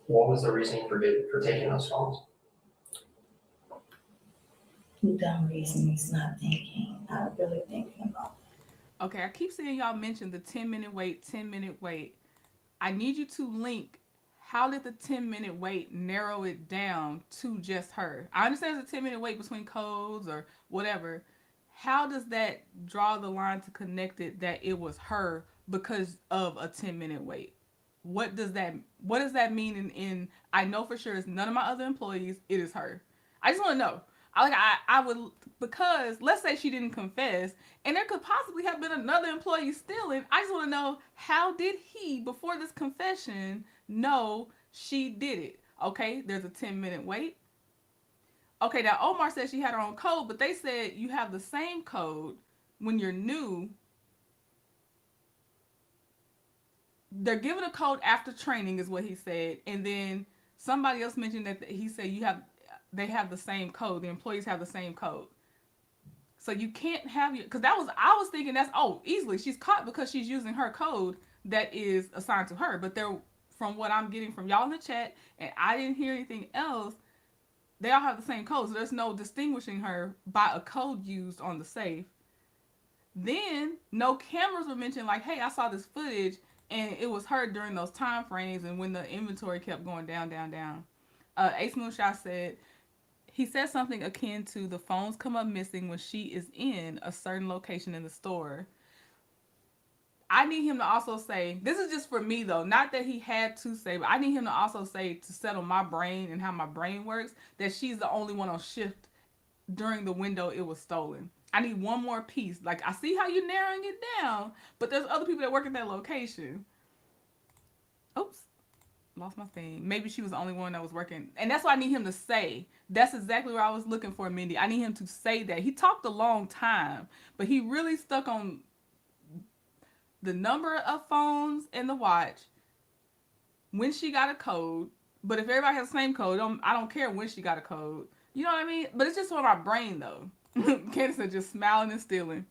What was the reasoning for taking those phones? Dumb reasons, not really thinking about it. Okay, I keep seeing y'all mention the 10-minute wait, 10-minute wait. I need you to link, how did the 10-minute wait narrow it down to just her? I understand there's a 10-minute wait between codes or whatever. How does that draw the line to connect it that it was her because of a 10-minute wait? What does that mean in I know for sure it's none of my other employees, it is her. I just want to know. I would, because let's say she didn't confess and there could possibly have been another employee stealing. I just want to know, how did he, before this confession, know she did it? Okay, there's a 10-minute wait. Okay, now Omar said she had her own code, but they said you have the same code when you're new. They're given a code after training is what he said. And then somebody else mentioned that he said they have the same code. The employees have the same code. So you can't have your, because I was thinking that's, easily she's caught because she's using her code that is assigned to her. But from what I'm getting from y'all in the chat, and I didn't hear anything else, they all have the same code. So there's no distinguishing her by a code used on the safe. Then no cameras were mentioned. Like, hey, I saw this footage, and it was her during those time frames, and when the inventory kept going down, down, down. Ace Moonshot said he said something akin to the phones come up missing when she is in a certain location in the store. I need him to also say, this is just for me though, not that he had to say, but I need him to also say, to settle my brain and how my brain works, that she's the only one on shift during the window it was stolen. I need one more piece. Like, I see how you're narrowing it down, but there's other people that work at that location. Oops. Lost my thing. Maybe she was the only one that was working. And that's what I need him to say. That's exactly what I was looking for, Mindy. I need him to say that. He talked a long time, but he really stuck on the number of phones and the watch, when she got a code. But if everybody has the same code, I don't care when she got a code. You know what I mean? But it's just for my brain, though. Candace said just smiling and stealing.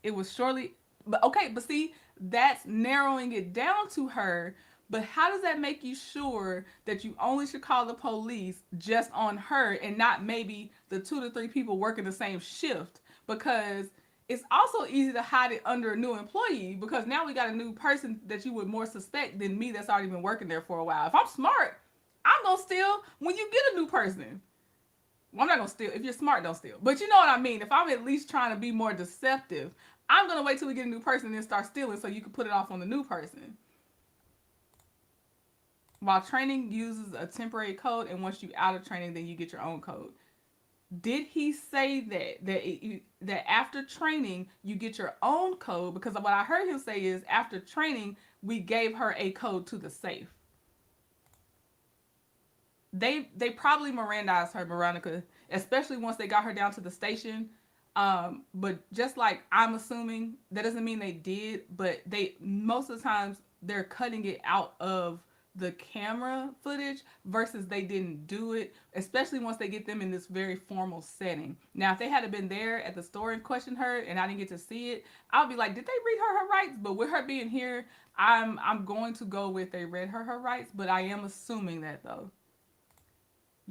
It was shortly... But okay, but see, that's narrowing it down to her. But how does that make you sure that you only should call the police just on her and not maybe the 2 to 3 people working the same shift? Because it's also easy to hide it under a new employee, because now we got a new person that you would more suspect than me that's already been working there for a while. If I'm smart, I'm going to steal when you get a new person. Well, I'm not going to steal. If you're smart, don't steal. But you know what I mean. If I'm at least trying to be more deceptive, I'm going to wait till we get a new person and then start stealing so you can put it off on the new person. While training uses a temporary code, and once you out of training, then you get your own code. Did he say that after training you get your own code? Because what I heard him say is after training we gave her a code to the safe. They probably Mirandized her, Veronica, especially once they got her down to the station. But just like I'm assuming, that doesn't mean they did, but they most of the times they're cutting it out of the camera footage versus they didn't do it, especially once they get them in this very formal setting. Now, if they had been there at the store and questioned her and I didn't get to see it, I'll be like, did they read her rights? But with her being here, I'm going to go with they read her rights, but I am assuming that though.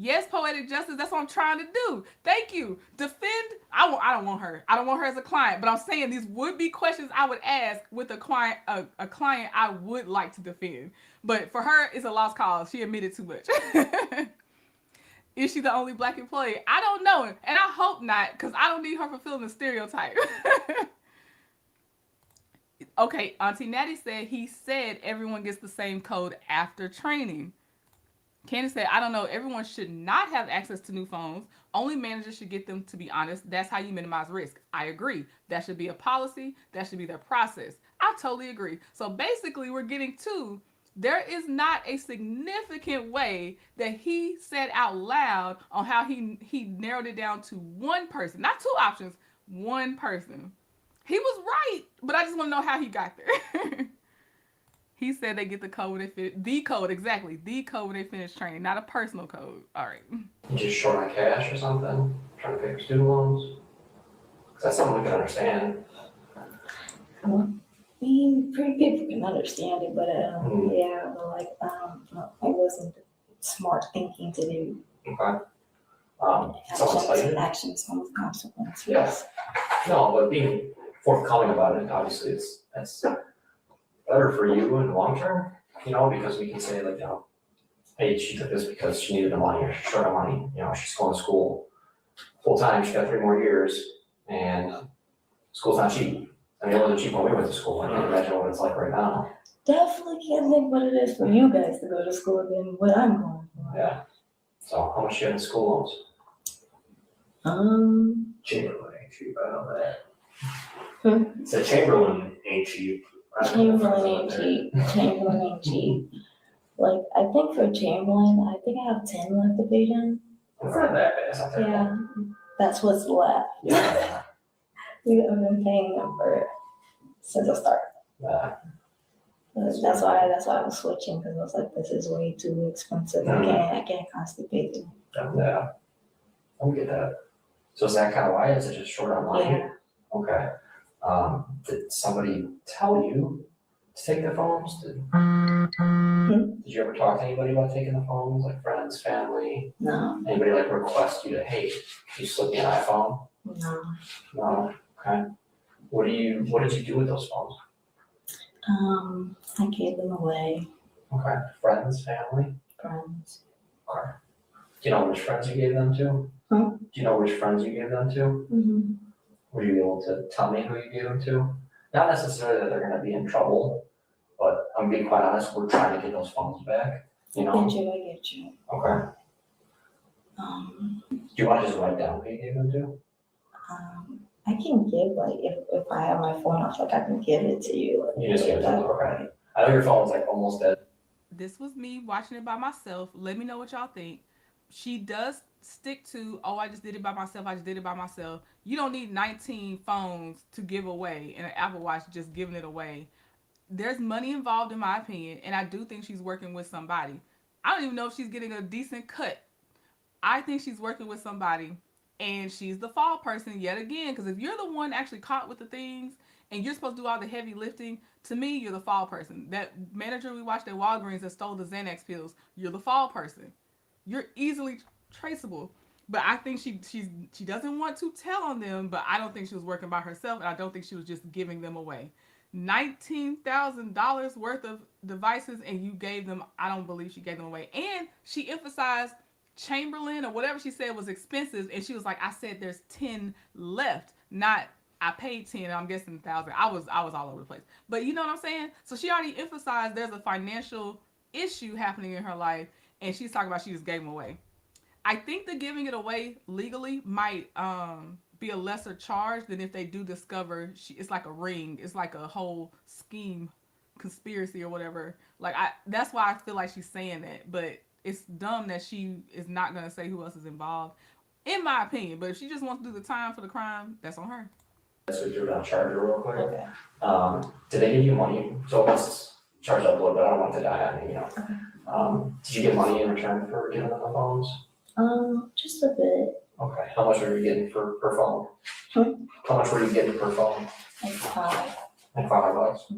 Yes, Poetic Justice, that's what I'm trying to do. Thank you. Defend, I don't want her. I don't want her as a client, but I'm saying these would be questions I would ask with a client I would like to defend. But for her, it's a lost cause. She admitted too much. Is she the only black employee? I don't know. And I hope not, because I don't need her fulfilling the stereotype. Okay, Auntie Natty said he said everyone gets the same code after training. Candace said, I don't know, everyone should not have access to new phones. Only managers should get them, to be honest. That's how you minimize risk. I agree. That should be a policy. That should be their process. I totally agree. So basically, we're getting to, there is not a significant way that he said out loud on how he narrowed it down to one person. Not 2 options, one person. He was right, but I just want to know how he got there. He said they get the code when they finish. The code, exactly. The code when they finish training, not a personal code. All right. You just short on cash or something? Trying to pay for student loans? Because that's something we can understand. I mean, pretty people can understand it, but yeah, but like, I wasn't smart thinking to do. Okay. Actions come with consequences. Yes. No, but being forthcoming about it, obviously, that's better for you in the long term, you know, because we can say, like, you know, hey, she took this because she needed the money or she's short of money. You know, she's going to school full time. She got 3 more years, and school's not cheap. I mean, it wasn't cheap when we went to school. I can't imagine what it's like right now. Definitely can't think what it is for you guys to go to school than what I'm going for. Yeah. So how much you have in school loans? Chamberlain ain't cheap, I know that. Said Chamberlain ain't cheap. Chamberlain ain't cheap. Chamberlain ain't cheap. Like, I think for Chamberlain, I think I have 10 left to pay down. It's not that bad. It's not that Yeah, that's what's left. Yeah. I've been paying them for it since the start. Yeah. That's why I was switching, because I was like, this is way too expensive. I can't constantly pay them. Yeah. I get that. So is that kind of why? Is it just short on money? Yeah. Okay. Did somebody tell you to take the phones? Did you ever talk to anybody about taking the phones, like friends, family? No. Anybody like request you to, hey, can you slip me an iPhone? No. No. Okay. What did you do with those phones? I gave them away. Okay. Friends, family? Friends. Okay. Do you know which friends you gave them to? Huh? Do you know which friends you gave them to? Mm-hmm. Were you able to tell me who you gave them to? Not necessarily that they're gonna be in trouble, but I'm being quite honest, we're trying to get those phones back, you know? I get you. Okay. Do you wanna just write down who you gave them to? I can give, like, if I have my phone off, like, I can give it to you. Like, You just gave it to them, okay. I know your phone's like almost dead. This was me watching it by myself. Let me know what y'all think. She does stick to, oh, I just did it by myself. I just did it by myself. You don't need 19 phones to give away and an Apple Watch just giving it away. There's money involved, in my opinion, and I do think she's working with somebody. I don't even know if she's getting a decent cut. I think she's working with somebody, and she's the fall person yet again, because if you're the one actually caught with the things and you're supposed to do all the heavy lifting, to me, you're the fall person. That manager we watched at Walgreens that stole the Xanax pills, you're the fall person. You're easily traceable. But I think she doesn't want to tell on them, but I don't think she was working by herself, and I don't think she was just giving them away. $19,000 worth of devices, and you gave them, I don't believe she gave them away. And she emphasized Chamberlain or whatever she said was expensive, and she was like, I said there's 10 left, not I paid 10, I'm guessing 1,000. I was all over the place. But you know what I'm saying? So she already emphasized there's a financial issue happening in her life, and she's talking about she just gave them away. I think the giving it away legally might be a lesser charge than if they do discover it's like a ring, it's like a whole scheme, conspiracy or whatever. Like that's why I feel like she's saying that, but it's dumb that she is not gonna say who else is involved, in my opinion. But if she just wants to do the time for the crime, that's on her. So we drew down charger real quick. Okay. Did they give you money? So let's charge up a little bit. I don't want it to die on me, you know. Okay. Did you get money in return for giving them the phones? Just a bit. Okay. How much were you getting per phone? How much were you getting per phone? Like $5. Like $5? Mm-hmm.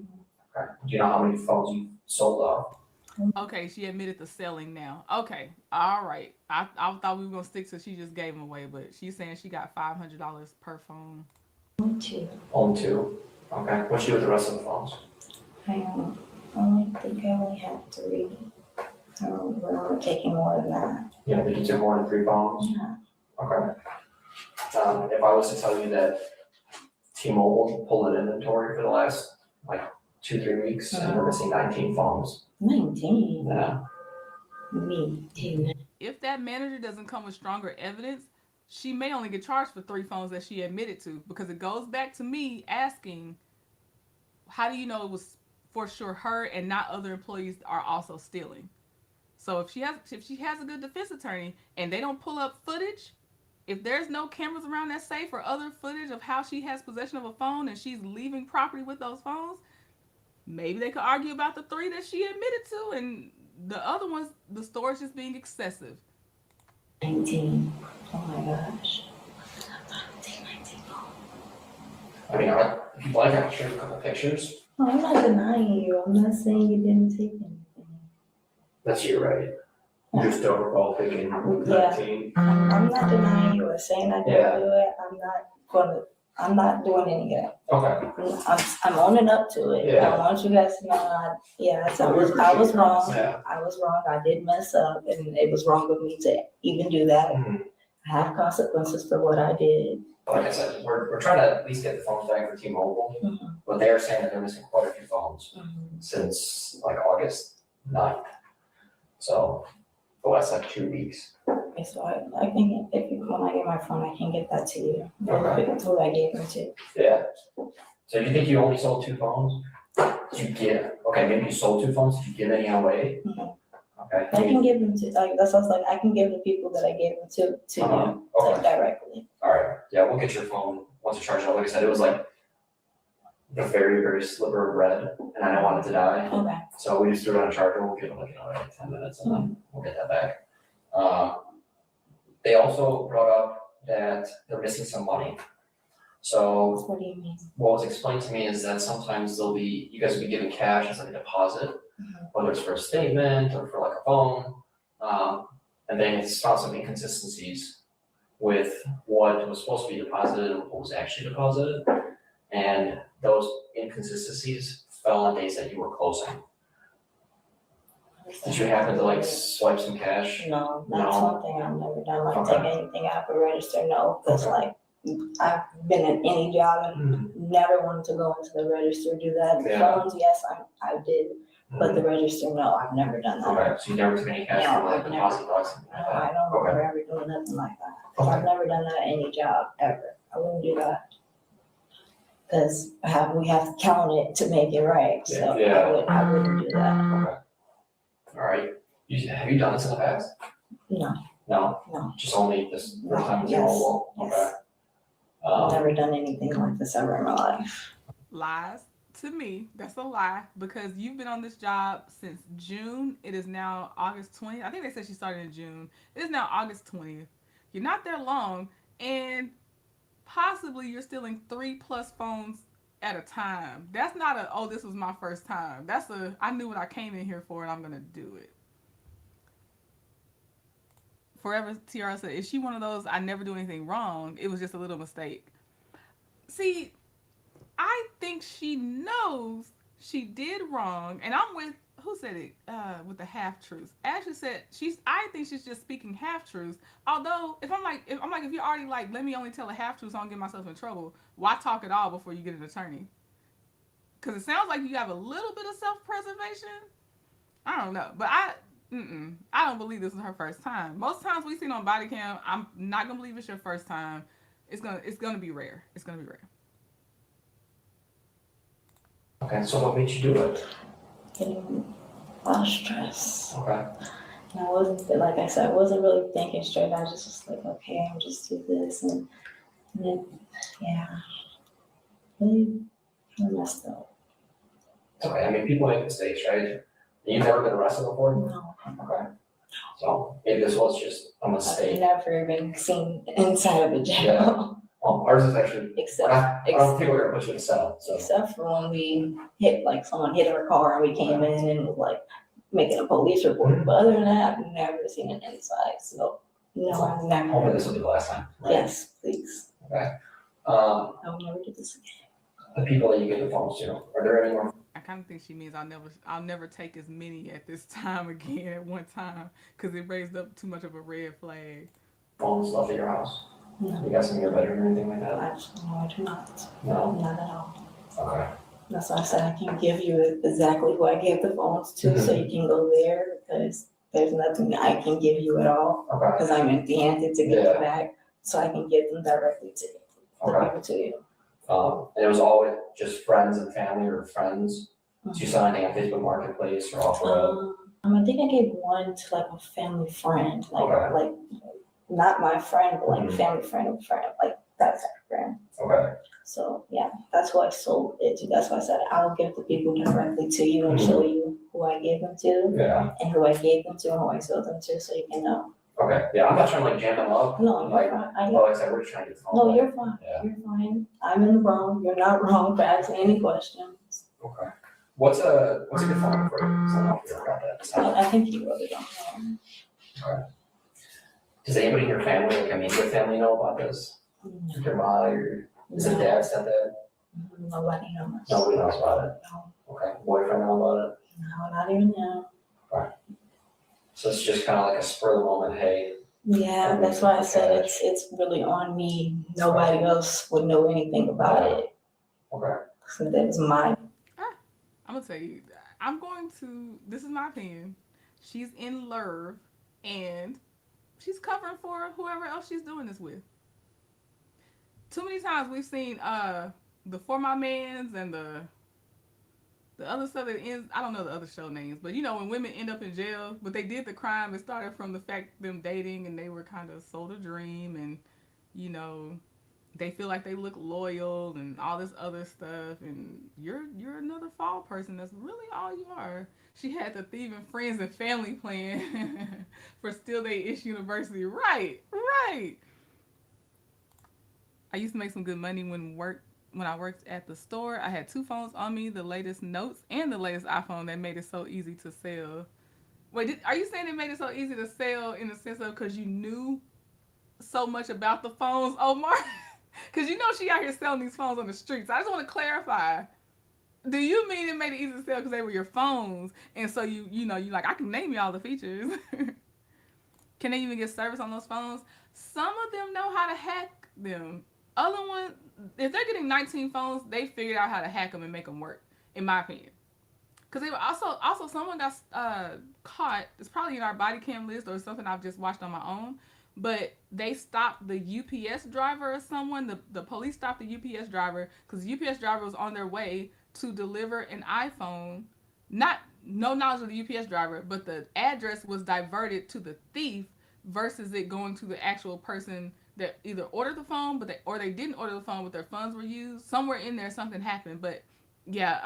Okay. Do you know how many phones you sold off? Okay, she admitted to selling now. Okay, all right. I thought we were gonna stick to she just gave them away, but she's saying she got $500 per phone. Only 2. Only 2. Okay. What'd you do with the rest of the phones? I think I only had 3. I don't remember taking more than that. Yeah, did you take more than 3 phones? Yeah. Okay. If I was to tell you that T-Mobile pulled an inventory for the last like 2-3 weeks and we're missing 19 phones. 19? Yeah. Me too. If that manager doesn't come with stronger evidence, she may only get charged for 3 phones that she admitted to, because it goes back to me asking, how do you know it was for sure her and not other employees are also stealing? So if she has a good defense attorney and they don't pull up footage, if there's no cameras around that safe or other footage of how she has possession of a phone and she's leaving property with those phones, maybe they could argue about the 3 that she admitted to, and the other ones, the storage is being excessive. 19. Oh my gosh. I mean, if you'd like, I can show you a couple pictures. No, I'm not denying you. I'm not saying you didn't take anything. That's you, right? You just don't recall picking 19. I'm not denying you or saying I didn't do it. I'm not doing any of that. Okay. I'm owning up to it. Yeah. I want you guys to know I was wrong. Yeah. I was wrong. I did mess up, and it was wrong of me to even do that. Mm-hmm. I have consequences for what I did. Like I said, we're trying to at least get the phones back for T-Mobile, but they're saying that they're missing quite a few phones since like August 9th. So the last like 2 weeks. Okay, so I can, when I get my phone, I can get that to you. Okay. Who I gave them to. Yeah. So you think you only sold 2 phones? Maybe you sold 2 phones. Did you give any away? Okay. I can give them to, that's what I was like, I can give the people that I gave them to you like, directly. All right. Yeah, we'll get your phone once you charge it up. Like I said, it was like a very, very sliver of red, and I don't want it to die. Okay. So we just threw it on a charger. We'll give it like another 10 minutes, and then we'll get that back. They also brought up that they're missing some money. So what do you mean? What was explained to me is that sometimes you guys will be giving cash as like a deposit, whether it's for a statement or for like a phone, and then it's found some inconsistencies with what was supposed to be deposited and what was actually deposited. and those inconsistencies fell on days that you were closing. Did you happen to like swipe some cash? No, that's No? one thing I've never done, like Okay. take anything out of the register, no, because like I've been in any job and never wanted to go into the register, do that. The Yeah. phones, yes, I did, but the register, no, I've never done that. Okay, so you never took any cash No, from like I've never. deposit box? No, I don't Okay. remember ever doing nothing like that. 'Cause I've never done that at any job, ever. I wouldn't do that. Cause we have to count it to make it right, so Yeah. I wouldn't do that. Okay. All right. Have you done this in the past? No, No? no. Just only this first time with Yes, T-Mobile? yes. Okay. I've never done anything like this ever in my life. Lies. To me, that's a lie because you've been on this job since June. It is now August 20th. I think they said she started in June. It is now August 20th. You're not there long, and possibly you're stealing 3+ phones at a time. That's not a, oh, this was my first time. That's a, I knew what I came in here for and I'm going to do it. Forever TR said, is she one of those, I never do anything wrong, it was just a little mistake? See, I think she knows she did wrong, and I'm with, who said it, with the half-truths. Ashley said, I think she's just speaking half-truths, although, if you're already like, let me only tell a half-truth so I don't get myself in trouble, why talk at all before you get an attorney? Because it sounds like you have a little bit of self-preservation. I don't know, but I don't believe this is her first time. Most times we seen on body cam, I'm not gonna believe it's your first time. It's gonna be rare. It's gonna be rare. Okay, so what made you do it? Getting a lot of stress. Okay. And I wasn't, like I said, I wasn't really thinking straight. I was just like, okay, I'm just do this. And then, yeah, really messed up. Okay, I mean, people make mistakes, right? You've never been arrested before? No. Okay. So maybe this was just a I've mistake. never been seen inside of a jail. Yeah. Well, ours is actually, I don't think we're gonna put you in a cell, so. Except for when we someone hit our car and we came in and was like making a police report. But other than that, I've never seen an inside. So no, I've never. Hopefully this will be the last time, right? Yes, please. Okay. I will never do this again. The people that you get the phones to, are there any more? I kind of think she means I'll never take as many at this time again at one time because it raised up too much of a red flag. Phones left at your house? No. You got some in your bedroom or anything like that? No, I do not. No? Not at all. Okay. That's why I said I can give you exactly who I gave the phones to, so you can go there because there's nothing I can give you at all. Okay. Because I'm empty-handed to get them back, so I can give them directly to you. Okay. To you. And it was always just friends and family or friends? Did you sell anything on Facebook Marketplace or off road? I think I gave one to like a family friend, like not my friend, but like family friend of a friend, like that type of friend. Okay. So yeah, that's who I sold it to. That's why I said I'll give the people directly to you and show you who I gave them to. Yeah. And who I gave them to and who I sold them to, so you can know. Okay, yeah, I'm not trying to like jam them up. No, you're like, fine. like I said, we're just trying to get the phone. No, back. you're fine. Yeah. You're fine. I'm in the wrong. You're not wrong for asking any questions. Okay. What's a good phone number for you? 'Cause I don't know if you ever got that. I think you wrote it on there. Okay. Does anybody in your family, like immediate family, know about this? Your mom, or is it dad said that? Nobody knows. Nobody knows about it? No. Okay, boyfriend know about it? No, not even now. Okay. So it's just kind of like a spur of the moment, hey. Yeah, that's why I said it's really on me. Nobody else would know anything about it. Okay. So that was my. I'm gonna tell you, this is my opinion. She's in love and she's covering for whoever else she's doing this with. Too many times we've seen the For My Mans and the other stuff that ends, I don't know the other show names, but you know when women end up in jail, but they did the crime, it started from the fact them dating and they were kind of sold a dream and you know they feel like they look loyal and all this other stuff and you're another fall person. That's really all you are. She had the thieving friends and family plan for Still Day-ish University. Right. I used to make some good money when I worked at the store. I had 2 phones on me, the latest notes and the latest iPhone that made it so easy to sell. Wait, are you saying it made it so easy to sell in the sense of because you knew so much about the phones, Omar? Because you know she out here selling these phones on the streets. I just want to clarify. Do you mean it made it easy to sell because they were your phones? And so you know, you like, I can name you all the features. Can they even get service on those phones? Some of them know how to hack them. Other ones, if they're getting 19 phones, they figured out how to hack them and make them work, in my opinion. Because they were also someone got caught. It's probably in our body cam list or something I've just watched on my own. But they stopped the UPS driver or someone. The police stopped the UPS driver because the UPS driver was on their way to deliver an iPhone. No knowledge of the UPS driver, but the address was diverted to the thief versus it going to the actual person that either ordered the phone, or they didn't order the phone, but their funds were used. Somewhere in there, something happened. But yeah,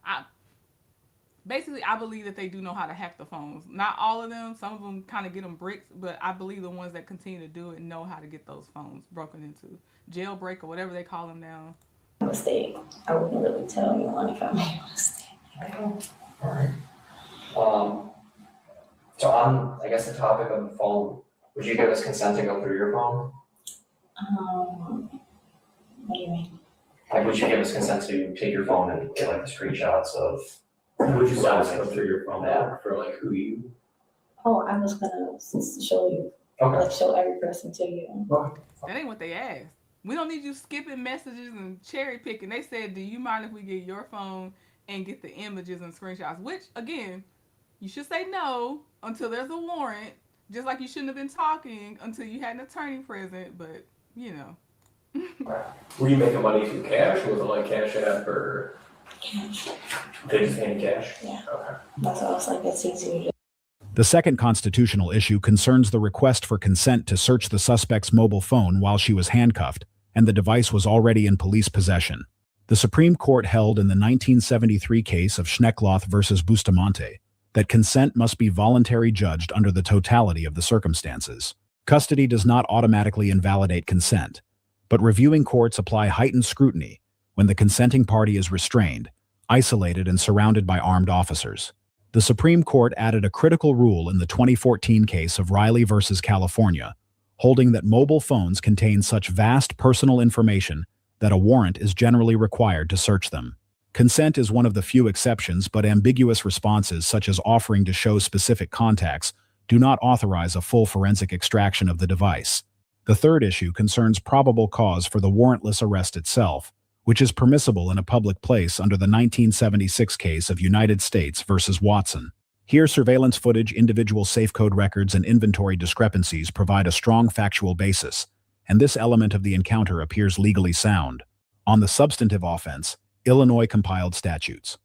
I believe that they do know how to hack the phones. Not all of them. Some of them kind of get them bricks, but I believe the ones that continue to do it know how to get those phones broken into. Jailbreak or whatever they call them now. Mistake. I wouldn't really tell anyone if I made a mistake. All right. So on, I guess, the topic of the phone, would you give us consent to go through your phone? What do you mean? Like, would you give us consent to take your phone and get like the screenshots of? Would you let us go through your phone for like who you? Oh, I was gonna show you. Okay. Like show every person to you. That ain't what they asked. We don't need you skipping messages and cherry picking. They said, do you mind if we get your phone and get the images and screenshots? Which, again, you should say no until there's a warrant. Just like you shouldn't have been talking until you had an attorney present. But, you know. Were you making money through cash? Was it like Cash App or? Cash. They just paying cash? Yeah. Okay. That's why I was like, it's easier. The second constitutional issue concerns the request for consent to search the suspect's mobile phone while she was handcuffed, and the device was already in police possession. The Supreme Court held in the 1973 case of Schneckloth versus Bustamante that consent must be voluntarily judged under the totality of the circumstances. Custody does not automatically invalidate consent, but reviewing courts apply heightened scrutiny when the consenting party is restrained, isolated, and surrounded by armed officers. The Supreme Court added a critical rule in the 2014 case of Riley versus California, holding that mobile phones contain such vast personal information that a warrant is generally required to search them. Consent is one of the few exceptions, but ambiguous responses such as offering to show specific contacts do not authorize a full forensic extraction of the device. The third issue concerns probable cause for the warrantless arrest itself, which is permissible in a public place under the 1976 case of United States versus Watson. Here, surveillance footage, individual safecode records, and inventory discrepancies provide a strong factual basis, and this element of the encounter appears legally sound. On the substantive offense, Illinois compiled statutes.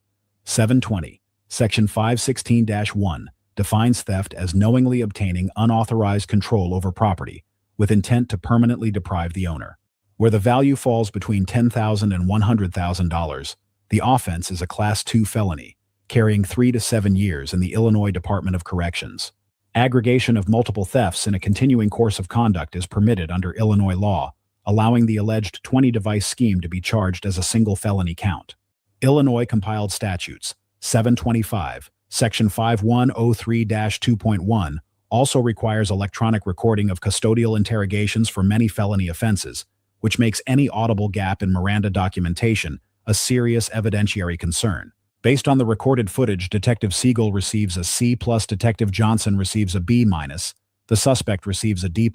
720, Section 516-1 defines theft as knowingly obtaining unauthorized control over property with intent to permanently deprive the owner. Where the value falls between $10,000 and $100,000, the offense is a Class II felony, carrying 3 to 7 years in the Illinois Department of Corrections. Aggregation of multiple thefts in a continuing course of conduct is permitted under Illinois law, allowing the alleged 20-device scheme to be charged as a single felony count. Illinois compiled statutes, 725, Section 5103-2.1, also requires electronic recording of custodial interrogations for many felony offenses, which makes any audible gap in Miranda documentation a serious evidentiary concern. Based on the recorded footage, Detective Siegel receives a C+, Detective Johnson receives a B-, the suspect receives a D+,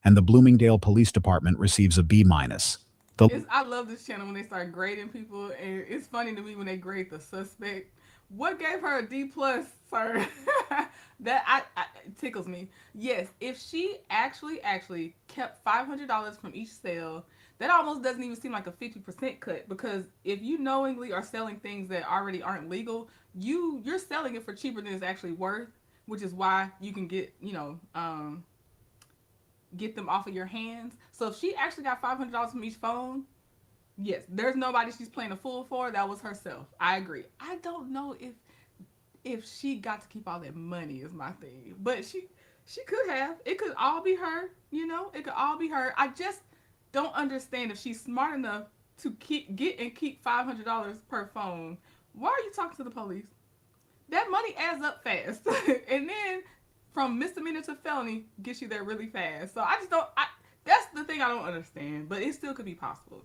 and the Bloomingdale Police Department receives a B-. I love this channel when they start grading people, and it's funny to me when they grade the suspect. What gave her a D+, sir? That it tickles me. Yes, if she actually kept $500 from each sale, that almost doesn't even seem like a 50% cut, because if you knowingly are selling things that already aren't legal, you're selling it for cheaper than it's actually worth, which is why you can get, get them off of your hands. So if she actually got $500 from each phone, yes, there's nobody she's playing a fool for. That was herself. I agree. I don't know if she got to keep all that money is my thing, but she could have. It could all be her, it could all be her. I just don't understand, if she's smart enough to keep $500 per phone, why are you talking to the police? That money adds up fast. And then from misdemeanor to felony gets you there really fast. So I just don't, That's the thing I don't understand, but it still could be possible.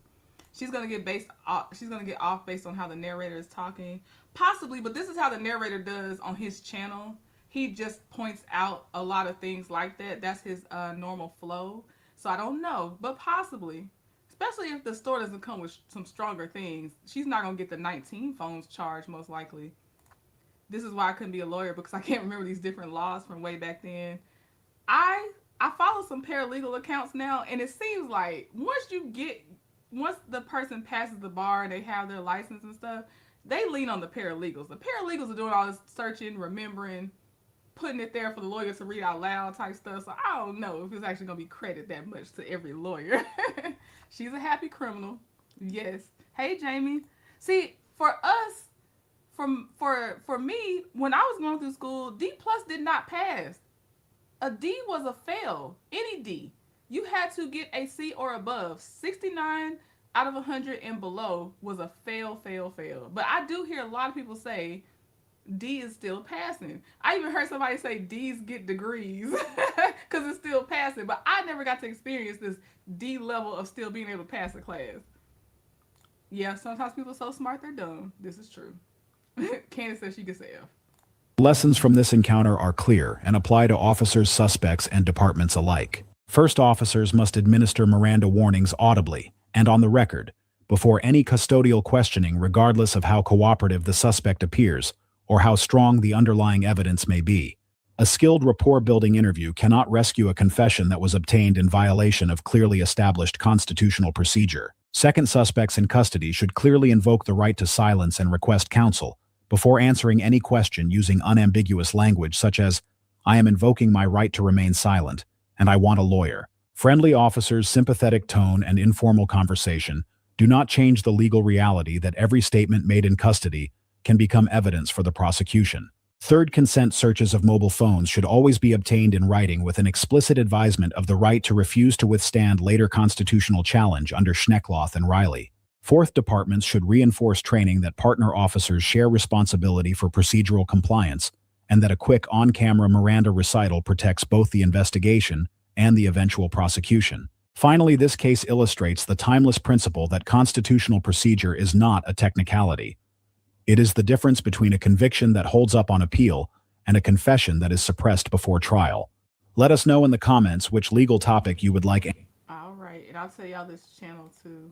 She's gonna get off based on how the narrator is talking, possibly. But this is how the narrator does on his channel. He just points out a lot of things like that. That's his normal flow. So I don't know, but possibly. Especially if the store doesn't come with some stronger things. She's not going to get the 19 phones charged, most likely. This is why I couldn't be a lawyer, because I can't remember these different laws from way back then. I follow some paralegal accounts now, and it seems like once the person passes the bar and they have their license and stuff, they lean on the paralegals. The paralegals are doing all this searching, remembering, putting it there for the lawyer to read out loud type stuff. So I don't know if it's actually going to be credit that much to every lawyer. She's a happy criminal. Yes. Hey, Jamie. See, for us, for me, when I was going through school, D+ did not pass. A D was a fail. Any D. You had to get a C or above. 69 out of 100 and below was a fail. But I do hear a lot of people say D is still passing. I even heard somebody say D's get degrees because it's still passing. But I never got to experience this D level of still being able to pass a class. Yeah, sometimes people are so smart they're dumb. This is true. Candace says she gets an F. Lessons from this encounter are clear and apply to officers, suspects, and departments alike. First, officers must administer Miranda warnings audibly and on the record before any custodial questioning, regardless of how cooperative the suspect appears or how strong the underlying evidence may be. A skilled rapport-building interview cannot rescue a confession that was obtained in violation of clearly established constitutional procedure. Second, suspects in custody should clearly invoke the right to silence and request counsel before answering any question using unambiguous language such as, "I am invoking my right to remain silent, and I want a lawyer." Friendly officers' sympathetic tone and informal conversation do not change the legal reality that every statement made in custody can become evidence for the prosecution. Third, consent searches of mobile phones should always be obtained in writing with an explicit advisement of the right to refuse to withstand later constitutional challenge under Schneckloth and Riley. Fourth, departments should reinforce training that partner officers share responsibility for procedural compliance and that a quick on-camera Miranda recital protects both the investigation and the eventual prosecution. Finally, this case illustrates the timeless principle that constitutional procedure is not a technicality. It is the difference between a conviction that holds up on appeal and a confession that is suppressed before trial. Let us know in the comments which legal topic you would like. All right, and I'll tell y'all this channel too.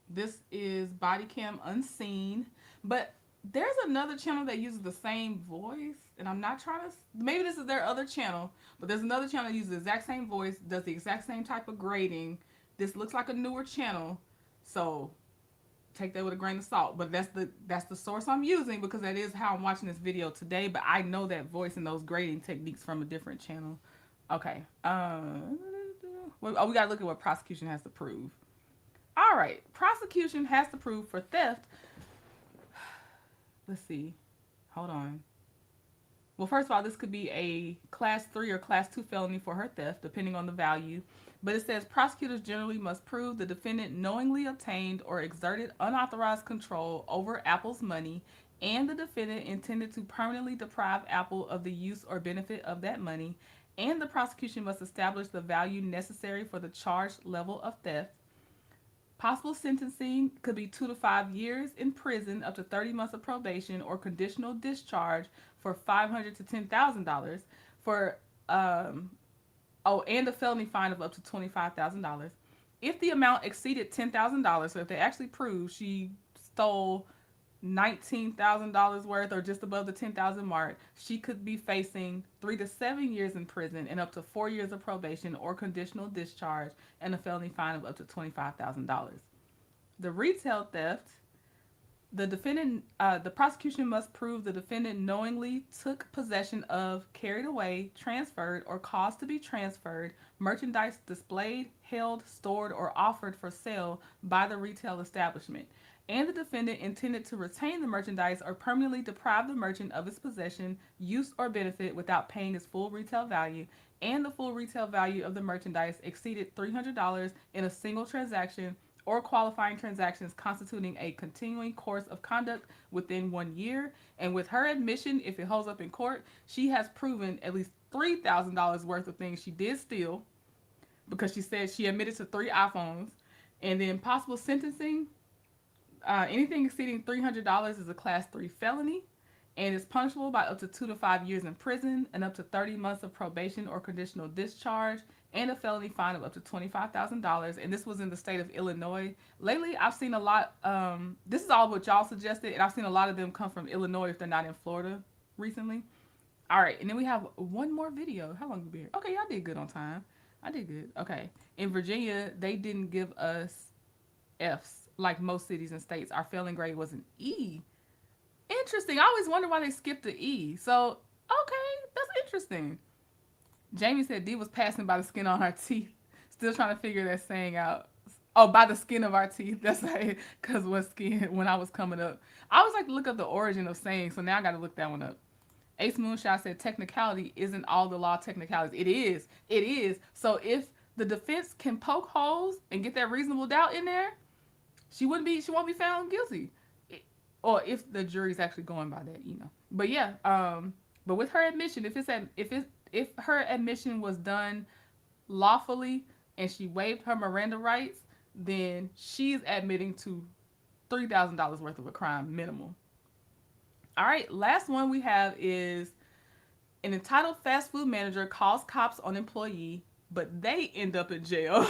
This is Body Cam Unseen, but there's another channel that uses the same voice, and I'm not trying to, maybe this is their other channel, but there's another channel that uses the exact same voice, does the exact same type of grading. This looks like a newer channel, so take that with a grain of salt, but that's the source I'm using because that is how I'm watching this video today, but I know that voice and those grading techniques from a different channel. Okay. We gotta look at what prosecution has to prove. All right, prosecution has to prove for theft. Let's see. Hold on. Well, first of all, this could be a class 3 or class 2 felony for her theft, depending on the value. But it says prosecutors generally must prove the defendant knowingly obtained or exerted unauthorized control over Apple's money and the defendant intended to permanently deprive Apple of the use or benefit of that money, and the prosecution must establish the value necessary for the charged level of theft. Possible sentencing could be 2 to 5 years in prison, up to 30 months of probation, or conditional discharge for $500 to $10,000 for and a felony fine of up to $25,000. If the amount exceeded $10,000, so if they actually prove she stole $19,000 worth or just above the 10,000 mark, she could be facing 3 to 7 years in prison and up to 4 years of probation or conditional discharge and a felony fine of up to $25,000. The retail theft, the prosecution must prove the defendant knowingly took possession of, carried away, transferred, or caused to be transferred merchandise displayed, held, stored, or offered for sale by the retail establishment, and the defendant intended to retain the merchandise or permanently deprive the merchant of its possession, use, or benefit without paying its full retail value, and the full retail value of the merchandise exceeded $300 in a single transaction or qualifying transactions constituting a continuing course of conduct within 1 year. And with her admission, if it holds up in court, she has proven at least $3,000 worth of things she did steal, because she said she admitted to 3 iPhones. And then possible sentencing, anything exceeding $300 is a class 3 felony and is punishable by up to 2 to 5 years in prison and up to 30 months of probation or conditional discharge, and a felony fine of up to $25,000. And this was in the state of Illinois. Lately, I've seen a lot, this is all what y'all suggested, and I've seen a lot of them come from Illinois if they're not in Florida recently. All right, and then we have one more video. How long have we been here? Okay, y'all did good on time. I did good. Okay. In Virginia, they didn't give us Fs like most cities and states. Our failing grade was an E. Interesting. I always wonder why they skipped the E. So, okay, that's interesting. Jamie said D was passing by the skin on her teeth. Still trying to figure that saying out. Oh, by the skin of our teeth. That's like, because what skin, when I was coming up. I always like to look up the origin of saying, so now I got to look that one up. Ace Moonshot said technicality isn't all the law technicalities. It is. It is. So if the defense can poke holes and get that reasonable doubt in there, she won't be found guilty. Or if the jury's actually going by that, you know. But yeah, but with her admission, if her admission was done lawfully and she waived her Miranda rights, then she's admitting to $3,000 worth of a crime minimal. All right, last one we have is an entitled fast food manager calls cops on employee, but they end up in jail.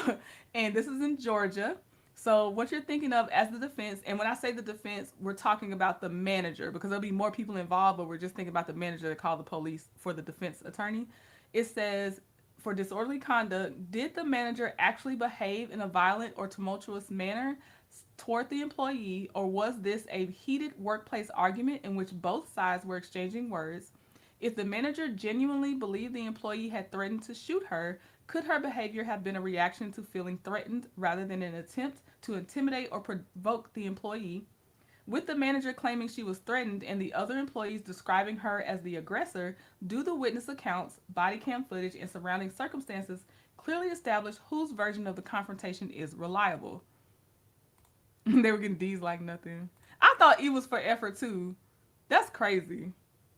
And this is in Georgia. So what you're thinking of as the defense, and when I say the defense, we're talking about the manager, because there'll be more people involved, but we're just thinking about the manager that called the police for the defense attorney. It says, for disorderly conduct, did the manager actually behave in a violent or tumultuous manner toward the employee, or was this a heated workplace argument in which both sides were exchanging words? If the manager genuinely believed the employee had threatened to shoot her, could her behavior have been a reaction to feeling threatened rather than an attempt to intimidate or provoke the employee? With the manager claiming she was threatened and the other employees describing her as the aggressor, do the witness accounts, body cam footage, and surrounding circumstances clearly establish whose version of the confrontation is reliable? They were getting D's like nothing. I thought E was for effort too. That's crazy.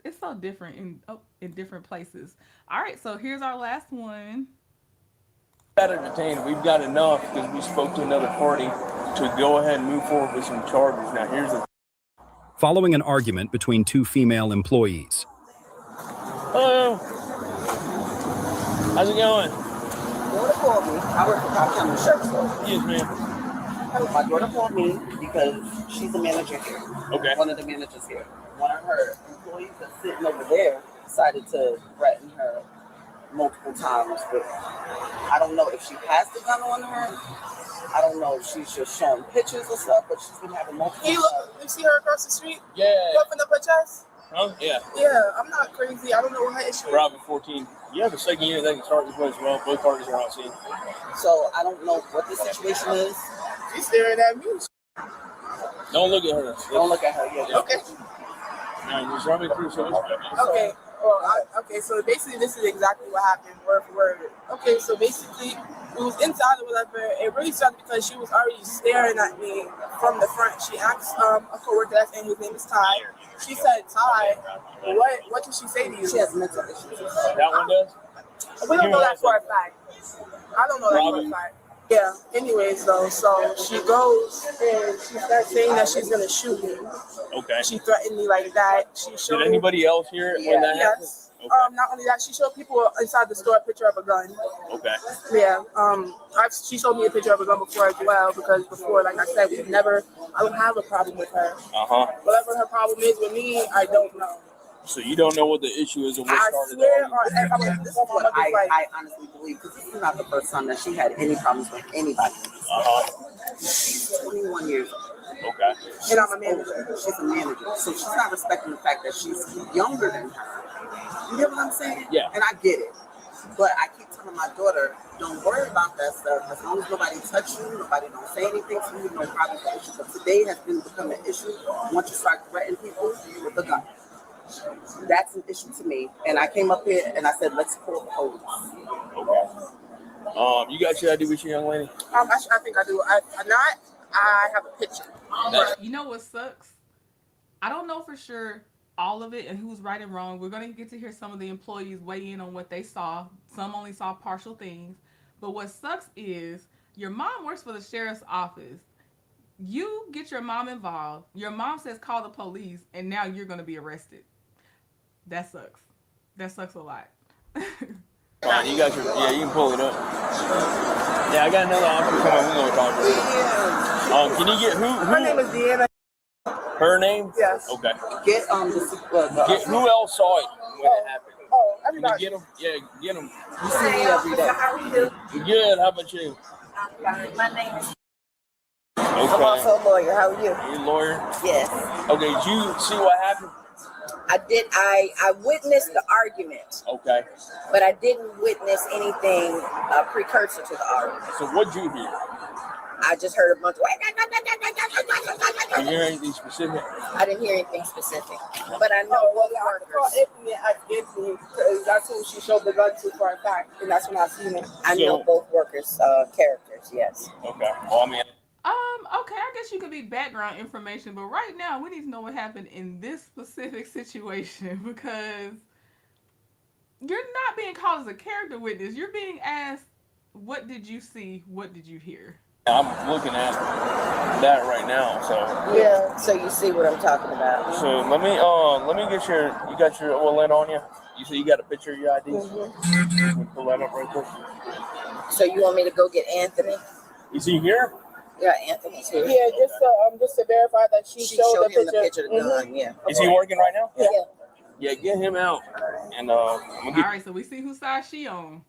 It's so different in different places. All right, so here's our last one. Got detained. We've got enough because we spoke to another party to go ahead and move forward with some charges. Now here's the. Following an argument between 2 female employees. Hello. How's it going? Daughter called me. I work for Cobb County Sheriff's Office. Yes, ma'am. My daughter called me because she's a manager here. Okay. One of the managers here. One of her employees that's sitting over there decided to threaten her multiple times. But I don't know if she has the gun on her. I don't know if she's just showing pictures or stuff, but she's been having multiple. You see her across the street? Yeah. You open up her chest? Huh? Yeah. Yeah, I'm not crazy. I don't know what her issue is. Bravo 14. You have a second unit that can start this way as well. Both parties are on scene. So I don't know what the situation is. She's staring at me. Don't look at her. Don't look at her. Yeah. Okay. Now, just run me through so Okay. Okay, so basically this is exactly what happened, word for word. Okay, so basically we was inside or whatever. It really started because she was already staring at me from the front. She asked a coworker that's in, his name is Ty. She said, Ty, what did she say to you? She has mental issues. That one does? We don't know that for a fact. I don't know that for a fact. Yeah, anyways though, so she goes and she starts saying that she's gonna shoot me. Okay. She threatened me like that. She showed Did anybody else hear it when that happened? Yes. Not only that, she showed people inside the store a picture of a gun. Okay. Yeah. She showed me a picture of a gun before as well, because before, like I said, I don't have a problem with her. Whatever her problem is with me, I don't know. So you don't know what the issue is or what started This is what I honestly believe, because this is not the first time that she had any problems with anybody. She's 21 years old. Okay. And I'm a manager. She's a manager. So she's not respecting the fact that she's younger than her. You get what I'm saying? Yeah. And I get it. But I keep telling my daughter, don't worry about that stuff. As long as nobody touch you, nobody don't say anything to you, no problem with the issue. But today has become an issue once you start threatening people with a gun. That's an issue to me. And I came up here and I said, let's call the police. Okay. You got your ID with you, young lady? I think I do. I have a picture. You know what sucks? I don't know for sure all of it and who's right and wrong. We're going to get to hear some of the employees weigh in on what they saw. Some only saw partial things. But what sucks is your mom works for the sheriff's office. You get your mom involved. Your mom says call the police, and now you're going to be arrested. That sucks. That sucks a lot. Fine, you got your, yeah, you can pull it up. Yeah, I got another officer coming. We're going to talk to her. Can you get who? Her name is Deanna. Her name? Yes. Okay. Get Get who else saw it when it happened? Oh, Can you get them? Yeah, get them. You see me every day. How are you? Good. How about you? My name is. Okay. I'm also a lawyer. How are you? You a lawyer? Yes. Okay. Did you see what happened? I did. I witnessed the argument, Okay. but I didn't witness anything precursor to the argument. So what'd you hear? I just heard a bunch of. Did you hear anything specific? I didn't hear anything specific, but I know both workers. Because that's who she showed the gun to for a fact, and that's when I seen it. I know both workers' characters. Yes. Okay. Well, I mean. Okay, I guess you could be background information, but right now we need to know what happened in this specific situation because you're not being called as a character witness. You're being asked, what did you see? What did you hear? I'm looking at that right now, so. Yeah. So you see what I'm talking about. So let me get your, you got your wallet on you? You say you got a picture of your ID? Mm-hmm. Pull that up right quick. So you want me to go get Anthony? Is he here? Yeah, Anthony's here. Yeah, just to verify that she showed him the picture of the gun. Yeah. Is he working right now? Yeah. Yeah, get him out. And All right, so we see whose side she on.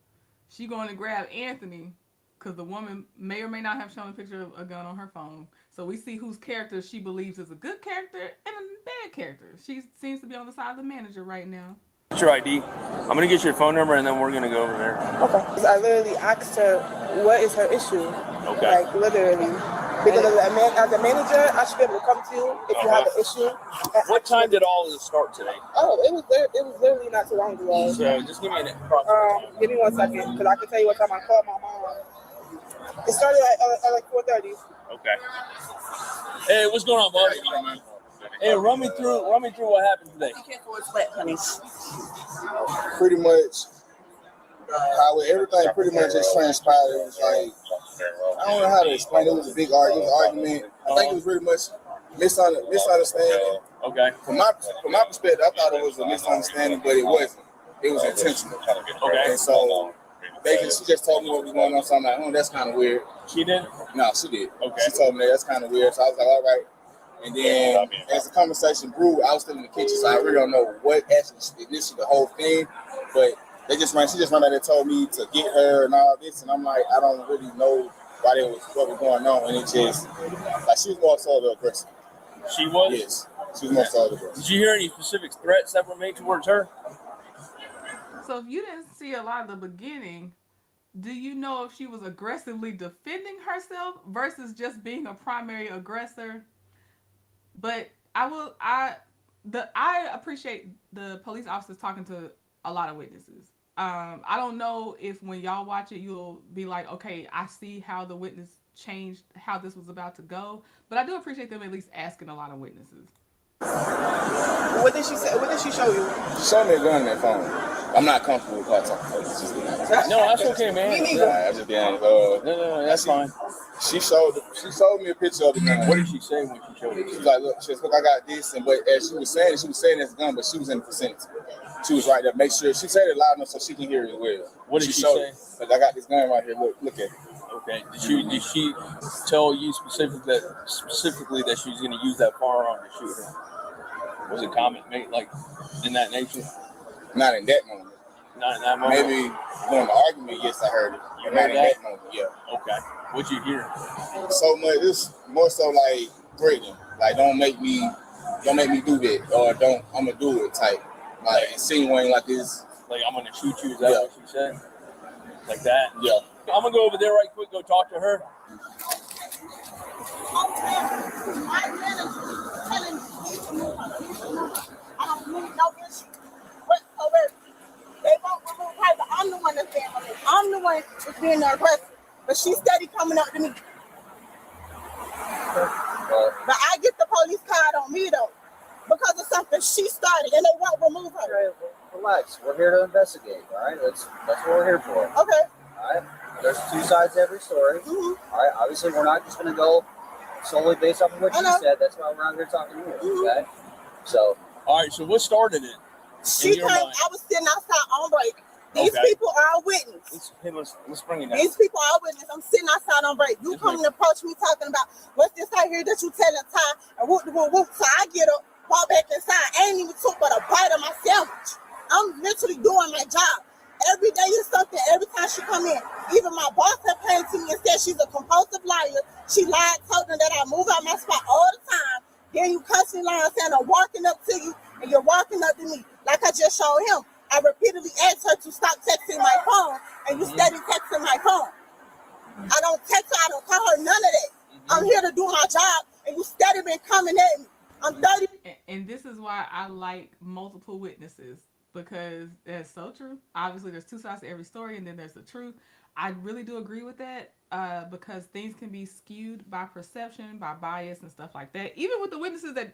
She going to grab Anthony because the woman may or may not have shown a picture of a gun on her phone. So we see whose character she believes is a good character and a bad character. She seems to be on the side of the manager right now. What's your ID? I'm gonna get your phone number and then we're gonna go over there. Okay. I literally asked her, what is her issue? Okay. Like, literally. Because as a manager, I should be able to come to you if you have an issue. What time did all of this start today? Oh, it was literally not too long ago. So just give me an give me 1 second, because I can tell you what time I called my mom. It started at like 4:30. Okay. Hey, what's going on, boss? Hey, run me through what happened today. Be careful with wet, honey. Pretty much how everything pretty much just transpired. It was like, I don't know how to explain it. It was a big argument. I think it was really much misunderstanding. Okay. From my perspective, I thought it was a misunderstanding, but it wasn't. It was intentional. Okay. And so basically, she just told me what was going on. So I'm like, oh, that's kind of weird. She did? No, she did. Okay. She told me that's kind of weird. So I was like, all right. And then as the conversation grew, I was still in the kitchen, so I really don't know what actually initiated the whole thing. But she just ran out and told me to get her and all this, and I'm like, I don't really know what was going on, and it just like she was more so the aggressive. She was? Yes, she was more so the aggressive. Did you hear any specific threats that were made towards her? So if you didn't see a lot of the beginning, do you know if she was aggressively defending herself versus just being a primary aggressor? But I appreciate the police officers talking to a lot of witnesses. I don't know if when y'all watch it, you'll be like, okay, I see how the witness changed, how this was about to go. But I do appreciate them at least asking a lot of witnesses. What did she say? What did she show you? She showed me a gun in that phone. I'm not comfortable with her talking. No, that's okay, man. Me neither. I'm just being no, that's fine. She showed me a picture of the gun. What did she say when she showed it? She was like, look, I got this, and but as she was saying it's a gun, but she was in the vicinity. She was right there. Make sure she said it loud enough so she can hear it as well. What did she say? Like, I got this gun right here. Look at it. Okay. Did she tell you specifically that she was going to use that firearm to shoot her? Was it comment made like in that nature? Not in that moment. Not in that moment. Maybe during the argument, yes, I heard it. You not heard in that? that moment, yeah. Okay. What'd you hear? So much. It's more so like threatening. Like, don't make me do that, or I'm gonna do it type. Like insinuating like this. Like, I'm gonna shoot you. Is that what she said? Like that? Yeah. I'm gonna go over there right quick. Go talk to her. I'm the one that's being released. I'm the one that's being aggressive. But she's steady coming up to me. But I get the police card on me though. Because of something she started and they won't remove her. Relax. We're here to investigate, all right? That's what we're here for. Okay. All right? there's two sides to every story. All right, obviously we're not just going to go solely based off of what you said. That's why we're out here talking to you. Okay, so. All right, so what started it? She came. I was sitting outside on break. These people are a witness. Let's bring it down. These people are a witness. I'm sitting outside on break. You come and approach me talking about what's this out here that you telling Ty and whoop. So I get up, walk back inside. I ain't even took but a bite of my sandwich. I'm literally doing my job. Every day is something. Every time she come in, even my boss have came to me and said she's a compulsive liar. She lied, told them that I move out my spot all the time. Then you constantly lying, saying I'm walking up to you and you're walking up to me. Like I just showed him. I repeatedly asked her to stop texting my phone, and you steady texting my phone. I don't text her, I don't call her, none of that. I'm here to do my job, and you steady been coming at me. I'm 30. And this is why I like multiple witnesses, because that's so true. Obviously, there's two sides to every story, and then there's the truth. I really do agree with that, because things can be skewed by perception, by bias, and stuff like that. Even with the witnesses that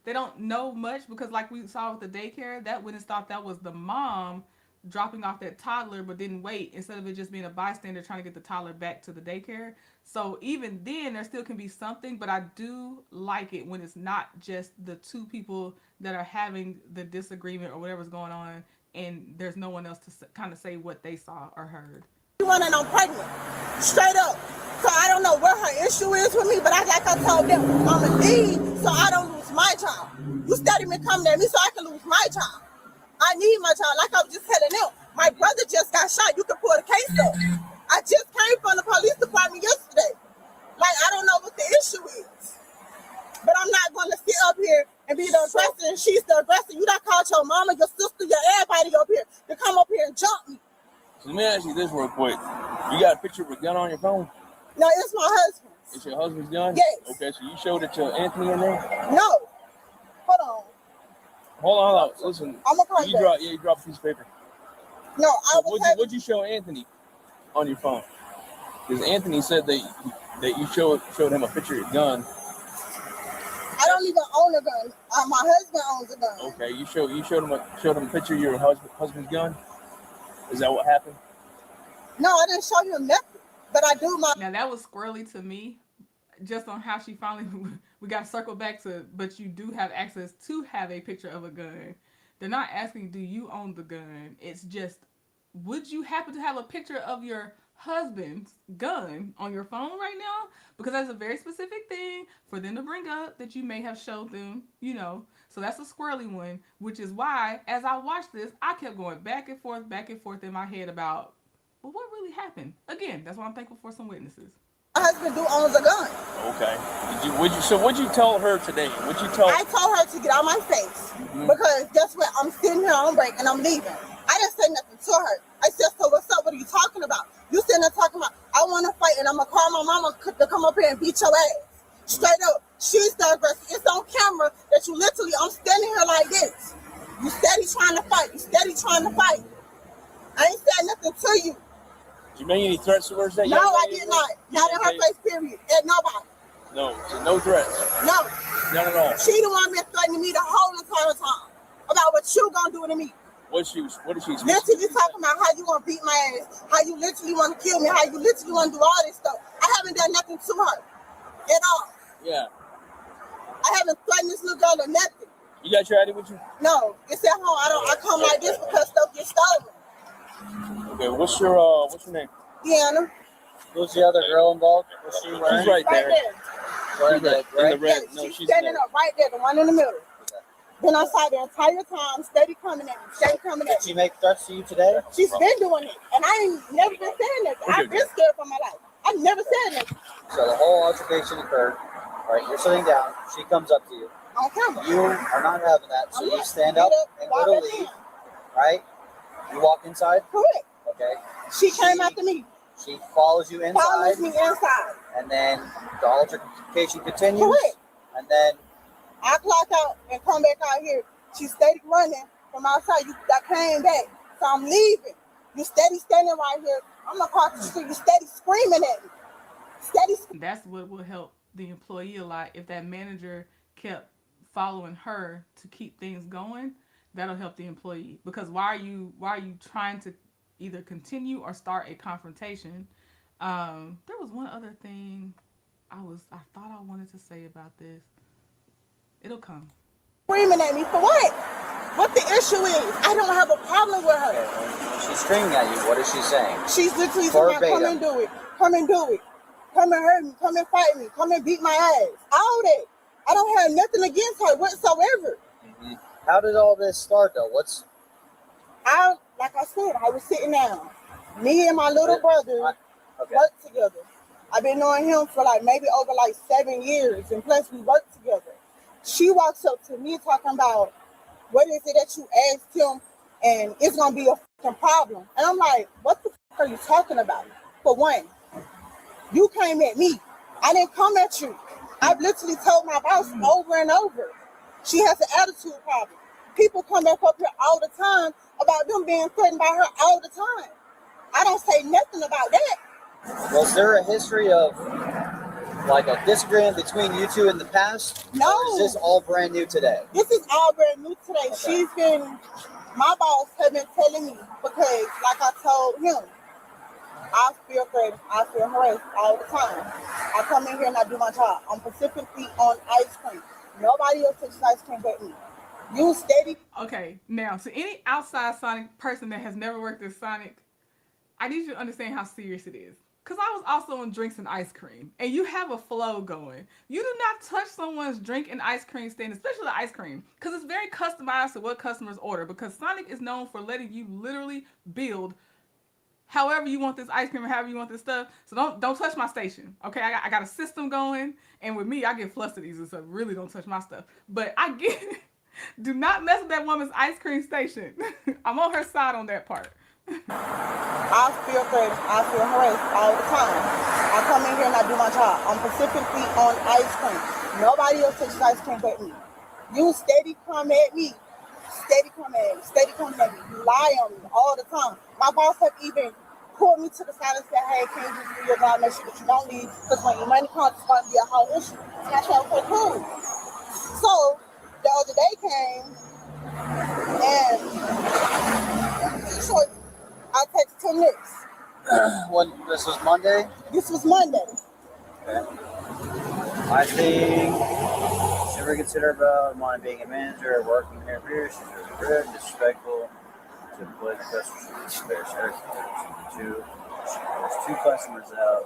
they don't know much, because like we saw with the daycare, that witness thought that was the mom dropping off that toddler, but didn't wait, instead of it just being a bystander trying to get the toddler back to the daycare. So even then, there still can be something, but I do like it when it's not just the two people that are having the disagreement or whatever's going on, and there's no one else to kind of say what they saw or heard. You want and I'm pregnant, straight up. So I don't know what her issue is with me, but like I told them, I'm a lead, so I don't lose my job. You steady me coming at me so I can lose my job. I need my job. Like I was just telling them, my brother just got shot. You can pull the case up. I just came from the police department yesterday. Like, I don't know what the issue is. But I'm not going to sit up here and be the aggressor and she's the aggressor. You done called your mama, your sister, your everybody up here to come up here and jump me. So let me ask you this real quick. You got a picture of a gun on your phone? No, it's my husband's. It's your husband's gun? Yes. Okay, so you showed it to Anthony in there? No. Hold on. Hold on. Listen. I'm gonna call you dropped a piece of paper. No, I was. What'd you show Anthony on your phone? Because Anthony said that you showed him a picture of your gun. I don't even own a gun. My husband owns a gun. Okay, you showed him a picture of your husband's gun. Is that what happened? No, I didn't show him nothing. But I do my. Now that was squirrely to me, just on how she finally. We got to circle back to, but you do have access to have a picture of a gun. They're not asking, do you own the gun? It's just, would you happen to have a picture of your husband's gun on your phone right now? Because that's a very specific thing for them to bring up that you may have showed them, So that's a squirrely one, which is why, as I watched this, I kept going back and forth in my head about, well, what really happened? Again, that's why I'm thankful for some witnesses. My husband owns a gun. Okay. What'd you tell her today? I told her to get out of my face. Because guess what? I'm sitting here on break and I'm leaving. I didn't say nothing to her. I said, so what's up? What are you talking about? You sitting there talking about, I want to fight and I'm going to call my mama to come up here and beat your ass. Straight up. She's the aggressor. It's on camera that you literally, I'm standing here like this. You steady trying to fight. I ain't said nothing to you. Did you make any threats towards that? No, I did not. Not in her face, period. At nobody. No, so no threats. No. None at all. She the one been threatening me the whole entire time about what you gonna do to me. What did she? Literally talking about how you gonna beat my ass, how you literally want to kill me, how you literally want to do all this stuff. I haven't done nothing to her at all. Yeah. I haven't threatened this little girl or nothing. You got your ID with you? No, it's at home. I come like this because stuff gets stolen. Okay, what's your name? Deanna. Who's the other girl involved? Was she wearing? She's right there. Right there. In the red. Yeah, No, she's standing up right there, the one in the middle. Been outside the entire time, steady coming at me, Did she make threats to you today? She's been doing it, and I ain't never been saying nothing. I've been scared for my life. I've never said nothing. So the whole altercation occurred. All right, you're sitting down. She comes up to you. On camera. You are not having that, so you stand up and go to leave. Right? You walk inside. Correct. Okay. She came after me. She follows you inside. Follows me inside. And then the altercation continues. Correct. And then I clock out and come back out here. She steady running from outside. I came back. So I'm leaving. You steady standing right here. I'm across the street. You steady screaming at me. That's what will help the employee a lot. If that manager kept following her to keep things going, that'll help the employee. Because why are you trying to either continue or start a confrontation There was one other thing I thought I wanted to say about this. It'll come. Screaming at me for what? What the issue is? I don't have a problem with her. When she's screaming at you, what is she saying? She's literally saying, come and do it. Come and do it. Come and hurt me. Come and fight me. Come and beat my ass. All that. I don't have nothing against her whatsoever. Mm-hmm. How did all this start, though? Like I said, I was sitting down. Me and my little brother worked together. I've been knowing him for maybe over 7 years, and plus we worked together. She walks up to me talking about, what is it that you asked him, and it's going to be a fucking problem. And I'm like, what the fuck are you talking about? For one, you came at me. I didn't come at you. I've literally told my boss over and over. She has an attitude problem. People come back up here all the time about them being threatened by her all the time. I don't say nothing about that. Was there a history of a disagreement between you two in the past? No. Or is this all brand new today? This is all brand new today. Okay. My boss has been telling me, because like I told him, I feel threatened, I feel harassed all the time. I come in here and I do my job. I'm specifically on ice cream. Nobody else touches ice cream but me. You steady. Okay, now to any outside Sonic person that has never worked at Sonic, I need you to understand how serious it is. Because I was also on drinks and ice cream, and you have a flow going. You do not touch someone's drink and ice cream stand, especially the ice cream, because it's very customized to what customers order, because Sonic is known for letting you literally build however you want this ice cream or however you want this stuff. So don't touch my station, okay? I got a system going, and with me, I get flustered easily, so really don't touch my stuff. But I get it. Do not mess with that woman's ice cream station. I'm on her side on that part. I feel threatened, I feel harassed all the time. I come in here and I do my job. I'm specifically on ice cream. Nobody else touches ice cream but me. You steady come at me. Steady come at me. Steady come at me. You lie on me all the time. My boss have even pulled me to the side and said, hey, can you just do your job, make sure that you don't leave, because when your money comes, it's going to be a whole issue. And I said, okay, cool. So the other day came, and so I texted him this. This was Monday? This was Monday. Okay. I think she ever consider about mine being a manager or working here. She's really rude, disrespectful to employee customers. There's two customers out.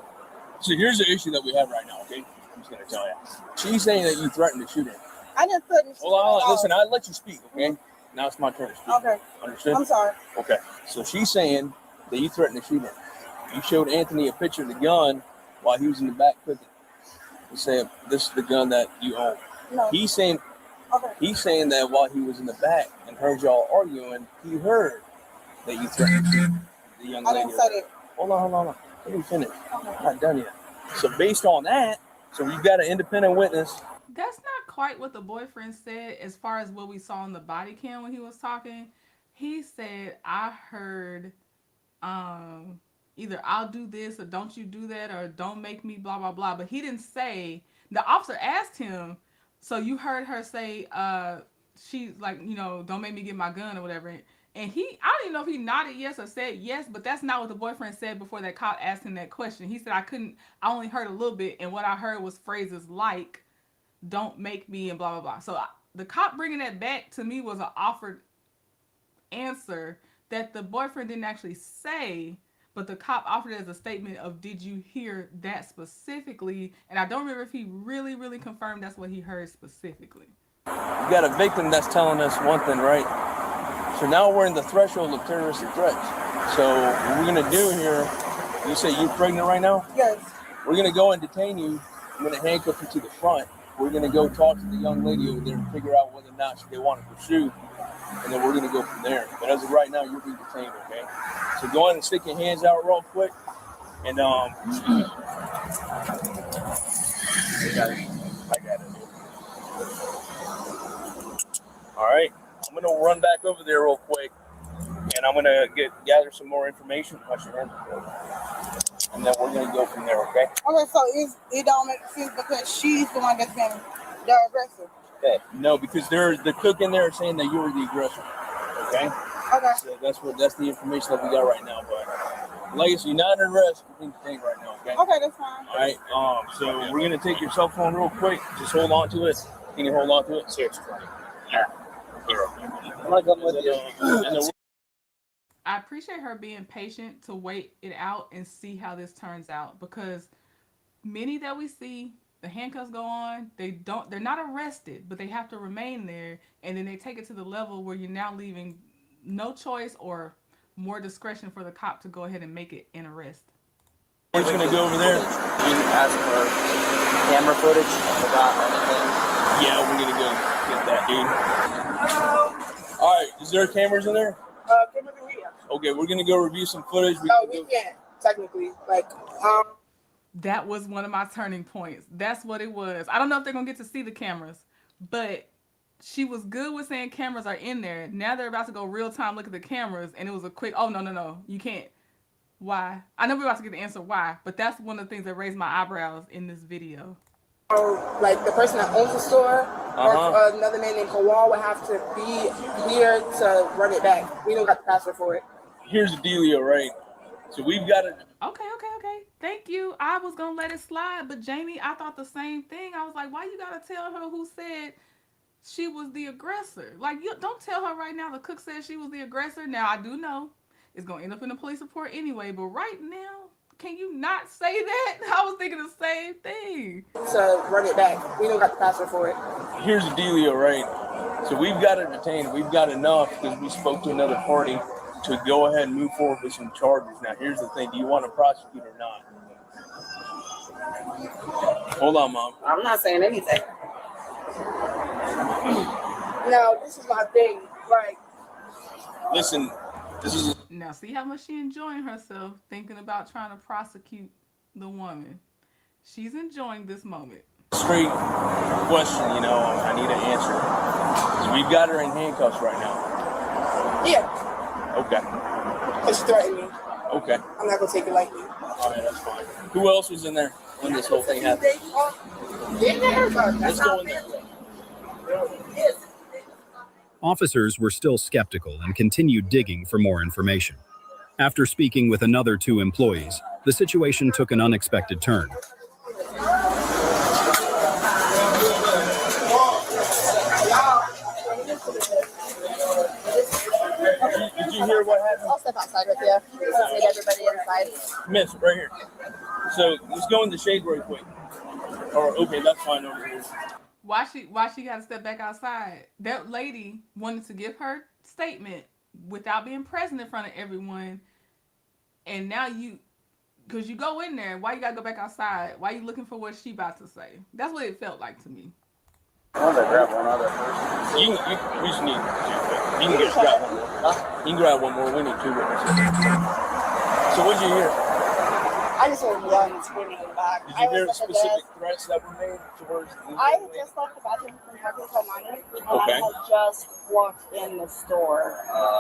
So here's the issue that we have right now, okay? I'm just going to tell you. She's saying that you threatened to shoot her. I didn't threaten to shoot her. Well, listen, I'll let you speak, okay? Now it's my turn to speak. Okay. Understood? I'm sorry. Okay. So she's saying that you threatened to shoot her. You showed Anthony a picture of the gun while he was in the back cooking. You said, this is the gun that you own. No. He's saying that while he was in the back and heard y'all arguing, he heard that you threatened to shoot the young lady. I didn't say that. Hold on. Let me finish. I'm not done yet. So based on that, so you've got an independent witness. That's not quite what the boyfriend said as far as what we saw on the body cam when he was talking. He said, I heard either I'll do this or don't you do that or don't make me blah, blah, blah. But he didn't say, the officer asked him, so you heard her say, she's like, don't make me get my gun or whatever. And I don't even know if he nodded yes or said yes, but that's not what the boyfriend said before that cop asked him that question. He said, I only heard a little bit. And what I heard was phrases like, don't make me and blah, blah, blah. So the cop bringing that back to me was an offered answer that the boyfriend didn't actually say, but the cop offered it as a statement of, did you hear that specifically? And I don't remember if he really, really confirmed that's what he heard specifically. You got a victim that's telling us one thing, right? So now we're in the threshold of terroristic threats. So what we're going to do here, you say you're pregnant right now? Yes. We're going to go and detain you. I'm going to handcuff you to the front. We're going to go talk to the young lady over there and figure out whether or not they want to pursue. And then we're going to go from there. But as of right now, you're being detained, okay? So go ahead and stick your hands out real quick. And I got it. All right. I'm going to run back over there real quick. And I'm going to gather some more information. And then we're going to go from there, okay? Okay, so it don't make sense because she's the one that's been the aggressor. Okay. No, because the cook in there saying that you were the aggressor. Okay? Okay. So that's the information that we got right now, but Legacy, you're not under arrest. You're being detained right now, okay? Okay, that's fine. All right. So we're gonna take your cell phone real quick. Just hold on to it. Can you hold on to it? Seriously. I'm not going with you. I appreciate her being patient to wait it out and see how this turns out, because many that we see, the handcuffs go on, they're not arrested, but they have to remain there, and then they take it to the level where you're now leaving no choice or more discretion for the cop to go ahead and make it an arrest. We're just gonna go over there. You ask for camera footage about anything. Yeah, we're gonna go get that, dude. All right, is there cameras in there? Cameras in here. Okay, we're gonna go review some footage. We can't technically. That was one of my turning points. That's what it was. I don't know if they're gonna get to see the cameras, but she was good with saying cameras are in there. Now they're about to go real time look at the cameras, and it was a quick, oh no, you can't. Why? I know we're about to get the answer why, but that's one of the things that raised my eyebrows in this video. Like the person that owns the store or another man named Kowal would have to be here to run it back. We don't got the password for it. Here's the dealio, right? So we've got it. Okay. Thank you. I was gonna let it slide, but Jamie, I thought the same thing. I was like, why you gotta tell her who said she was the aggressor? Like, you don't tell her right now the cook said she was the aggressor. Now I do know it's gonna end up in the police report anyway, but right now, can you not say that? I was thinking the same thing. To run it back. We don't got the password for it. Here's the dealio, right? So we've got it detained. We've got enough because we spoke to another party to go ahead and move forward with some charges. Now, here's the thing. Do you want to prosecute or not? Hold on, Mom. I'm not saying anything. No, this is my thing. Like, listen, this is... Now, see how much she enjoying herself thinking about trying to prosecute the woman. She's enjoying this moment. Straight question, I need an answer. So we've got her in handcuffs right now. Yeah. Okay. Because she threatened me. Okay. I'm not going to take it lightly. All right, that's fine. Who else was in there when this whole thing happened? Let's go in there. Officers were still skeptical and continued digging for more information. After speaking with another 2 employees, the situation took an unexpected turn. Did you hear what happened? I'll step outside with you. Get everybody inside. Miss, right here. So let's go in the shade right quick. Okay, that's fine over here. Why she got to step back outside? That lady wanted to give her statement without being present in front of everyone, and now because you go in there, why you got to go back outside? Why you looking for what she about to say? That's what it felt like to me. I want to grab one other person. We just need 2. You can just grab one more. Huh? You can grab one more. We need 2 witnesses. So what did you hear? I just heard yelling and screaming in the back. Did you hear specific threats that were made towards? I had just left the bathroom from talking to Amani, and Okay. I had just walked in the store,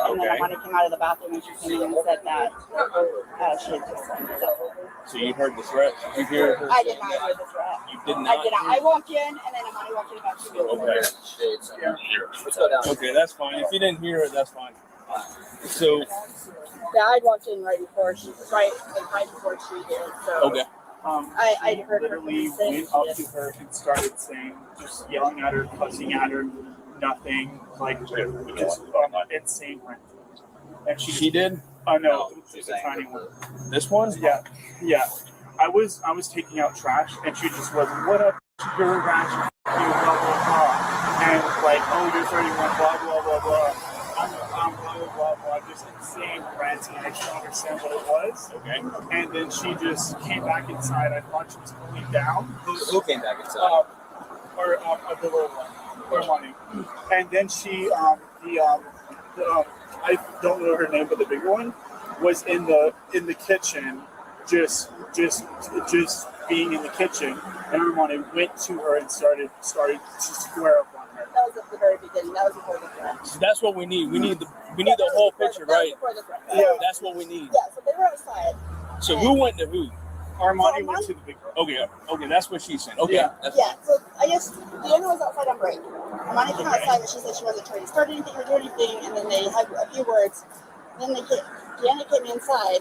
and then Okay. Amani came out of the bathroom and she came in and said that she had just said so. So you heard the threats? Did you hear her? I did not hear the threat. You did not? I did not. I walked in, and then Amani walked in about 2 minutes. Okay. Let's go down. Okay, that's fine. If you didn't hear it, that's fine. So, Yeah, I walked in right before she did. So okay. I heard literally her say went up to her and started saying, just yelling at her, cussing at her, nothing, like just insane rant. And she did? Oh no, it's a tiny one. This one? Yeah. I was taking out trash, and she just was, what up, you're a ratchet, you blah blah blah, and like, oh, you're 31, blah blah blah blah. I'm blah blah blah, just insane ranting. I didn't understand what it was. Okay. And then she just came back inside. I thought she was going down. Who came back inside? The little one, money. And then she, I don't know her name, but the bigger one was in the kitchen, just being in the kitchen. And Armani went to her and started to square up on her. That was at the very beginning. That was before the threat. So that's what we need. We need the whole picture, right? Yeah. That's what we need. Yeah, so they were outside. So who went to who? Armani went to the big girl. Okay, that's what she said. Okay. Yeah. So I guess the owner was outside on break. Amani came outside, but she said she wasn't trying to start anything or do anything, and then they had a few words. Then they Janet came inside.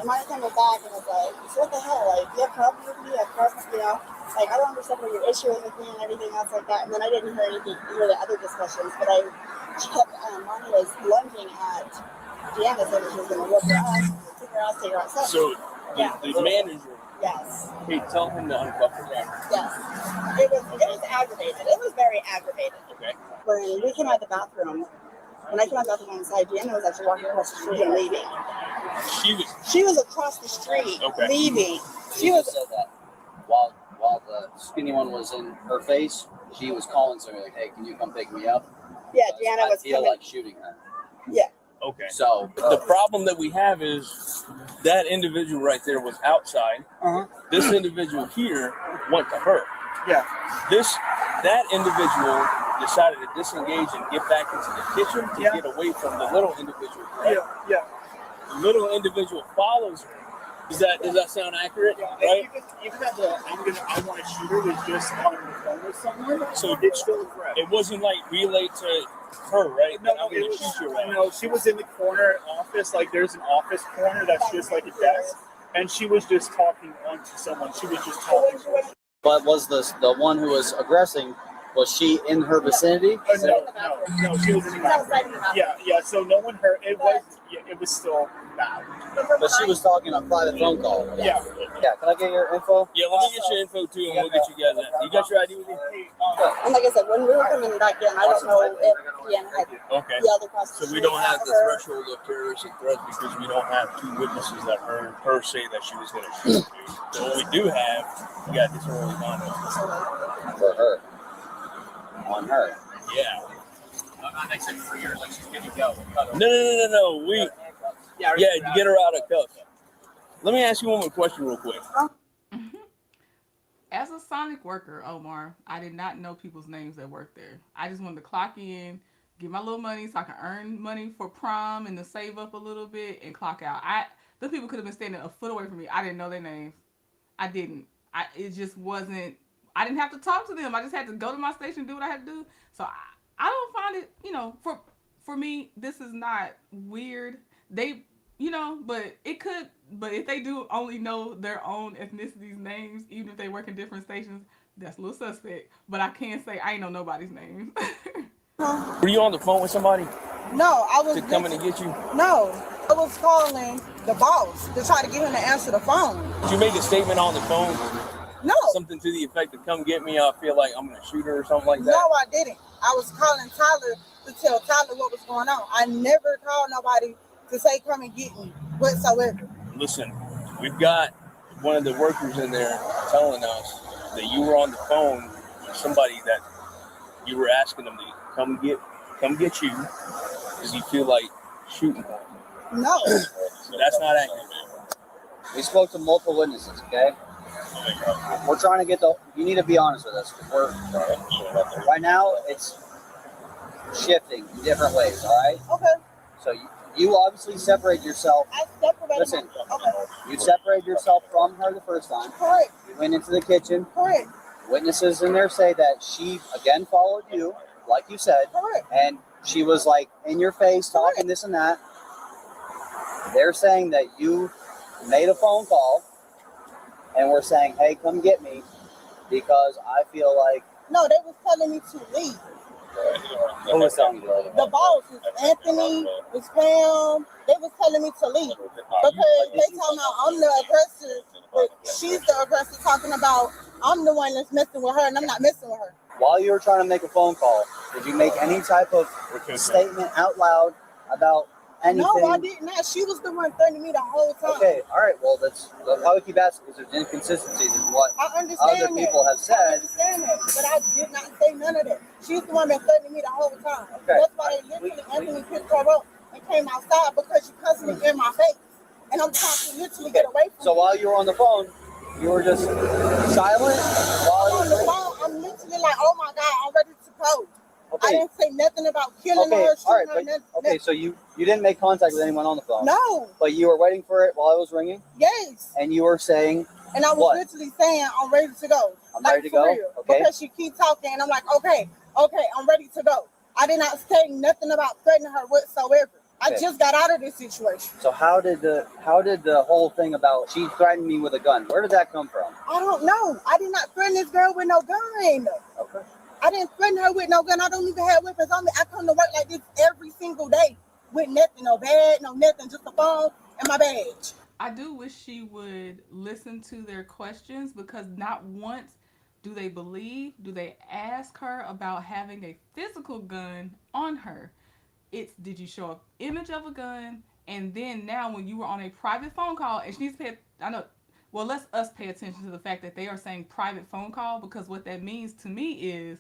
Maya came back and was like, so what the hell? Like, you have problems with me? You have problems, you know? Like, I don't understand what your issue is with me and everything else like that. And then I didn't hear the other discussions, but I kept, Maya was lunging at Janet saying that she was going to whip her ass, take her outside. So the manager. Yes. Hey, tell him to unbuckle that. Yes. It was aggravated. It was very aggravated. Okay. When we came out of the bathroom, when I came out of the bathroom inside, Deanna was actually walking across the street and leaving. She was across the street leaving. She was said that while the skinny one was in her face, she was calling somebody like, "Hey, can you come pick me up?" Yeah, Deanna was feel coming. like shooting her. Yeah. Okay. So the problem that we have is that individual right there was outside. This individual here went to her. Yeah. That individual decided to disengage and get back into the kitchen to get away from the little individual. Right? Yeah. The little individual follows her. Does that sound accurate? Yeah. Right. Even at the I want to shoot her was just on the phone with someone. So it's still a threat. It wasn't like relayed to her, right? No, she was in the corner office. Like there's an office corner that's just like a desk, and she was just talking onto someone. She was just talking. But was the one who was aggressing? Was she in her vicinity? No, she was in the bathroom. Yeah. So no one heard. It was still bad. But she was talking on a private phone call. Yeah. Yeah. Can I get your info? Yeah, let me get your info too, and we'll get you guys in. You got your ID with you? And like I said, when we were coming back in, I don't know if Deanna had yelled across the So we don't have the threshold of terrorist and threats because we don't have two witnesses that heard her say that she was going to shoot. So what we do have, we got disorderly conduct. For her. On her. Yeah. I said for years, like she's good to go. No. Get her out of cuffs. Let me ask you one more question real quick. As a Sonic worker, Omar, I did not know people's names that worked there. I just wanted to clock in, get my little money so I can earn money for prom and to save up a little bit and clock out. Those people could have been standing a foot away from me. I didn't know their names. I didn't. It just wasn't. I didn't have to talk to them. I just had to go to my station and do what I had to do. So I don't find it, for me, this is not weird. But it could, but if they do only know their own ethnicity's names, even if they work in different stations, that's a little suspect. But I can't say I ain't know nobody's name. Were you on the phone with somebody? No, I was to come in and get you? No, I was calling the boss to try to get him to answer the phone. Did you make a statement on the phone? No. Something to the effect of "Come get me." I feel like I'm gonna shoot her or something like that. No, I didn't. I was calling Tyler to tell Tyler what was going on. I never called nobody to say come and get me whatsoever. Listen, we've got one of the workers in there telling us that you were on the phone with somebody that you were asking them to come get you because you feel like shooting them. No. So that's not accurate. We spoke to multiple witnesses, okay? We're trying to get you need to be honest with us. Right now, it's shifting in different ways, all right? Okay. So you obviously separate yourself. I separated Listen, myself. Okay. you separated yourself from her the first time. Correct. You went into the kitchen. Correct. Witnesses in there say that she, again, followed you, like you said. Correct. And she was, like, in your face, talking this and that. They're saying that you made a phone call and were saying, "Hey, come get me," because I feel like... No, they was telling me to leave. Who was telling you to leave? The boss was Anthony, was Pam. They was telling me to leave because they told me I'm the aggressor, but she's the aggressor talking about I'm the one that's messing with her and I'm not messing with her. While you were trying to make a phone call, did you make any type of statement out loud about anything? No, I did not. She was the one threatening me the whole time. Okay, all right. Well, that's why we keep asking because there's inconsistencies in what other people have said. I understand that, but I did not say none of that. She's the one that threatened me the whole time. Okay. That's why they literally Anthony picked her up and came outside because she cussed me in my face, and I'm trying to literally get away from So while you were on the phone, you were just silent. on the phone, I'm literally like, "Oh my God, I'm ready to go." Okay. I didn't say nothing about killing Okay, her, all right, shooting her, but, okay. So you didn't make contact with anyone on the phone. No. But you were waiting for it while it was ringing. Yes. And you were saying. And I was what? literally saying, "I'm ready to go." I'm like, ready to for go. real. Okay. Because she keeps talking, and I'm like, okay, I'm ready to go. I did not say nothing about threatening her whatsoever. I just got out of this situation. So how did the whole thing about she threatened me with a gun? Where did that come from? I don't know. I did not threaten this girl with no gun. Okay. I didn't threaten her with no gun. I don't even have weapons on me. I come to work like this every single day with nothing, no bag, no nothing, just a phone and my badge. I do wish she would listen to their questions, because not once do they ask her about having a physical gun on her. It's, did you show an image of a gun? And then now when you were on a private phone call, and she needs to pay, let's us pay attention to the fact that they are saying private phone call, because what that means to me is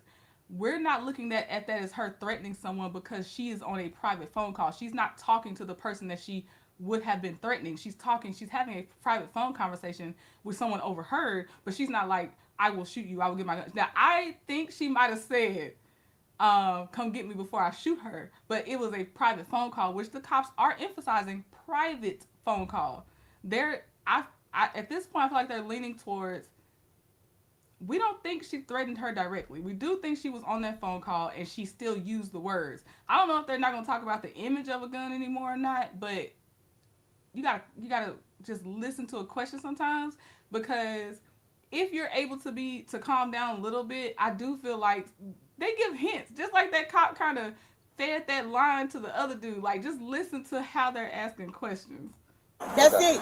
we're not looking at that as her threatening someone because she is on a private phone call. She's not talking to the person that she would have been threatening. She's having a private phone conversation with someone overheard, but she's not like, I will shoot you, I will get my gun. Now, I think she might have said, come get me before I shoot her, but it was a private phone call, which the cops are emphasizing private phone call. At this point, I feel like they're leaning towards, we don't think she threatened her directly. We do think she was on that phone call and she still used the words. I don't know if they're not going to talk about the image of a gun anymore or not, but you gotta just listen to a question sometimes, because if you're able to calm down a little bit, I do feel like they give hints, just like that cop kind of fed that line to the other dude. Like, just listen to how they're asking questions. That's it. Yeah.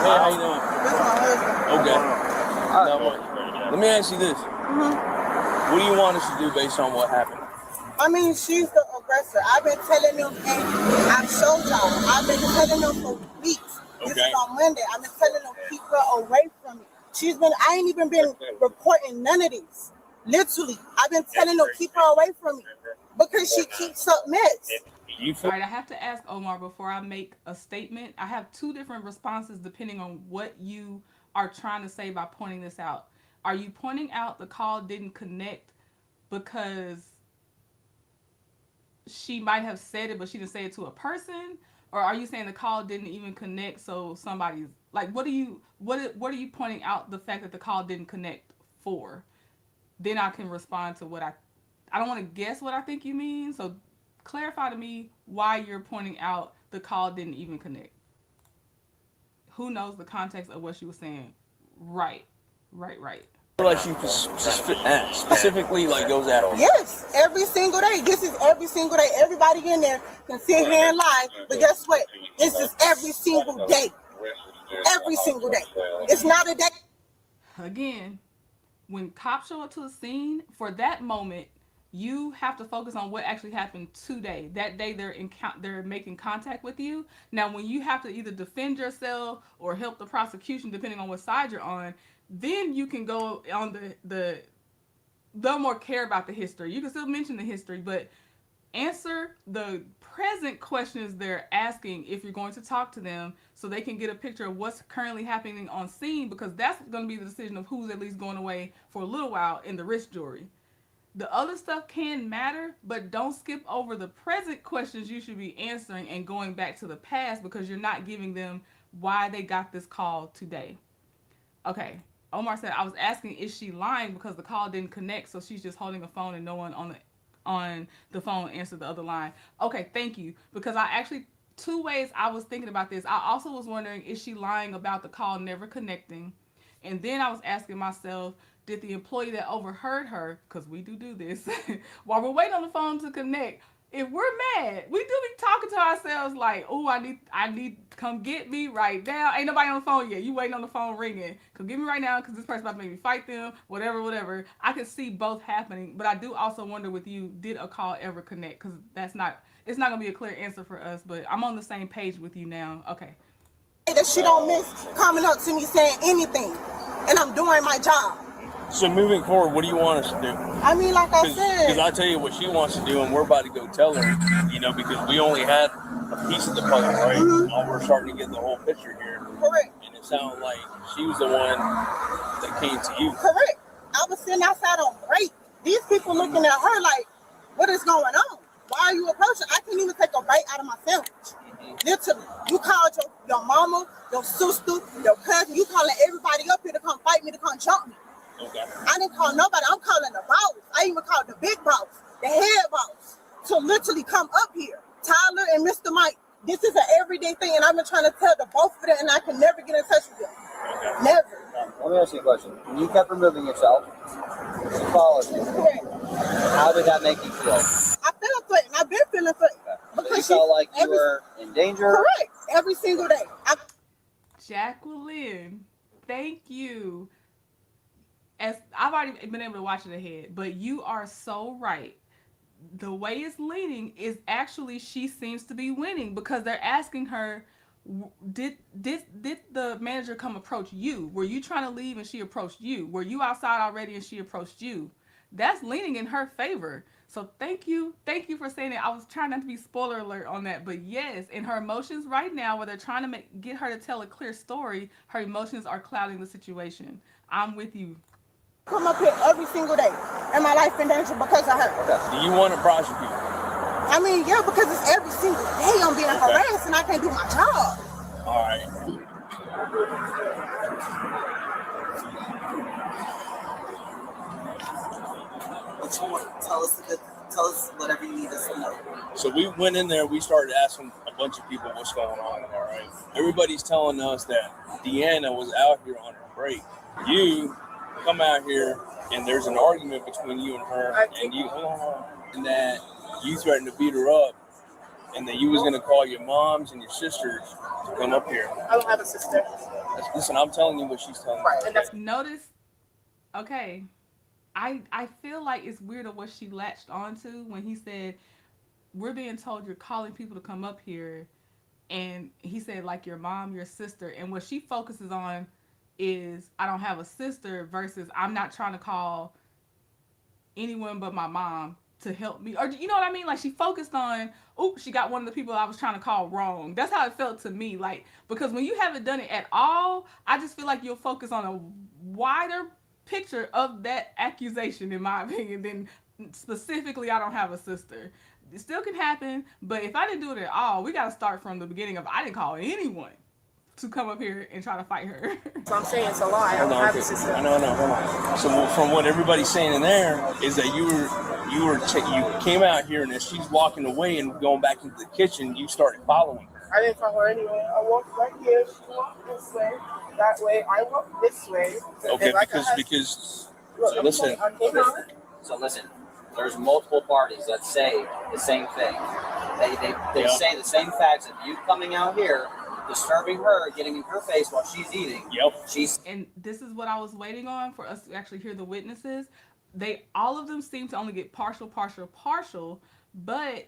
Hey, how you doing? That's my husband. Okay. Now, let me ask you this. What do you want us to do based on what happened? I mean, she's the aggressor. I've been telling them, and I've showed y'all. I've been telling them for weeks. This is on Monday. I've been telling them, keep her away from me. I ain't even been reporting none of these. Literally, I've been telling them, keep her away from me, because she keeps up mess. All right, I have to ask Omar before I make a statement. I have two different responses depending on what you are trying to say by pointing this out. Are you pointing out the call didn't connect because she might have said it, but she didn't say it to a person? Or are you saying the call didn't even connect, so somebody's like, what are you pointing out the fact that the call didn't connect for? Then I can respond to what I don't want to guess what I think you mean. So clarify to me why you're pointing out the call didn't even connect. Who knows the context of what she was saying? Right. Like she specifically like goes after you. Yes, every single day. This is every single day. Everybody in there can sit here and lie, but guess what? This is every single day. Every single day. It's not a day. Again, when cops show up to the scene, for that moment, you have to focus on what actually happened today. That day they're making contact with you. Now, when you have to either defend yourself or help the prosecution, depending on what side you're on, then you can go on they'll more care about the history. You can still mention the history, but answer the present questions they're asking if you're going to talk to them, so they can get a picture of what's currently happening on scene, because that's going to be the decision of who's at least going away for a little while in the risk jury. The other stuff can matter, but don't skip over the present questions you should be answering and going back to the past, because you're not giving them why they got this call today. Okay. Omar said, I was asking, is she lying because the call didn't connect, so she's just holding a phone and no one on the phone answered the other line. Okay, thank you. Because I actually, two ways I was thinking about this. I also was wondering, is she lying about the call never connecting? And then I was asking myself, did the employee that overheard her, because we do this, while we're waiting on the phone to connect, if we're mad, we do be talking to ourselves like, oh, I need, come get me right now. Ain't nobody on the phone yet. You waiting on the phone ringing. Come get me right now, because this person about to make me fight them, whatever. I can see both happening, but I do also wonder with you, did a call ever connect? Because it's not going to be a clear answer for us, but I'm on the same page with you now. Okay. That she don't miss coming up to me saying anything, and I'm doing my job. So moving forward, what do you want us to do? I mean, like I said. Because I tell you what she wants to do, and we're about to go tell her, because we only had a piece of the puzzle, right? Now we're starting to get the whole picture here. Correct. And it sounded like she was the one that came to you. Correct. I was sitting outside on break. These people looking at her like, what is going on? Why are you approaching? I can't even take a bite out of my sandwich. Literally. You called your mama, your sister, your cousin. You calling everybody up here to come fight me, to come jump me. Okay. I didn't call nobody. I'm calling the boss. I even called the big boss, the head boss, to literally come up here. Tyler and Mr. Mike, this is an everyday thing, and I've been trying to tell the both of them, and I can never get in touch with them. Never. Let me ask you a question. When you kept removing yourself, she followed you. Correct. How did that make you feel? I felt threatened. I've been feeling threatened. So you felt like you were in danger? Correct. Every single day. Jacqueline, thank you. As I've already been able to watch it ahead, but you are so right. The way it's leaning is actually she seems to be winning because they're asking her, did the manager come approach you? Were you trying to leave and she approached you? Were you outside already and she approached you? That's leaning in her favor. So thank you for saying it. I was trying not to be spoiler alert on that, but yes, in her emotions right now, where they're trying to get her to tell a clear story, her emotions are clouding the situation. I'm with you. Come up here every single day, and my life in danger because of her. Do you want to prosecute? I mean, yeah, because it's every single day I'm being harassed and I can't do my job. All right. Tell us whatever you need us to know. So we went in there, we started asking a bunch of people what's going on, all right? Everybody's telling us that Deanna was out here on her break. You come out here and there's an argument between you and her, and that you threatened to beat her up, and that you was gonna call your moms and your sisters to come up here. I don't have a sister. Listen, I'm telling you what she's telling me. Notice, okay, I feel like it's weird of what she latched onto when he said, we're being told you're calling people to come up here, and he said like your mom, your sister, and what she focuses on is I don't have a sister versus I'm not trying to call anyone but my mom to help me, or you know what I mean? Like she focused on, she got one of the people I was trying to call wrong. That's how it felt to me. Like, because when you haven't done it at all, I just feel like you'll focus on a wider picture of that accusation, in my opinion, than specifically I don't have a sister. It still can happen, but if I didn't do it at all, we got to start from the beginning of I didn't call anyone to come up here and try to fight her. So I'm saying it's a lie. I don't have a sister. I know. Hold on. So from what everybody's saying in there is that you came out here, and as she's walking away and going back into the kitchen, you started following her. I didn't follow her anyway. I walked right here. She walked this way. That way. I walked this way. Okay, because Look, listen. So listen, there's multiple parties that say the same thing. They say the same facts of you coming out here, disturbing her, getting in her face while she's eating. And this is what I was waiting on for us to actually hear the witnesses. All of them seem to only get partial, but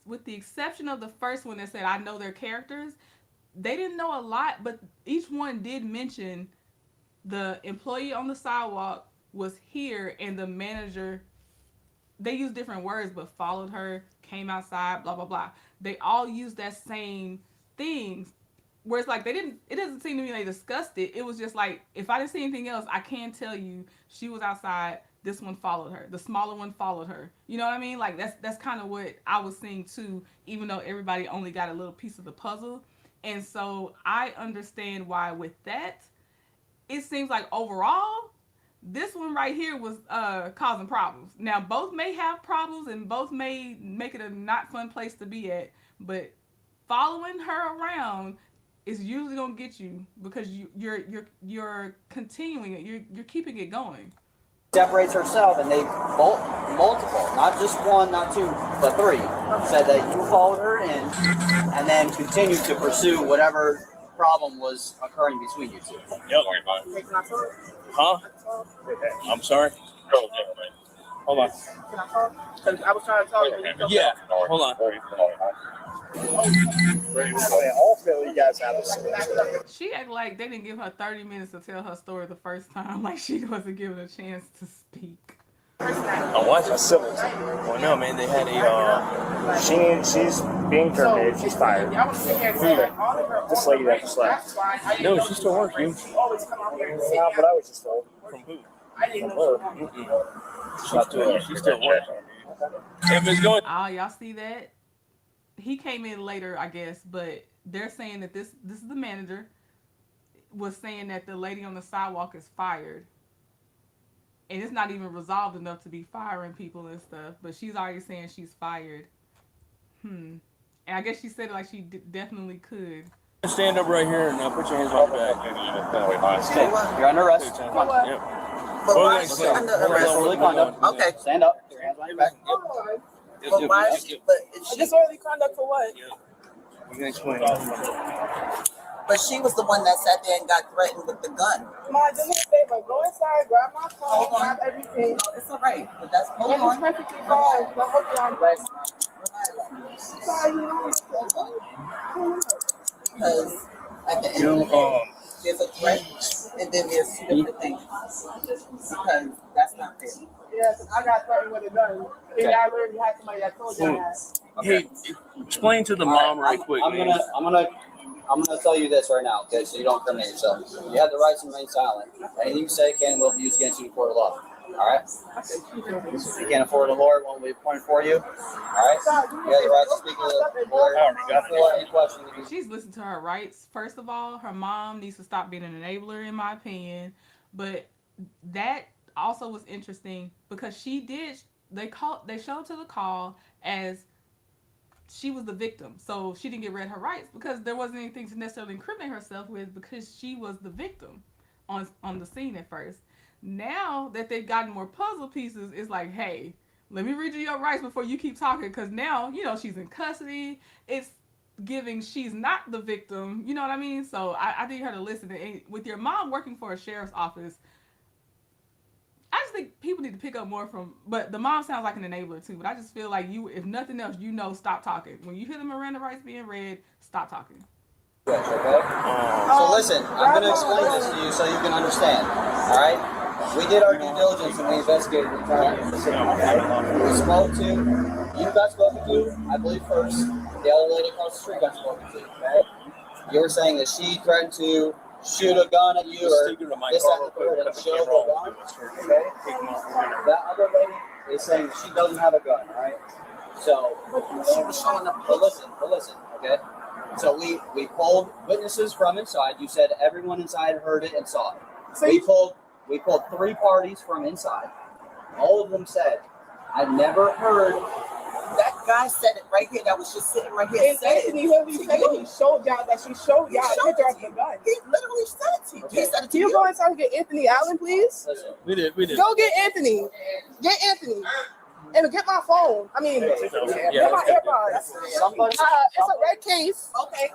with the exception of the first one that said, I know their characters, they didn't know a lot, but each one did mention the employee on the sidewalk was here and the manager, they used different words, but followed her, came outside, blah, blah, blah. They all used that same things. Where it's like it doesn't seem to me they discussed it. It was just like, if I didn't see anything else, I can tell you she was outside, this one followed her, the smaller one followed her. You know what I mean? Like that's kind of what I was seeing too, even though everybody only got a little piece of the puzzle. And so I understand why with that, it seems like overall, this one right here was causing problems. Now both may have problems and both may make it a not fun place to be at, but following her around is usually gonna get you because you're continuing it. You're keeping it going. Separates herself, and they multiple, not just one, not two, but three, said that you followed her in, and then continued to pursue whatever problem was occurring between you two. Yep. Huh? I'm sorry. Hold on. Can I talk? Because I was trying to talk. Yeah. Hold on. Ultimately, you guys have a She acted like they didn't give her 30 minutes to tell her story the first time, like she wasn't given a chance to speak. I watched a civil. Well, no, man, they had a. She's being terminated. She's fired. This lady that just left. No, she still works. You. Yeah, but I was just told. From who? From her. She's still working. If it's going. Oh, y'all see that? He came in later, I guess, but they're saying that this is the manager was saying that the lady on the sidewalk is fired. And it's not even resolved enough to be firing people and stuff, but she's already saying she's fired. And I guess she said it like she definitely could. Stand up right here and put your hands on your back. You're under arrest. Yep. But why is she under arrest? Okay. Stand up. Put your hands on your back. But why is she, but is she, Disorderly conduct for what? You can explain. but she was the one that sat there and got threatened with the gun. Ma, do me a favor. Go inside, grab my phone, grab everything. It's all right, but that's hold It's on. perfectly fine. I hope you're on rest. Because at the end of the day, there's a threat, and then there's two different things. Because that's not fair. Yeah, 'cause I got threatened with a gun. And I literally had somebody that told you that. Hey, explain to the mom right quick. I'm gonna tell you this right now, okay? So you don't incriminate yourself. You have the right to remain silent. Anything you say can and will be used against you in court of law. All right? If you can't afford a lawyer, one will be appointed for you. All right? You have the right to speak to the lawyer for any questions. She's listened to her rights. First of all, her mom needs to stop being an enabler, in my opinion. But that also was interesting because she did. They showed to the call as she was the victim, so she didn't get read her rights because there wasn't anything to necessarily incriminate herself with because she was the victim on the scene at first. Now that they've gotten more puzzle pieces, it's like, hey, let me read you your rights before you keep talking, because now, you know, she's in custody. It's giving she's not the victim. You know what I mean? So I need her to listen. And with your mom working for a sheriff's office, I just think people need to pick up more from, but the mom sounds like an enabler too, but I just feel like you, if nothing else, you know, stop talking. When you hear the Miranda rights being read, stop talking. Okay? So listen, I'm going to explain this to you so you can understand. All right? We did our due diligence and we investigated the crime. We spoke to, you got spoken to, I believe first. The other lady across the street got spoken to. Okay? You were saying that she threatened to shoot a gun at you or this, that, and the third, and show the gun. Okay? That other lady is saying that she doesn't have a gun, all right? So, she was showing up. But listen, okay? So we pulled witnesses from inside. You said everyone inside heard it and saw it. We pulled 3 parties from inside. All of them said, I've never heard. That guy said it right here. That was just sitting right here. And Anthony literally said he showed y'all that she showed y'all a picture of the gun. He literally said it to you. He said it to Can you go inside and get Anthony Allen, please? We did. Go get Anthony. Get Anthony. And get my phone. I mean, get my AirPods. It's a red case. Okay.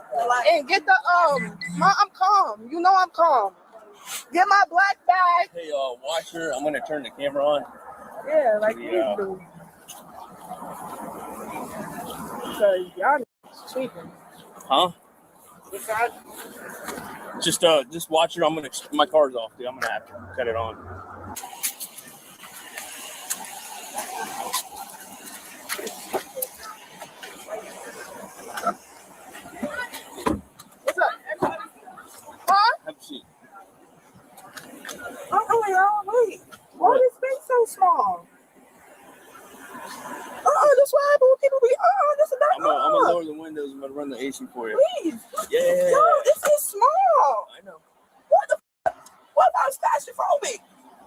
And get the I'm calm. You know I'm calm. Get my black bag. Hey, watcher, I'm gonna turn the camera on. Yeah, like please do. Because y'all cheating. Huh? Just watch it. My car's off, dude. I'm gonna have to cut it on. What's up? Huh? Have a seat. Wait. Why is this space so small? That's what happened when people be, this is I'm not gonna lower the windows. I'm gonna run the AC for you. Please. Yeah. No, this is small. I know. What the f? What about claustrophobic?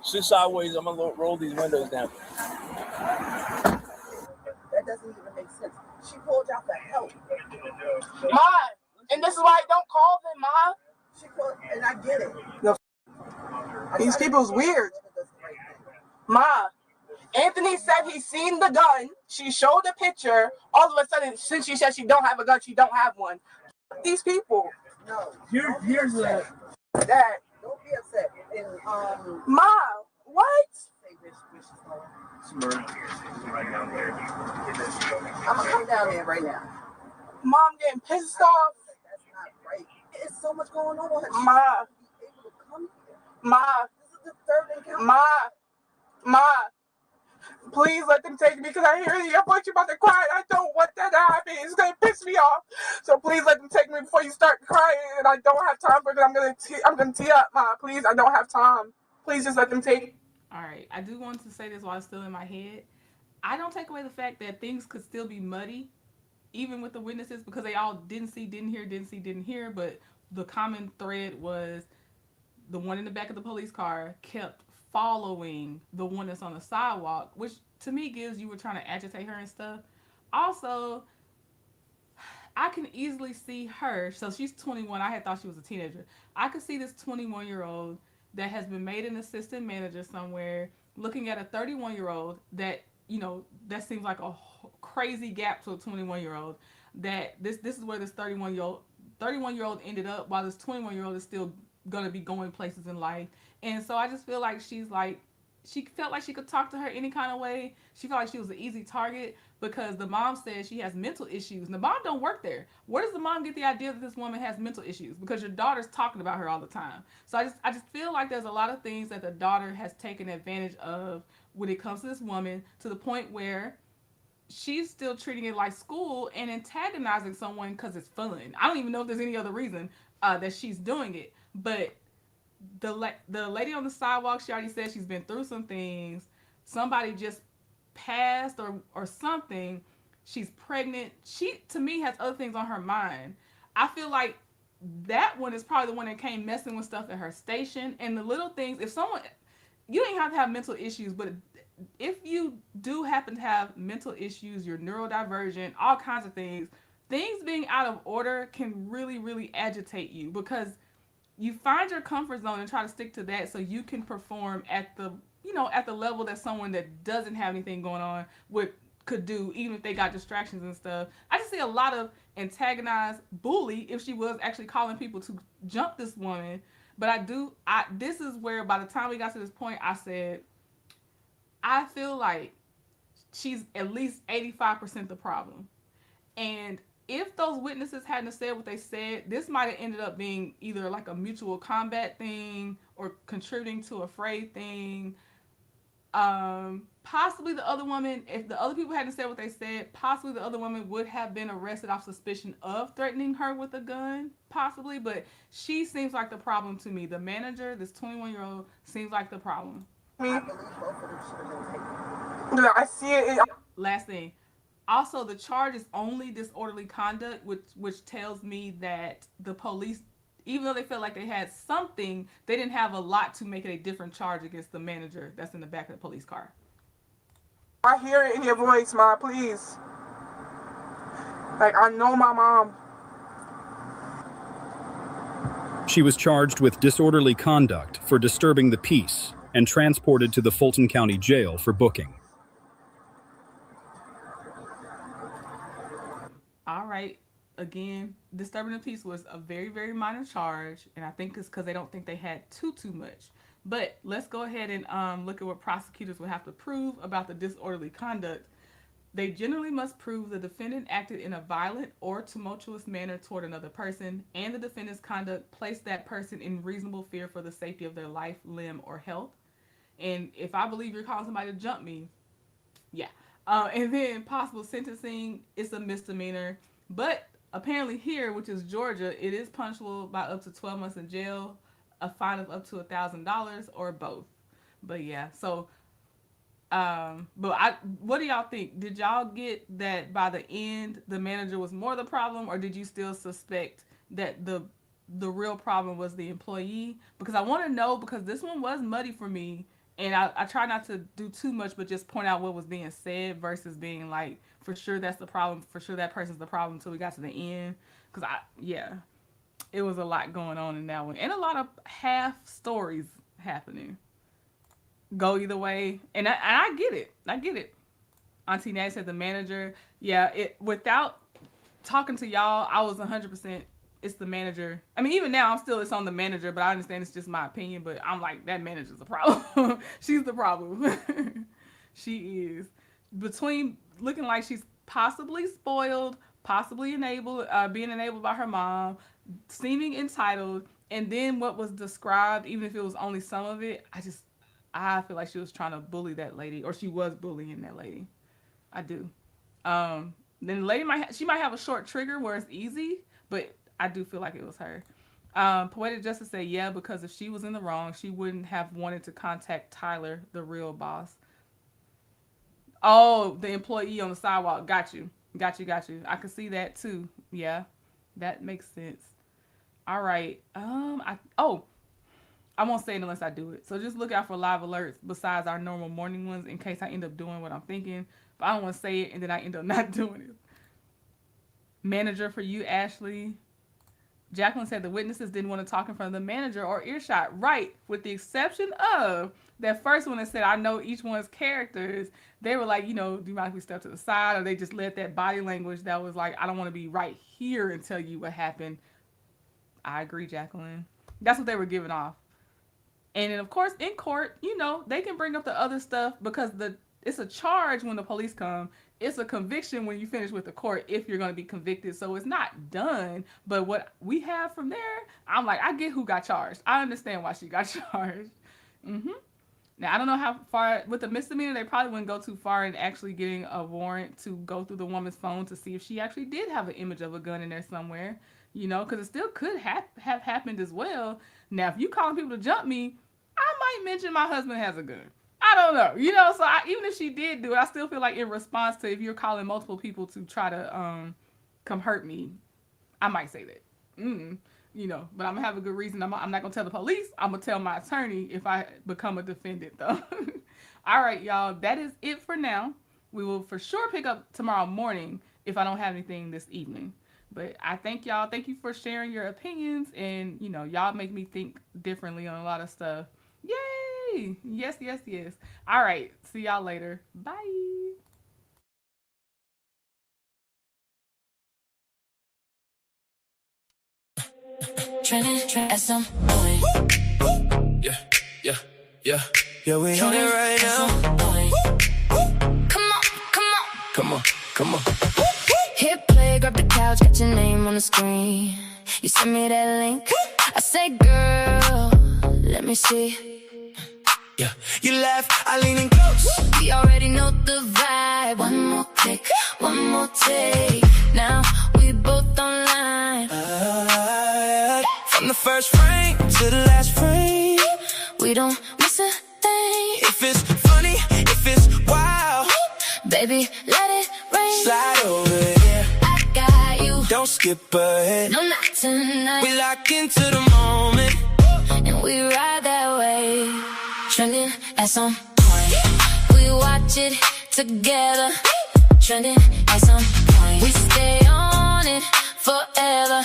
Sit sideways. I'm gonna roll these windows down. That doesn't even make sense. She pulled out the help. Ma, and this is why I don't call them, Ma. She pulled, and I get it. These people's weird. Ma, Anthony said he's seen the gun. She showed a picture. All of a sudden, since she said she don't have a gun, she don't have one. These people. No. Here's that. Don't be upset. And Ma, what? I'm gonna come down there right now. Mom getting pissed off. That's not right. There's so much going on with her. Ma, this is the third encounter. Ma, please let them take me because I hear you. I'm about to cry. I don't want that to happen. It's gonna piss me off. So please let them take me before you start crying. And I don't have time for it. I'm gonna tee up, Ma. Please, I don't have time. Please just let them take me. All right, I do want to say this while it's still in my head. I don't take away the fact that things could still be muddy, even with the witnesses, because they all didn't see, didn't hear, but the common thread was the one in the back of the police car kept following the one that's on the sidewalk, which to me gives you were trying to agitate her and stuff. Also, I can easily see her. So she's 21. I had thought she was a teenager. I could see this 21-year-old that has been made an assistant manager somewhere, looking at a 31-year-old that, you know, that seems like a crazy gap to a 21-year-old. That this is where this 31-year-old ended up, while this 21-year-old is still gonna be going places in life. And so I just feel like she felt like she could talk to her any kind of way. She felt like she was an easy target because the mom says she has mental issues. And the mom don't work there. Where does the mom get the idea that this woman has mental issues? Because your daughter's talking about her all the time. So I just feel like there's a lot of things that the daughter has taken advantage of when it comes to this woman, to the point where she's still treating it like school and antagonizing someone because it's fun. I don't even know if there's any other reason that she's doing it. But the lady on the sidewalk, she already said she's been through some things. Somebody just passed or something. She's pregnant. She, to me, has other things on her mind. I feel like that one is probably the one that came messing with stuff at her station. And the little things, if someone, you ain't have to have mental issues, but if you do happen to have mental issues, you're neurodivergent, all kinds of things being out of order can really, really agitate you, because you find your comfort zone and try to stick to that so you can perform at the, you know, at the level that someone that doesn't have anything going on could do, even if they got distractions and stuff. I just see a lot of antagonized, bully, if she was actually calling people to jump this woman. But this is where, by the time we got to this point, I said, I feel like she's at least 85% the problem. And if those witnesses hadn't said what they said, this might have ended up being either like a mutual combat thing or contributing to a fray thing. Possibly the other woman, if the other people hadn't said what they said, possibly the other woman would have been arrested off suspicion of threatening her with a gun, possibly. But she seems like the problem to me. The manager, this 21-year-old, seems like the problem. I see it. Last thing. Also, the charge is only disorderly conduct, which tells me that the police, even though they felt like they had something, they didn't have a lot to make it a different charge against the manager that's in the back of the police car. I hear it in your voice, Ma, please. Like, I know my mom. She was charged with disorderly conduct for disturbing the peace and transported to the Fulton County Jail for booking. All right. Again, disturbing the peace was a very, very minor charge, and I think it's because they don't think they had too much. But let's go ahead and look at what prosecutors would have to prove about the disorderly conduct. They generally must prove the defendant acted in a violent or tumultuous manner toward another person, and the defendant's conduct placed that person in reasonable fear for the safety of their life, limb, or health. And if I believe you're calling somebody to jump me, yeah. And then possible sentencing is a misdemeanor. But apparently here, which is Georgia, it is punishable by up to 12 months in jail, a fine of up to $1,000, or both. But yeah, so, what do y'all think? Did y'all get that by the end, the manager was more the problem, or did you still suspect that the real problem was the employee? Because I want to know, because this one was muddy for me. And I try not to do too much, but just point out what was being said versus being like, for sure that's the problem, for sure that person's the problem, until we got to the end. Because it was a lot going on in that one. And a lot of half stories happening. Go either way. And I get it. I get it. Auntie Nat said the manager. Yeah, without talking to y'all, I was 100%. It's the manager. I mean, even now, it's on the manager, but I understand it's just my opinion, but I'm like, that manager's the problem. She's the problem. She is. Between looking like she's possibly spoiled, possibly enabled, being enabled by her mom, seeming entitled, and then what was described, even if it was only some of it, I feel like she was trying to bully that lady, or she was bullying that lady. I do. Then the lady might have a short trigger where it's easy, but I do feel like it was her. Poetic Justice said, yeah, because if she was in the wrong, she wouldn't have wanted to contact Tyler, the real boss. Oh, the employee on the sidewalk. Got you. I could see that too. Yeah, that makes sense. All right. I won't say it unless I do it. So just look out for live alerts besides our normal morning ones in case I end up doing what I'm thinking. But I don't want to say it and then I end up not doing it. manager for you, Ashley. Jacqueline said the witnesses didn't want to talk in front of the manager or earshot. Right, with the exception of that first one that said, I know each one's characters. They were like, you know, do you mind if we step to the side? Or they just let that body language that was like, I don't want to be right here and tell you what happened. I agree, Jacqueline. That's what they were giving off. And then, of course, in court, you know, they can bring up the other stuff because it's a charge when the police come. It's a conviction when you finish with the court if you're going to be convicted. So it's not done. But what we have from there, I'm like, I get who got charged. I understand why she got charged. Now, I don't know how far, with the misdemeanor, they probably wouldn't go too far in actually getting a warrant to go through the woman's phone to see if she actually did have an image of a gun in there somewhere. You know, because it still could have happened as well. Now, if you calling people to jump me, I might mention my husband has a gun. I don't know, you know, so even if she did do it, I still feel like in response to if you're calling multiple people to try to come hurt me, I might say that, you know, but I'm gonna have a good reason. I'm not gonna tell the police. I'm gonna tell my attorney if I become a defendant though. All right, y'all, that is it for now. We will for sure pick up tomorrow morning if I don't have anything this evening. But I thank y'all. Thank you for sharing your opinions, and you know, y'all make me think differently on a lot of stuff. Yay! Yes, yes, yes. All right. See y'all later. Bye. Trending at some point. Yeah, we on it right now. Come on. Hit play, grab the couch, got your name on the screen. You send me that link. I say, girl, let me see. Yeah, you laugh, I lean in close. We already know the vibe. One more click, one more take. Now we both online. From the first frame to the last frame, we don't miss a thing. If it's funny, if it's wild, baby, let it rain. Slide over here, I got you. Don't skip ahead, no, not tonight. We lock into the moment, and we ride that way. Trending at some point, we watch it together. Trending at some point, we stay on it forever.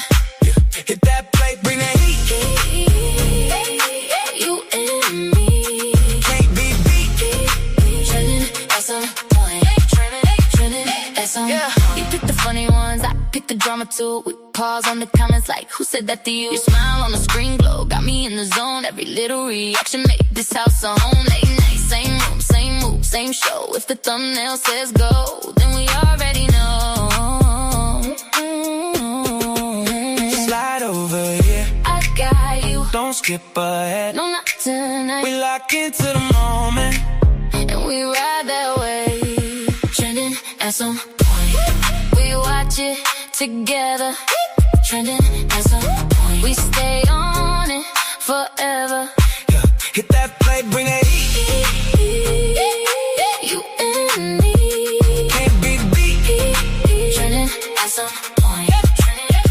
Hit that play, bring that heat. You and me can't be beat. Trending at some point, trending at some point. You pick the funny ones, I pick the drama too. We pause on the comments like, who said that to you? Your smile on the screen glow, got me in the zone. Every little reaction make this house a home. Late night, same room, same move, same show. If the thumbnail says go, then we already know. Slide over here, I got you. Don't skip ahead, no, not tonight. We lock into the moment, and we ride that way. Trending at some point, we watch it together. Trending at some point, we stay on it forever. Yeah, hit that play, bring that heat. You and me can't be beat. Trending at some point,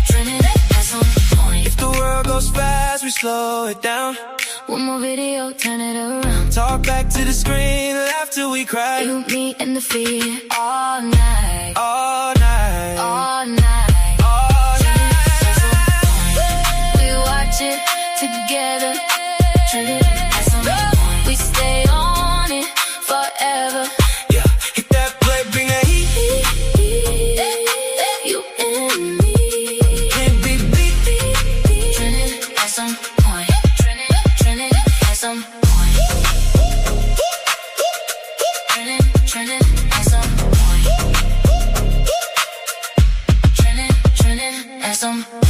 trending at some point. If the world goes fast, we slow it down. One more video, turn it around. Talk back to the screen, laugh till we cry. You, me, and the feed all night, all night, all night. Together, trending at some point, we stay on it forever. Yeah, hit that play, bring that heat. You and me can't be beat. Trending at some point, trending at some point, trending at some point, trending at some point.